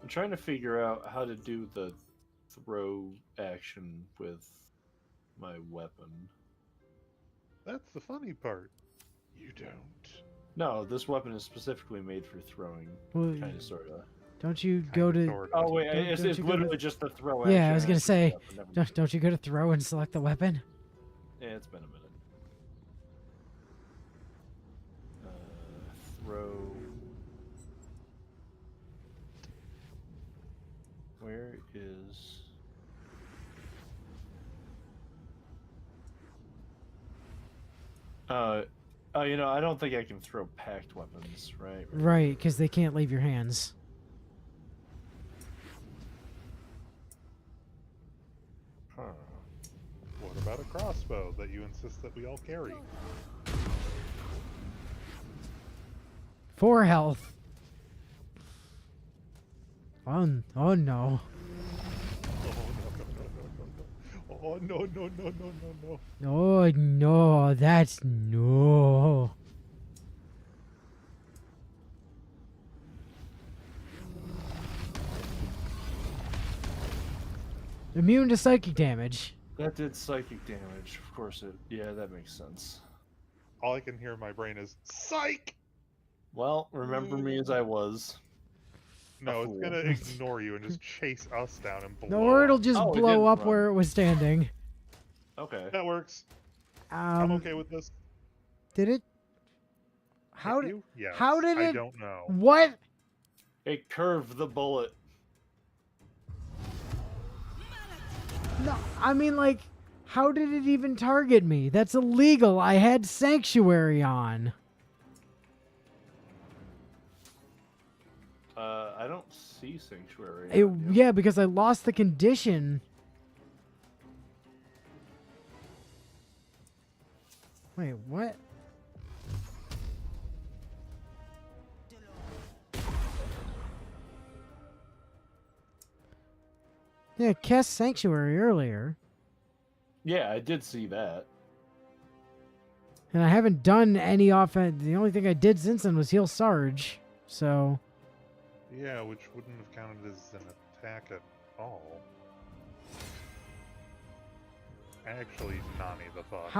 I'm trying to figure out how to do the throw action with my weapon. That's the funny part. You don't. No, this weapon is specifically made for throwing. Well, Kind of, sort of. Don't you go to... Oh, wait, don't- it's, don't it's you go to- literally just the throw action. Yeah, I was gonna say, Never mind. don't you go to throw and select the weapon? Yeah, it's been a minute. Throw. Where is... you know, I don't think I can throw packed weapons, right? Right, because they can't leave your hands. Huh. What about a crossbow that you insist that we all carry? 4 health. Oh, oh no. Oh no no no no no no. Oh no, that's no. Immune to psychic damage. That did psychic damage. Of course it... Yeah, that makes sense. All I can hear in my brain is psych. Well, remember me as I was. No, it's fool. gonna ignore you and just chase us down and blow. No, or it'll up. just Oh, it blow didn't up run. where it was standing. Okay. That works. I'm Um, okay with this. did it? How Hit did? you? Yes. How did it? I don't know. What? It curved the bullet. No, I mean, like, how did it even target me? That's illegal. I had sanctuary on. I don't see sanctuary. It, on you. yeah, because I lost the condition. Wait, what? Yeah, cast Sanctuary earlier. Yeah, I did see that. And I haven't done any offense. The only thing I did since then was heal Sarge. So, Yeah, which wouldn't have counted as an attack at all. Actually, Nani the fuck.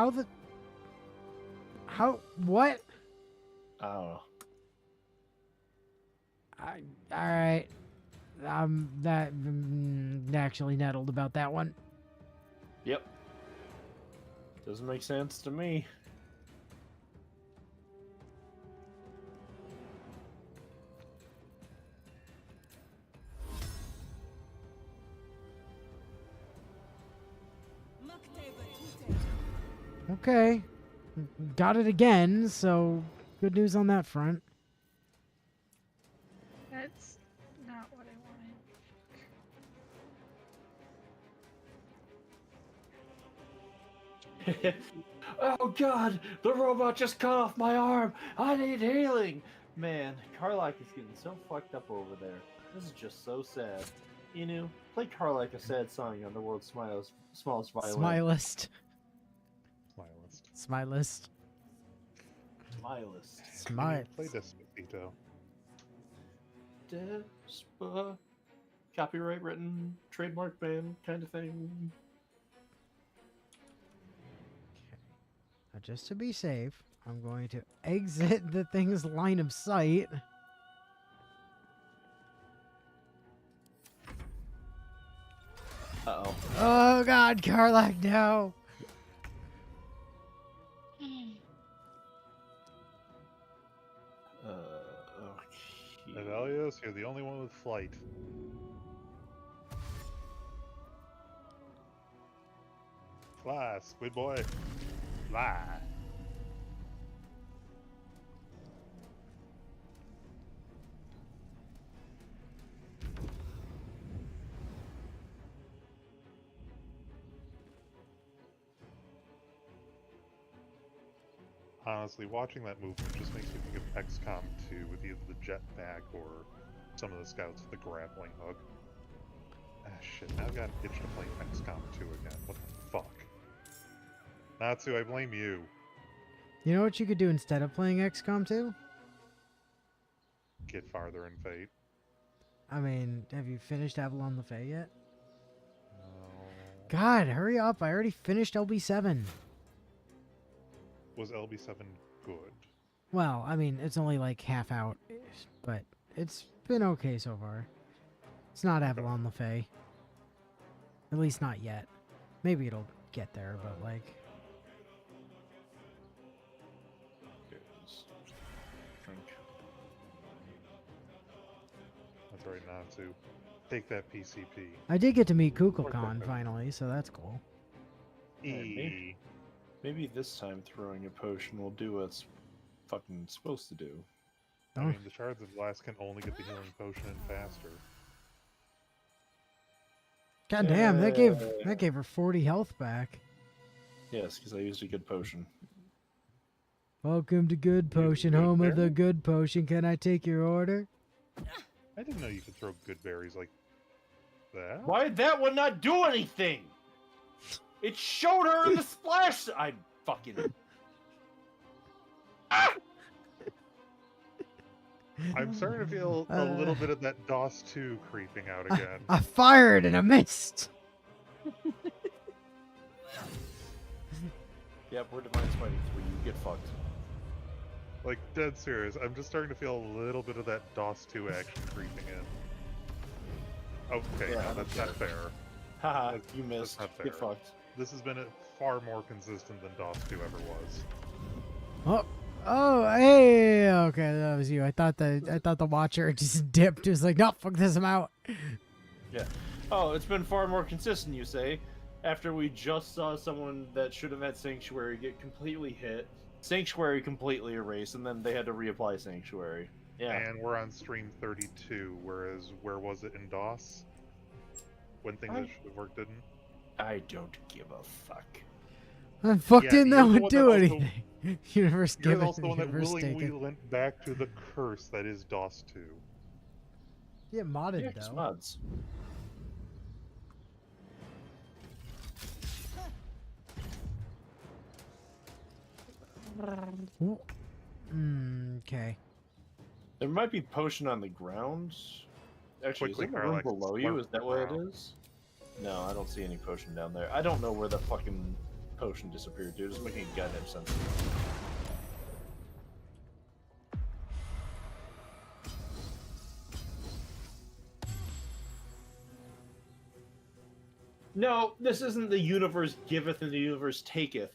What? I don't know. Alright. Actually nettled about that one. Yep. Doesn't make sense to me. Okay. Got it again, so good news on that front. That's not what I wanted. Oh god, the robot just cut off my arm. I need healing. Man, Karlak is getting so fucked up over there. This is just so sad. Inu, play Karlak a sad song on the world's smallest violin. Smilest. Smilest. Smilest. Smile. Play Despacito. Copyright written, trademark banned kind of thing. Now, just to be safe, I'm going to exit the thing's line of sight. Uh-oh. Oh god, Karlak, no! Okay. Evelios, you're the only one with flight. Fly, squid boy. Fly. Honestly, watching that movement just makes me think of XCOM 2 with either the jetpack or some of the scouts with the grappling hook. Ah, shit, now I've got an itch to play XCOM 2 again. What the fuck? Natsu, I blame you. You know what you could do instead of playing XCOM 2? Get farther in Fate. I mean, have you finished Avalon LaFay yet? No. God, hurry up. I already finished LB7. Was LB7 good? Well, I mean, it's only like half out, but it's been okay so far. It's not Avalon LaFay. At least not yet. Maybe it'll get there, but like... That's right, Natsu. Take that PCP. I did get to meet Kukulkan finally, so that's cool. Maybe this time throwing a potion will do what it's fucking supposed to do. I mean, the Shards of Glass can only get the healing potion in faster. God damn, that gave her 40 health back. Yes, because I used a good potion. Welcome to Good Potion, home of the Good Potion. Can I take your order? I didn't know you could throw good berries like that. Why did that one not do anything? It showed her in the splash. I fucking. I'm starting to feel a little bit of that DOS 2 creeping out again. I fired and I missed. Yep, we're Divine Fighting 3. You get fucked. Like, dead serious. I'm just starting to feel a little bit of that DOS 2 action creeping in. Okay, Yeah, no, that's not fair. Haha, you missed. That's not Get fair. fucked. This has been far more consistent than DOS 2 ever was. Oh, hey, okay, that was you. I thought the watcher just dipped. It was like, no, fuck this, I'm out. Yeah. Oh, it's been far more consistent, you say? After we just saw someone that should have had Sanctuary get completely hit, Sanctuary completely erased, and then they had to reapply Sanctuary. Yeah. And we're on stream 32, whereas where was it in DOS? When things that should have worked didn't? I don't give a fuck. I fucked in that you're the would one do that also- anything. Universe You're given, also the one that universe willingly taken. lent back to the curse that is DOS 2. Yeah, modded Yeah, though. mods. Okay. There might be potion on the ground. Actually, Quickly, is there a room Karlach, below you? slurp Is that the what it ground. is? No, I don't see any potion down there. I don't know where the fucking potion disappeared, dude. It's making goddamn sense. No, this isn't the universe giveth and the universe taketh.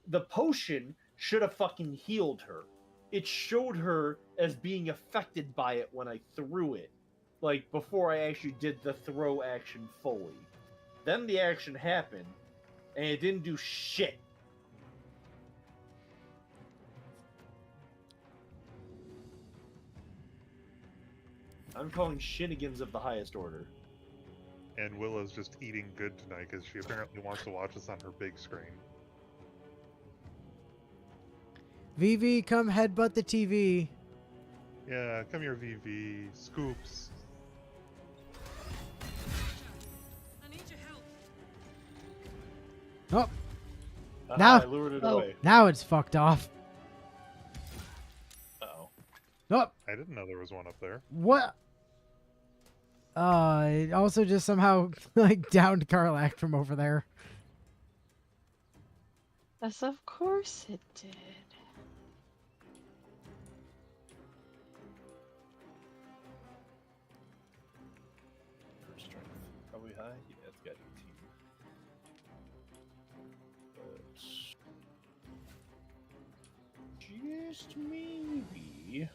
The potion should have fucking healed her. It showed her as being affected by it when I threw it. Like, before I actually did the throw action fully. Then the action happened, and it didn't do shit. I'm calling shenanigans of the highest order. And Willow's just eating good tonight because she apparently wants to watch us on her big screen. VV, come headbutt the TV. Yeah, come here, VV. Scoops. I need your Oh. help. Now, I lured it away. now it's fucked off. Uh-oh. Oh. I didn't know there was one up there. What? It also just somehow like downed Karlach from over there. Yes, of course it did. Strength. Probably high? Yeah, it's got 18. But just maybe.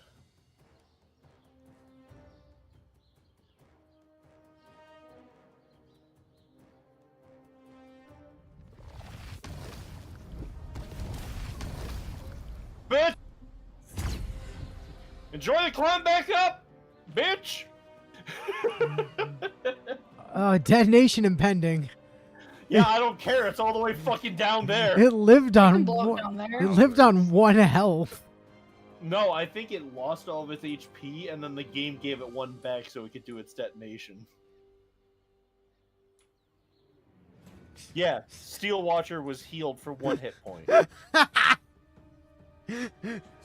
Bitch! Enjoy the climb back up, bitch! Detonation impending. Yeah, I don't care. It's all the way fucking down there. It lived on blow one. down there. It lived on 1 health. No, I think it lost all of its HP, and then the game gave it 1 back so it could do its detonation. Yeah, Steel Watcher was healed for 1 hit point.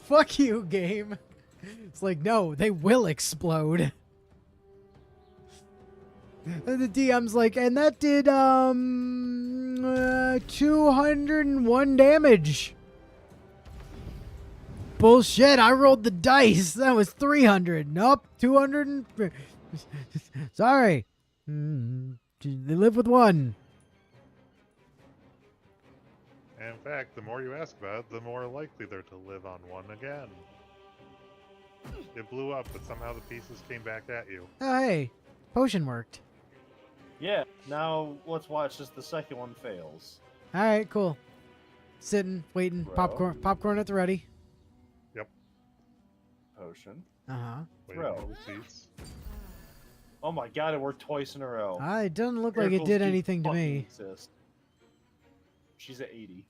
Fuck you, game. It's like, no, they will explode. And the DM's like, and that did 201 damage. Bullshit, I rolled the dice. That was 300. Nope, 200. Sorry. They live with 1. In fact, the more you ask about it, the more likely they're to live on 1 again. It blew up, but somehow the pieces came back at you. Oh, hey. Potion worked. Yeah, now let's watch as the second one fails. Alright, cool. Sitting, waiting. Bro. Popcorn at the ready. Yep. Potion. Uh-huh. Waiting Bro. for receipts. Oh my god, it worked twice in a row. It doesn't look like it Miracles did do anything to fucking me. exist. She's at 80.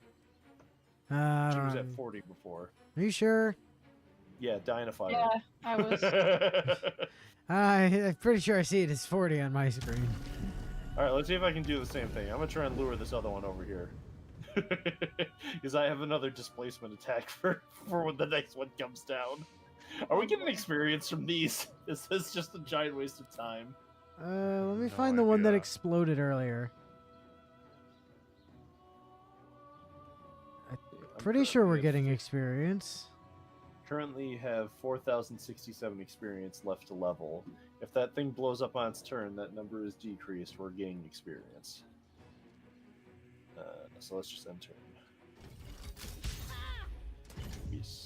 I She don't was know. at 40 before. Are you sure? Yeah, Dynafire. Yeah, I was. I'm pretty sure I see it as 40 on my screen. Alright, let's see if I can do the same thing. I'm gonna try and lure this other one over here. Because I have another displacement attack for when the next one comes down. Are we getting experience from these? Is this just a giant waste of time? Let me No find the one that idea. exploded earlier. I'm Pretty sure we're currently getting experience. Currently have 4,067 experience left to level. If that thing blows up on its turn, that number is decreased. We're gaining experience. So let's just end turn. Peace.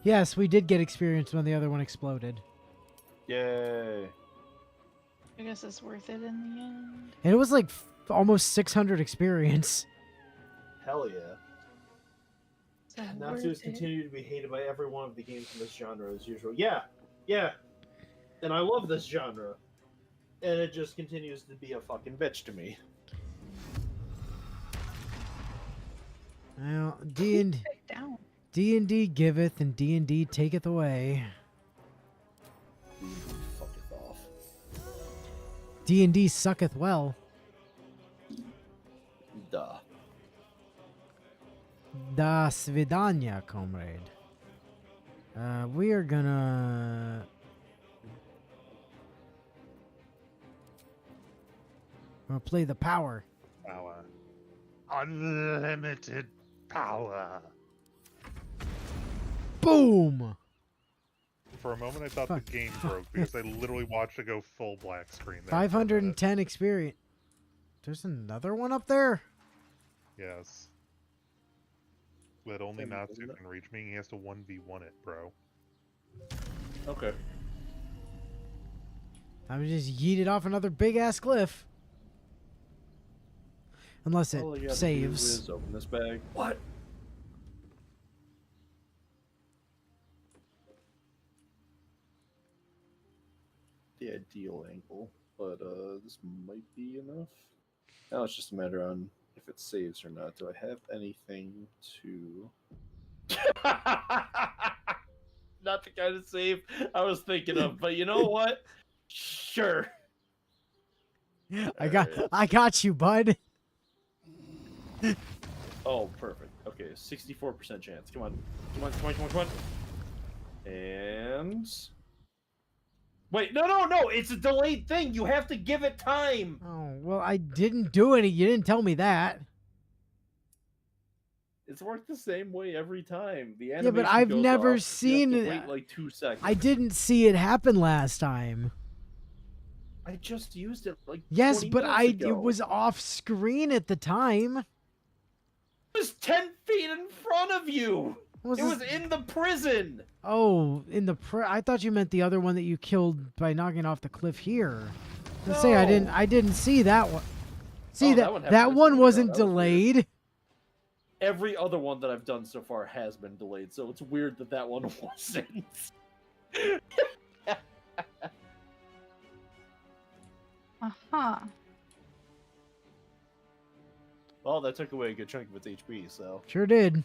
Yes, we did get experience when the other one exploded. Yay! I guess it's worth it in the end. And it was like almost 600 experience. Hell yeah. So Natsus worth it. continue to be hated by every one of the games in this genre as usual. Yeah, yeah. And I love this genre. And it just continues to be a fucking bitch to me. Well, D&D Down. giveth and D&D taketh away. Fuck it off. D&D sucketh well. Duh. Da svidanya, comrade. We are gonna... We'll play the power. Power. Unlimited power. Boom! For a moment, I thought the game broke because I literally watched it go full black screen. There for a minute. 510 experience. There's another one up there? Yes. But only Natsu can reach me. He has to 1v1 it, bro. Okay. I'm just yeeted off another big ass cliff. Unless it All you gotta saves. do is open this bag. What? The ideal angle, but this might be enough. Now it's just a matter on if it saves or not. Do I have anything to? Not the kind of save I was thinking of, but you know what? Sure. I got you, bud. Oh, perfect. Okay, 64% chance. Come on. Come on, come on, come on, come on. And... Wait, no! It's a delayed thing. You have to give it time. Oh, well, I didn't do any. You didn't tell me that. It's worked the same way every time. The Yeah, animation but I've goes never off, seen you it. have to wait like 2 seconds. I didn't see it happen last time. I just used it like Yes, 20 but minutes ago. it was off screen at the time. It was 10 feet in front of you. It was in the prison. Oh, I thought you meant the other one that you killed by knocking off the cliff here. Let's say I didn't see that one. See that one wasn't delayed. Every other one that I've done so far has been delayed, so it's weird that that one wasn't. Uh-huh. Well, that took away a good chunk of its HP, so. Sure did.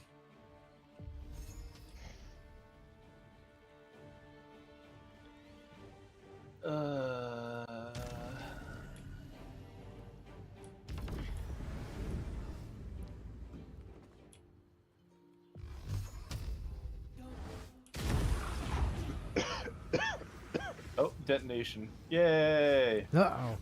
Oh, detonation. Yay! Uh-oh.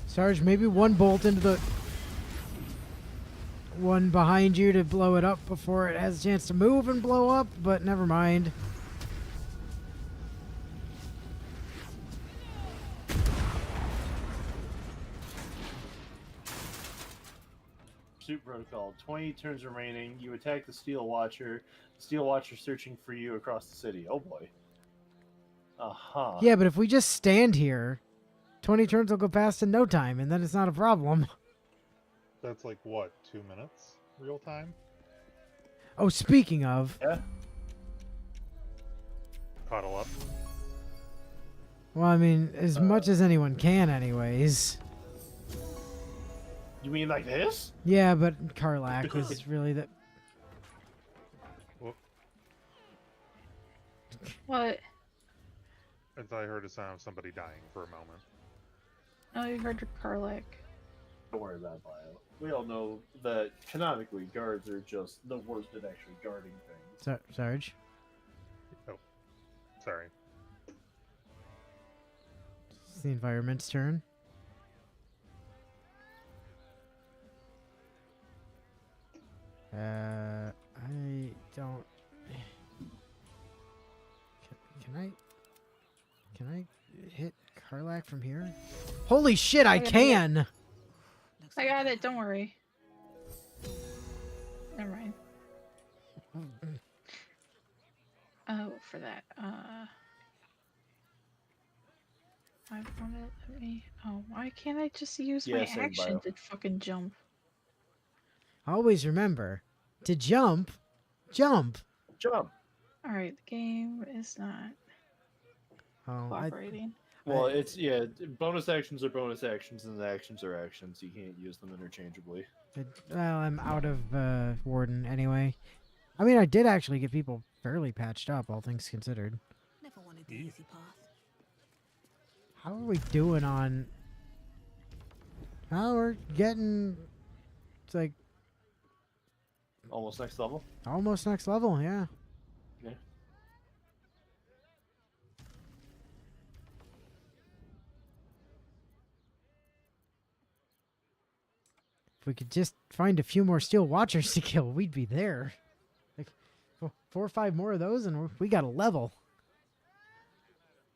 Sarge, maybe one bolt into the one behind you to blow it up before it has a chance to move and blow up, but never mind. Pursuit protocol. 20 turns remaining. You attack the Steel Watcher. The Steel Watcher searching for you across the city. Oh boy. Uh-huh. Yeah, but if we just stand here, 20 turns will go past in no time, and then it's not a problem. That's like, what, 2 minutes? Real time? Oh, speaking of... Yeah. Cuddle up. Well, I mean, as much as anyone can anyways. You mean like this? Yeah, but Karlak was really the... What? I thought I heard a sound of somebody dying for a moment. Oh, you heard Karlak. Don't worry about it, Bio. We all know that canonically guards are just the worst at actually guarding things. Sarge? Oh, sorry. It's the environment's turn. I don't... Can I hit Karlak from here? Holy shit, I can! I got it, don't worry. Never mind. Oh, for that. I want to let me... Oh, why can't I just use my same action Bio. to fucking jump? Always remember to jump. Jump. All right, the game is not Oh, cooperating. Well, it's bonus actions are bonus actions, and the actions are actions. You can't use them interchangeably. Well, I'm out of Warden anyway. I mean, I did actually get people fairly patched up, all things considered. Never wanted the easy path. How are we doing on... Oh, we're getting... It's like... Almost next level? Almost next level, yeah. Yeah. If we could just find a few more Steel Watchers to kill, we'd be there. Like, 4 or 5 more of those, and we got a level.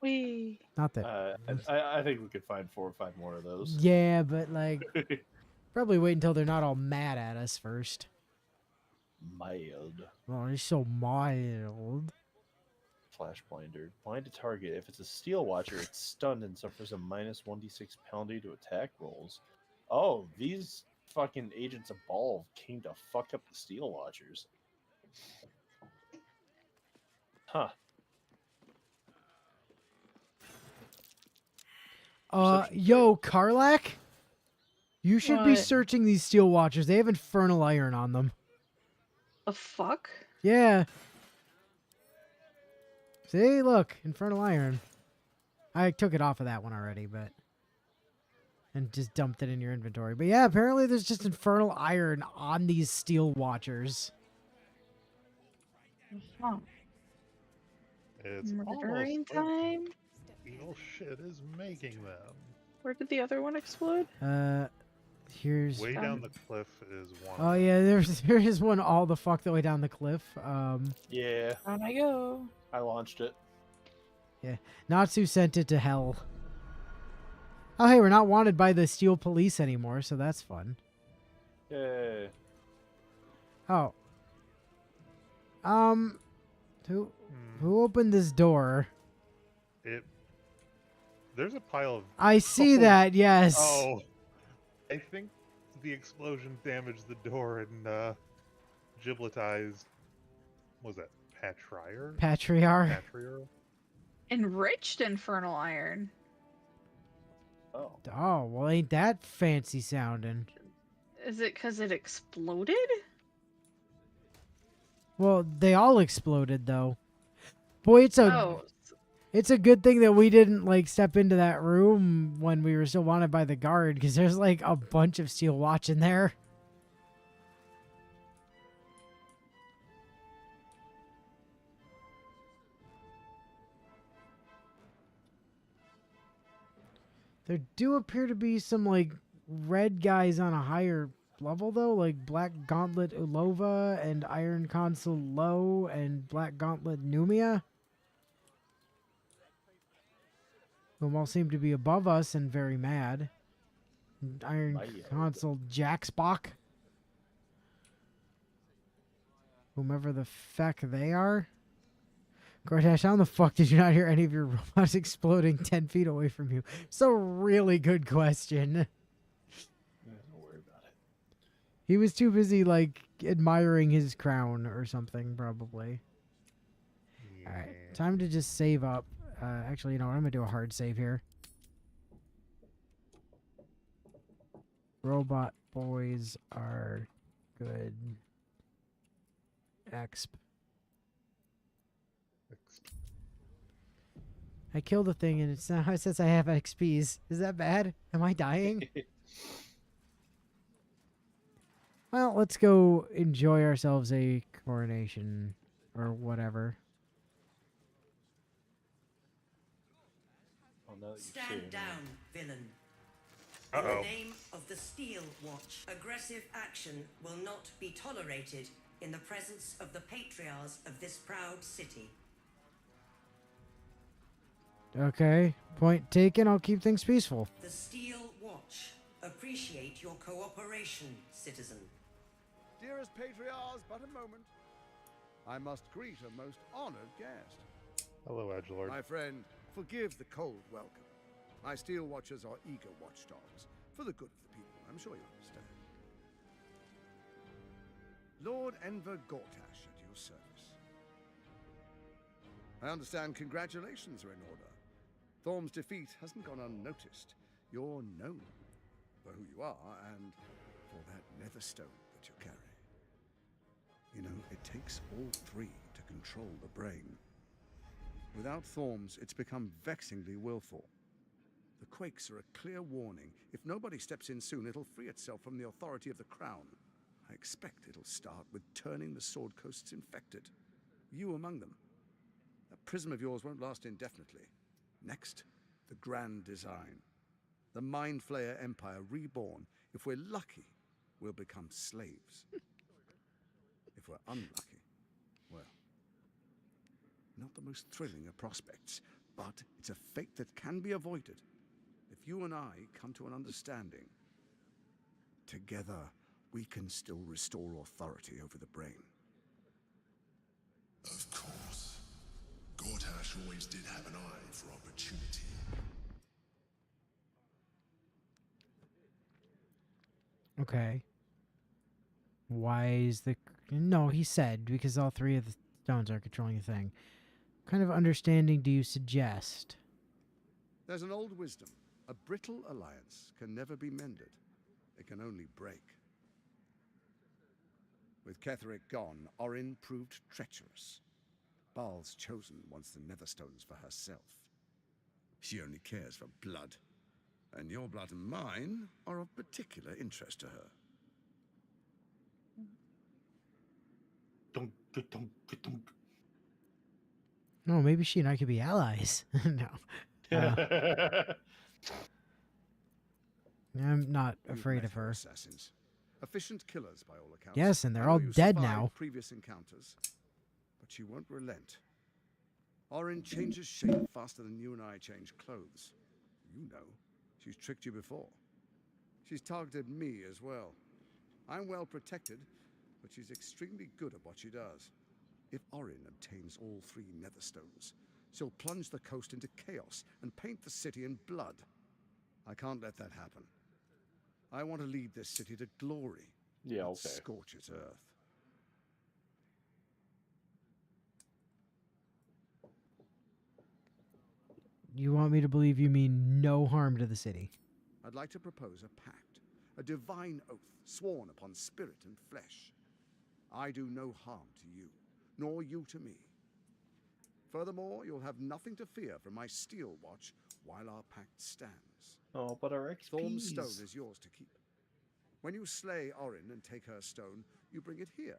Not that. I think we could find 4 or 5 more of those. Yeah, but like, probably wait until they're not all mad at us first. Mild. Oh, he's so mild. Flash blinder. Blind to target. If it's a Steel Watcher, it's stunned and suffers a minus 1d6 penalty to attack rolls. Oh, these fucking Agents of Balv came to fuck up the Steel Watchers. Huh. Yo, Karlak? You should be What? searching these Steel Watchers. They have Infernal Iron on them. The fuck? Yeah. See, look, Infernal Iron. I took it off of that one already, but... And just dumped it in your inventory. But yeah, apparently there's just Infernal Iron on these Steel Watchers. Huh. It's Murdering almost like time? evil shit is making them. Where did the other one explode? Here's... Way down the cliff is one. Oh yeah, there is one all the fuck the way down the cliff. Yeah. Down I go. I launched it. Yeah, Natsu sent it to hell. Oh hey, we're not wanted by the Steel Police anymore, so that's fun. Yay. Oh. Who opened this door? There's a pile of... I see that, yes. Oh. I think the explosion damaged the door and gibletized... What was that? Patriarch. Enriched Infernal Iron. Oh, well ain't that fancy sounding. Is it because it exploded? Well, they all exploded though. Boy, it's a good thing that we didn't like step into that room when we were still wanted by the guard, because there's like a bunch of Steel Watch in there. There do appear to be some like red guys on a higher level though, like Black Gauntlet Ulova and Iron Consul Low and Black Gauntlet Numia, whom all seem to be above us and very mad. And Iron Consul Jacksbach, whomever the feck they are. Gortash, how the fuck did you not hear any of your robots exploding 10 feet away from you? It's a really good question. Don't worry about it. He was too busy, like, admiring his crown or something, probably. Yeah. Alright, time to just save up. Actually, you know what? I'm going to do a hard save here. Robot boys are good. Exp. I killed the thing and it's now it says I have XPs. Is that bad? Am I dying? Well, let's go enjoy ourselves a coronation or whatever. Stand down, villain. Uh-oh. In the name of the Steel Watch, aggressive action will not be tolerated in the presence of the patriarchs of this proud city. Okay, point taken. I'll keep things peaceful. The Steel Watch appreciate your cooperation, citizen. Dearest patriarchs, but a moment. I must greet a most honored guest. Hello, Edgelord. My friend, forgive the cold welcome. My Steel Watchers are eager watchdogs for the good of the people. I'm sure you understand. Lord Enver Gortash at your service. I understand congratulations are in order. Thorm's defeat hasn't gone unnoticed. You're known for who you are and for that nether stone that you carry. You know, it takes all three to control the brain. Without Thorms, it's become vexingly willful. The quakes are a clear warning. If nobody steps in soon, it'll free itself from the authority of the crown. I expect it'll start with turning the Sword Coasts infected. You among them. That prism of yours won't last indefinitely. Next, the grand design. The Mind Flayer Empire reborn. If we're lucky, we'll become slaves. If we're unlucky, well, not the most thrilling of prospects, but it's a fate that can be avoided. If you and I come to an understanding, together we can still restore authority over the brain. Of course. Gortash always did have an eye for opportunity. Okay. Why is the... No, he said, because all three of the stones are controlling the thing. What kind of understanding do you suggest? There's an old wisdom. A brittle alliance can never be mended. It can only break. With Ketheric gone, Orin proved treacherous. Baal's chosen wants the Netherstones for herself. She only cares for blood. And your blood and mine are of particular interest to her. No, maybe she and I could be allies. No. I'm not afraid of her. Assassins. Efficient killers, by all accounts. Yes, and they're I know all you dead survived now. Previous encounters, but she won't relent. Orin changes shape faster than you and I change clothes. You know, she's tricked you before. She's targeted me as well. I'm well protected, but she's extremely good at what she does. If Orin obtains all three Netherstones, she'll plunge the coast into chaos and paint the city in blood. I can't let that happen. I want to lead this city to glory. Yeah, not okay. Scorch its earth. You want me to believe you mean no harm to the city? I'd like to propose a pact, a divine oath sworn upon spirit and flesh. I do no harm to you, nor you to me. Furthermore, you'll have nothing to fear from my steel watch while our pact stands. Oh, but our Thorm's XPs. stone is yours to keep. When you slay Orin and take her stone, you bring it here.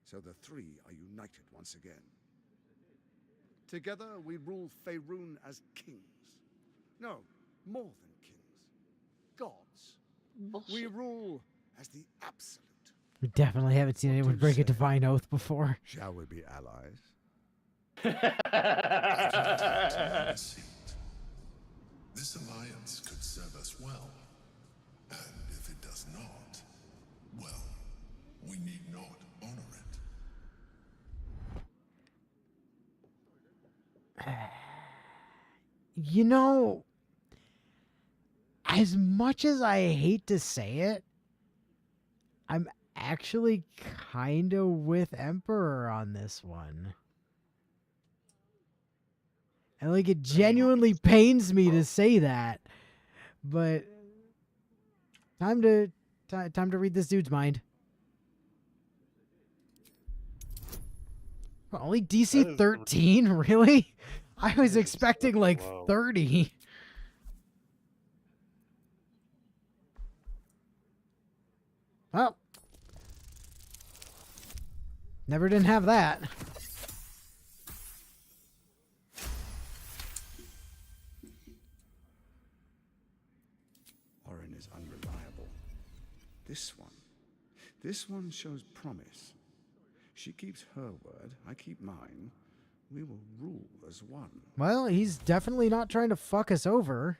So the three are united once again. Together we rule Faerun as kings. No, more than kings. Gods. Bullshit. We rule as the absolute. We definitely haven't seen anyone break a divine oath before. Shall we be allies? This alliance could serve us well. And if it does not, well, we need not honor it. You know, as much as I hate to say it, I'm actually kind of with Emperor on this one. And like, it genuinely pains me to say that, but time to read this dude's mind. Only DC 13, really? I was expecting like 30. Well, never didn't have that. Orin is unreliable. This one shows promise. She keeps her word, I keep mine. We will rule as one. Well, he's definitely not trying to fuck us over.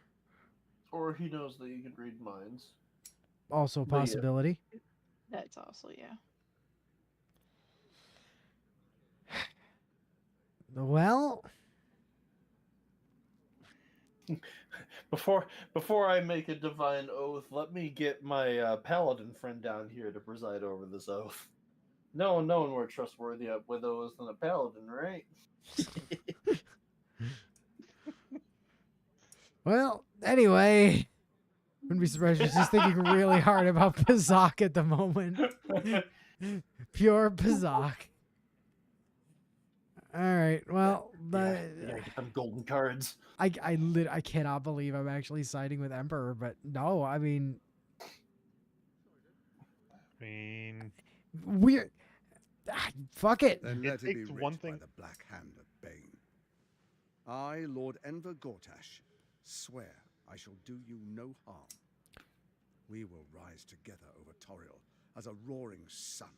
Or he knows that you can read minds. Also a But yeah. possibility. That's also, yeah. Well, Before I make a divine oath, let me get my paladin friend down here to preside over this oath. No one more trustworthy at widows than a paladin, right? Well, anyway, wouldn't be surprised if she's thinking really hard about Pazak at the moment. Pure Pazak. All right. Well, You gotta get them golden cards. I cannot believe I'm actually siding with Emperor, but no, I mean, we're fuck it. Then let it be takes writ one thing. by the black hand of Bane. I, Lord Enver Gortash, swear I shall do you no harm. We will rise together over Toriel as a roaring sun.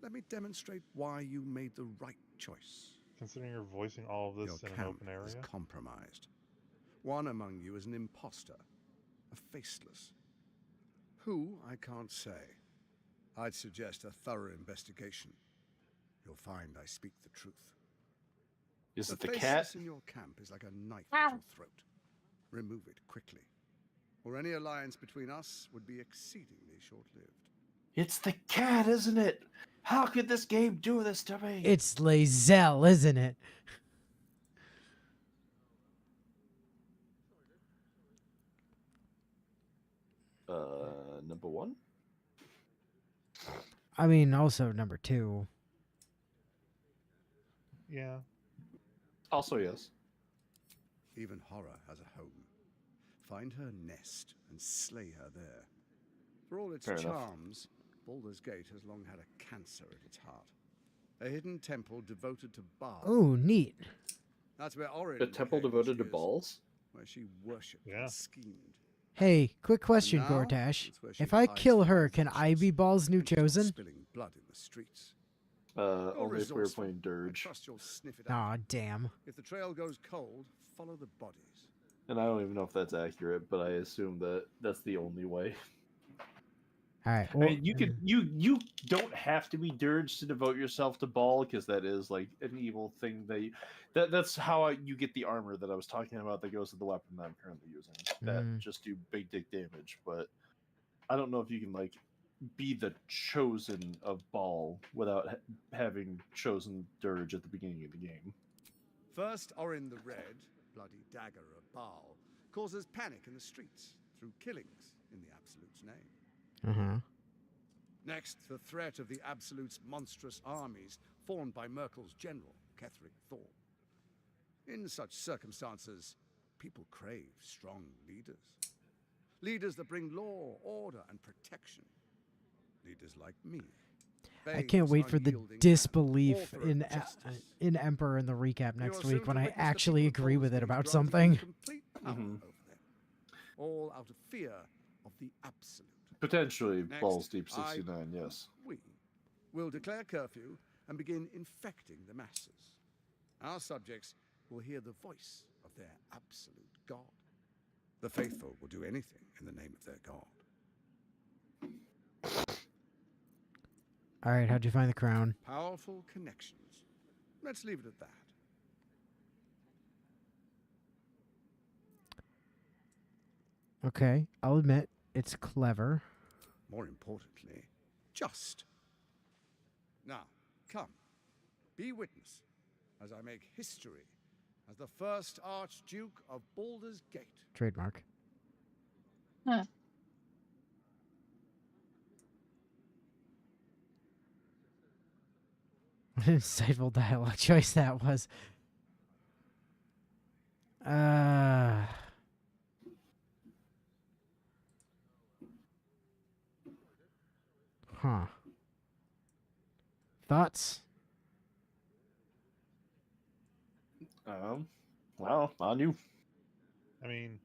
Let me demonstrate why you made the right choice. Considering you're voicing all of this Your in an camp open area. is compromised. One among you is an imposter, a faceless. Who, I can't say. I'd suggest a thorough investigation. You'll find I speak the truth. Is it the faceless cat? in your camp is like a knife at your throat. Remove it quickly, or any alliance between us would be exceedingly short-lived. It's the cat, isn't it? How could this game do this to me? It's Lae'zel, isn't it? Number one? I mean, also number 2. Yeah. Also, yes. Even horror has a home. Find her nest and slay her there. For all its Fair enough. charms, Baldur's Gate has long had a cancer at its heart. A hidden temple devoted to Baal. Oh, neat. That's where Orin A temple became devoted to she is, balls? where she worshipped and schemed. Hey, quick question, now, Gortash. it's where she If I hides kill the her, can I be Baal's new chosen? Spilling blood in the streets. Only if we were resourceful. playing Dirge. Trust you'll sniff it out. Aw, damn. If the trail goes cold, follow the bodies. And I don't even know if that's accurate, but I assume that that's the only way. All right. I mean, you don't have to be Dirge to devote yourself to Ball, because that is like an evil thing that's how you get the armor that I was talking about that goes to the weapon that I'm currently using that just do big dick damage. But I don't know if you can like be the chosen of Ball without having chosen Dirge at the beginning of the game. First, Orin the Red, bloody dagger of Baal, causes panic in the streets through killings in the Absolute's name. Next, the threat of the Absolute's monstrous armies formed by Merkel's general, Ketheric Thorn. In such circumstances, people crave strong leaders. Leaders that bring law, order, and protection. Leaders like me. I can't wait for the disbelief in Emperor in the recap next week when I actually agree with it about something. All out of fear of the Absolute. Potentially Next, Balls Deep 69, yes. We will declare curfew and begin infecting the masses. Our subjects will hear the voice of their absolute God. The faithful will do anything in the name of their God. All right, how'd you find the crown? Powerful connections. Let's leave it at that. Okay, I'll admit it's clever. More importantly, just. Now, come, be witness as I make history as the first Archduke of Baldur's Gate. Trademark. Huh. What an insightful dialogue choice that was. Huh. Thoughts? Well, on you. I mean,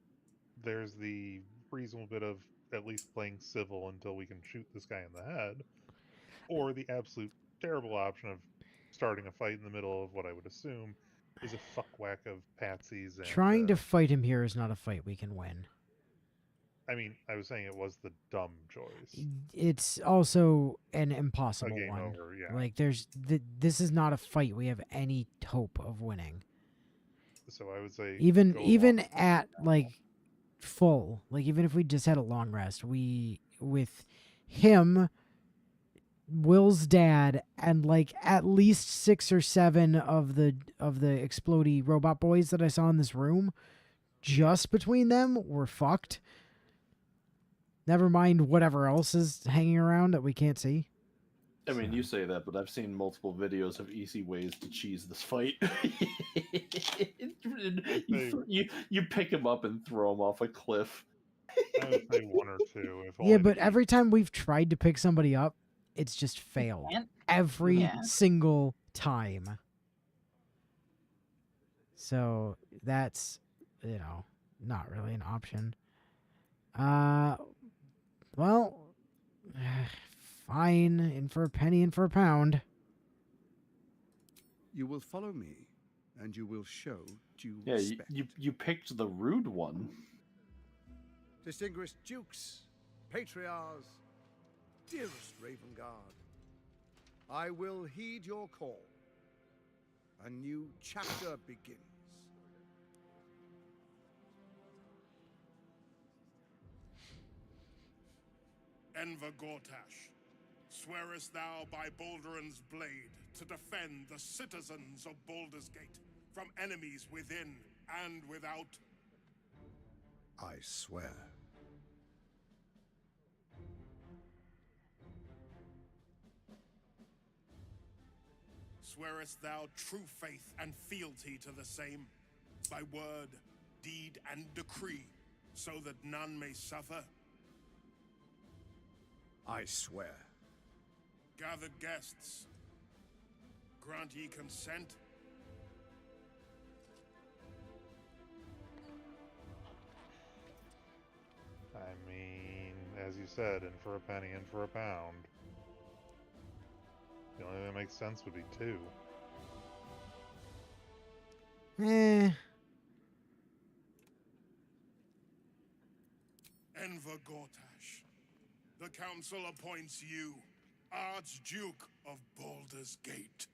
there's the reasonable bit of at least playing civil until we can shoot this guy in the head, or the absolute terrible option of starting a fight in the middle of what I would assume is a fuckwhack of patsies. And, Trying to fight him here is not a fight we can win. I mean, I was saying it was the dumb choice. It's also an impossible A game one. over, yeah. Like, this is not a fight we have any hope of winning. So I would say even at like full, like even if we just had a long rest, with him Will's dad and like at least 6 or 7 of the explodey robot boys that I saw in this room, just between them, were fucked. Never mind whatever else is hanging around that we can't see. I mean, you say that, but I've seen multiple videos of easy ways to cheese this fight. you pick him up and throw him off a cliff. I would say 1 or 2. If Yeah, only but to every time we've tried to pick somebody up, it's just failed. can't? Every Yeah. single time. So that's, not really an option. Well, fine. In for a penny, in for a pound. You will follow me, and you will show due Yeah, respect. you picked the rude one. Distinguished dukes, patriarchs, dearest Ravengard, I will heed your call. A new chapter begins. Enver Gortash, swearest thou by Baldur's blade to defend the citizens of Baldur's Gate from enemies within and without? I swear. Swearest thou true faith and fealty to the same, by word, deed, and decree, so that none may suffer? I swear. Gathered guests, grant ye consent? I mean, as you said, in for a penny, in for a pound. The only thing that makes sense would be 2. Enver Gortash, the council appoints you Archduke of Baldur's Gate.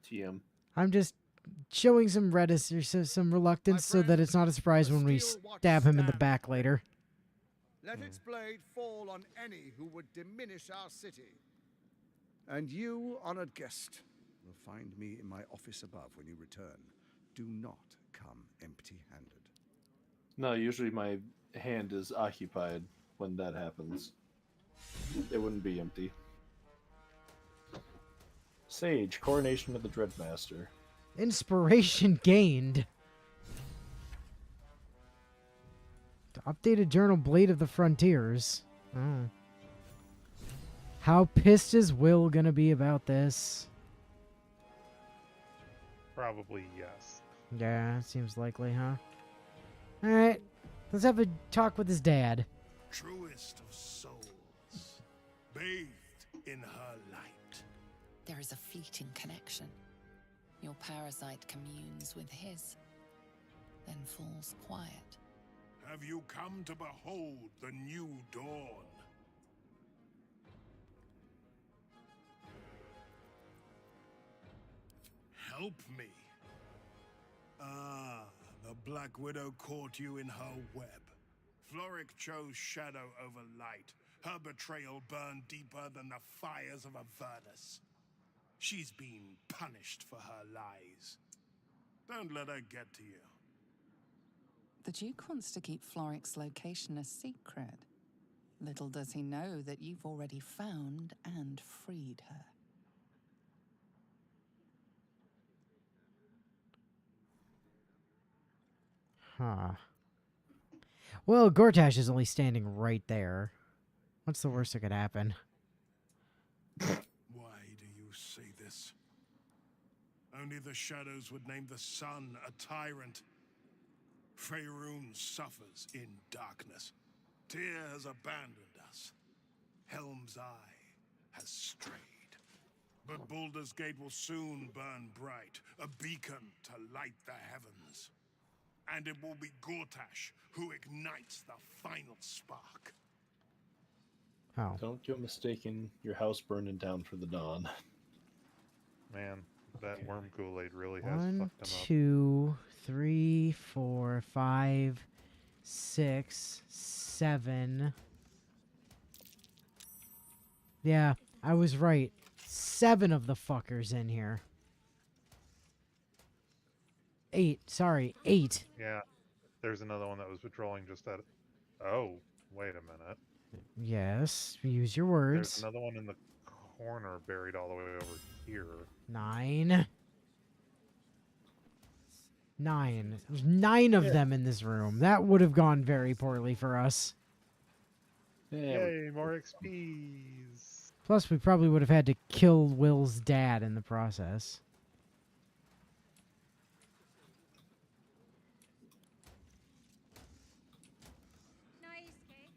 TM. I'm just showing some some reluctance so that it's not a surprise when we stab him in the back later. Let its blade fall on any who would diminish our city. And you, honored guest, will find me in my office above when you return. Do not come empty-handed. No, usually my hand is occupied when that happens. It wouldn't be empty. Sage, Coronation of the Dreadmaster. Inspiration gained. The updated journal, Blade of the Frontiers. Oh. How pissed is Will gonna be about this? Probably yes. Yeah, seems likely, huh? Alright, let's have a talk with his dad. Truest of souls, bathed in her light. There is a fleeting connection. Your parasite communes with his, then falls quiet. Have you come to behold the new dawn? Help me. Ah, the Black Widow caught you in her web. Floric chose shadow over light. Her betrayal burned deeper than the fires of Avernus. She's been punished for her lies. Don't let her get to you. The Duke wants to keep Floric's location a secret. Little does he know that you've already found and freed her. Huh. Well, Gortash is only standing right there. What's the worst that could happen? Why do you say this? Only the shadows would name the sun a tyrant. Faerun suffers in darkness. Tyr has abandoned us. Helm's Eye has strayed. But Baldur's Gate will soon burn bright, a beacon to light the heavens. And it will be Gortash who ignites the final spark. Oh. Don't go mistaking your house burning down for the dawn. Man, that worm Kool-Aid really has 1, fucked him up. 2, 3, 4, 5, 6, 7. Yeah, I was right. 7 of the fuckers in here. 8. Sorry, 8. Yeah, there's another one that was patrolling just at. Oh, wait a minute. Yes, use your There's words. another one in the corner buried all the way over here. 9. 9. There's 9 of Yeah. them in this room. That would have gone very poorly for us. Yay, more XPs. Plus, we probably would have had to kill Will's dad in the process. Naisuke,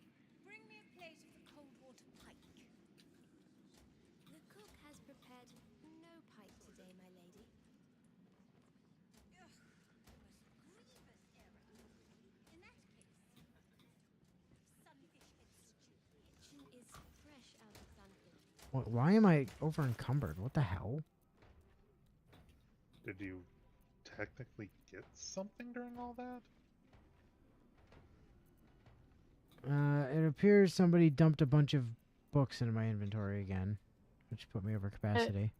bring me a plate of the cold water pike. The cook has prepared no pike today, my lady. Ugh, most grievous error. In that case, sunfish head stew. Kitchen is fresh out of sunfish. Why am I over encumbered? What the hell? Did you technically get something during all that? It appears somebody dumped a bunch of books into my inventory again, which put me over capacity.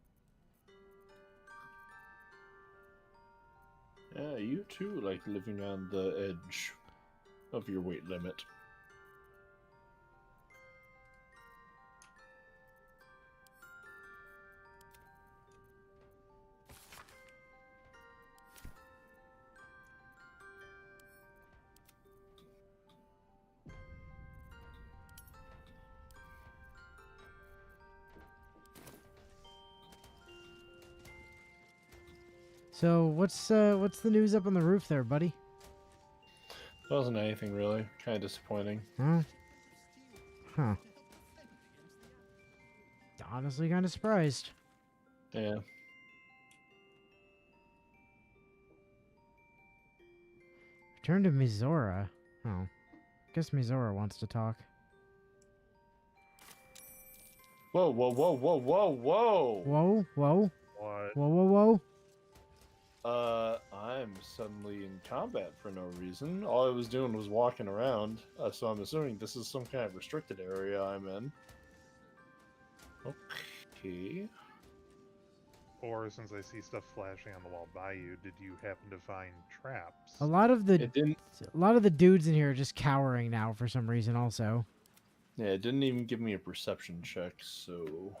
Yeah, you too like living on the edge of your weight limit. So what's the news up on the roof there, buddy? Wasn't anything really. Kind of disappointing. Oh. Huh. Honestly, kind of surprised. Yeah. Return to Mizora. Oh. Guess Mizora wants to talk. Whoa, whoa, whoa, whoa, whoa, whoa! Whoa, whoa. What? Whoa, whoa, whoa. I'm suddenly in combat for no reason. All I was doing was walking around, so I'm assuming this is some kind of restricted area I'm in. Okay. Or since I see stuff flashing on the wall by you, did you happen to find traps? A lot of the It didn't. a lot of the dudes in here are just cowering now for some reason also. Yeah, it didn't even give me a perception check, so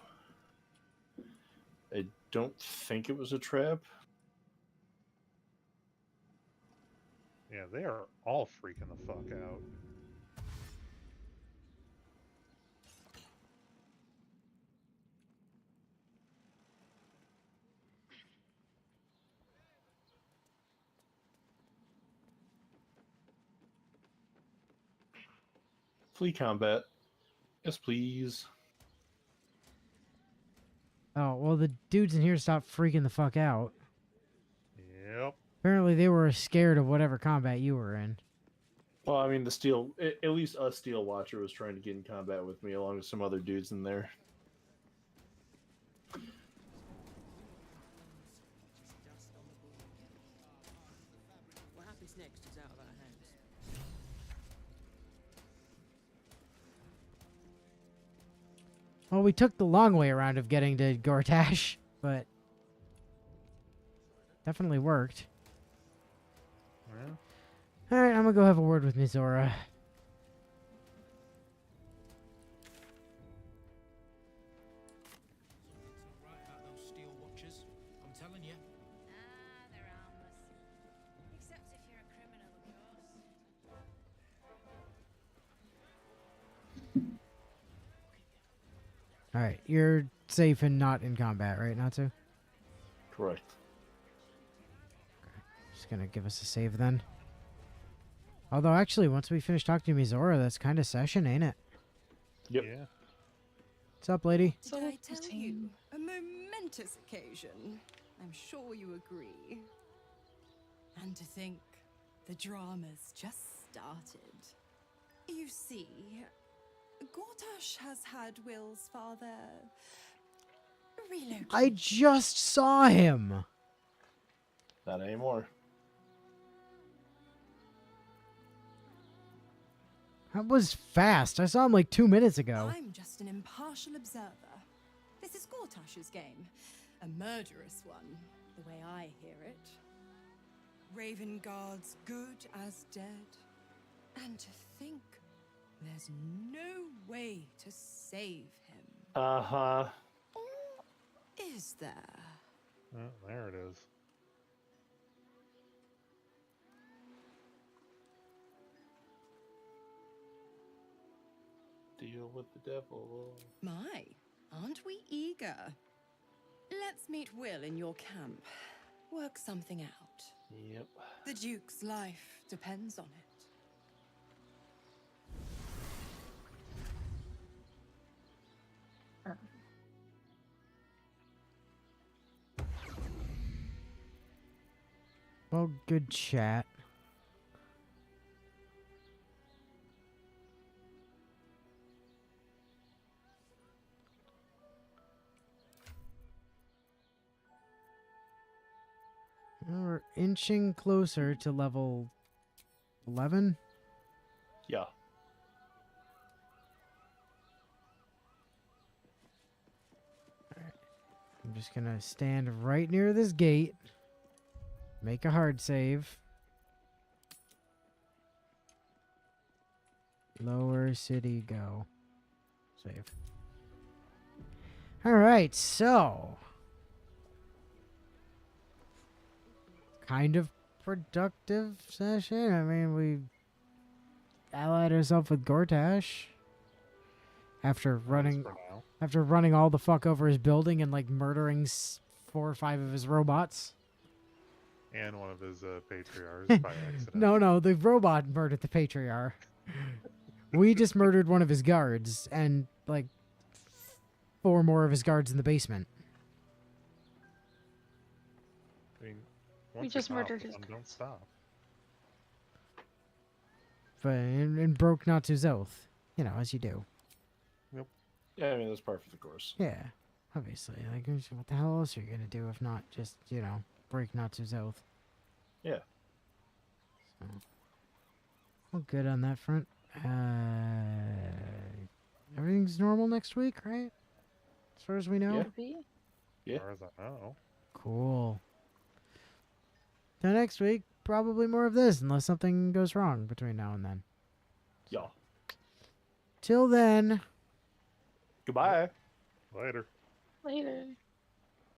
I don't think it was a trap. Yeah, they are all freaking the fuck out. Flee combat. Yes, please. Oh, well the dudes in here stopped freaking the fuck out. Yep. Apparently they were scared of whatever combat you were in. Well, I mean, at least a Steel Watcher was trying to get in combat with me, along with some other dudes in there. What happens next is out of our hands. Well, we took the long way around of getting to Gortash, but definitely worked. Yeah. Alright, I'm gonna go have a word with Mizora. Right about those Steel Watchers, I'm telling you. They're harmless. Except if you're a criminal, of course. Alright, you're safe and not in combat, right, Natsu? Correct. Just gonna give us a save then. Although, actually, once we finish talking to Mizora, that's kind of session, ain't it? Yep. Yeah. What's up, lady? Did I tell you? A momentous occasion. I'm sure you agree. And to think, the drama's just started. You see, Gortash has had Will's father relocated. I just saw him! Not anymore. That was fast. I saw him like 2 minutes ago. I'm just an impartial observer. This is Gortash's game. A murderous one, the way I hear it. Raven Guard's good as dead. And to think there's no way to save him. Uh-huh. Or is there? Oh, there it is. Deal with the devil. My, aren't we eager? Let's meet Will in your camp. Work something out. Yep. The Duke's life depends on it. Well, good chat. We're inching closer to level 11. Yeah. I'm just gonna stand right near this gate. Make a hard save. Lower city go. Save. Alright, so. Kind of productive session. I mean, we allied ourselves with Gortash. After running all the fuck over his building and like murdering 4 or 5 of his robots. And one of his patriarchs by accident. No, the robot murdered the patriarch. We just murdered one of his guards and like 4 more of his guards in the basement. I mean, We once just you're murdered powerful, his don't stop. But and broke Natsu's oath. You know, as you do. Yep. Yeah, I mean, that's par for the course. Yeah, obviously. Like, what the hell else are you gonna do if not just, you know, break Natsu's oath? Yeah. So, well, good on that front. Everything's normal next week, right? As far as we know. Yeah. As far as I know. Cool. Now next week, probably more of this, unless something goes wrong between now and then. Yeah. Till then. Goodbye. Later. Later.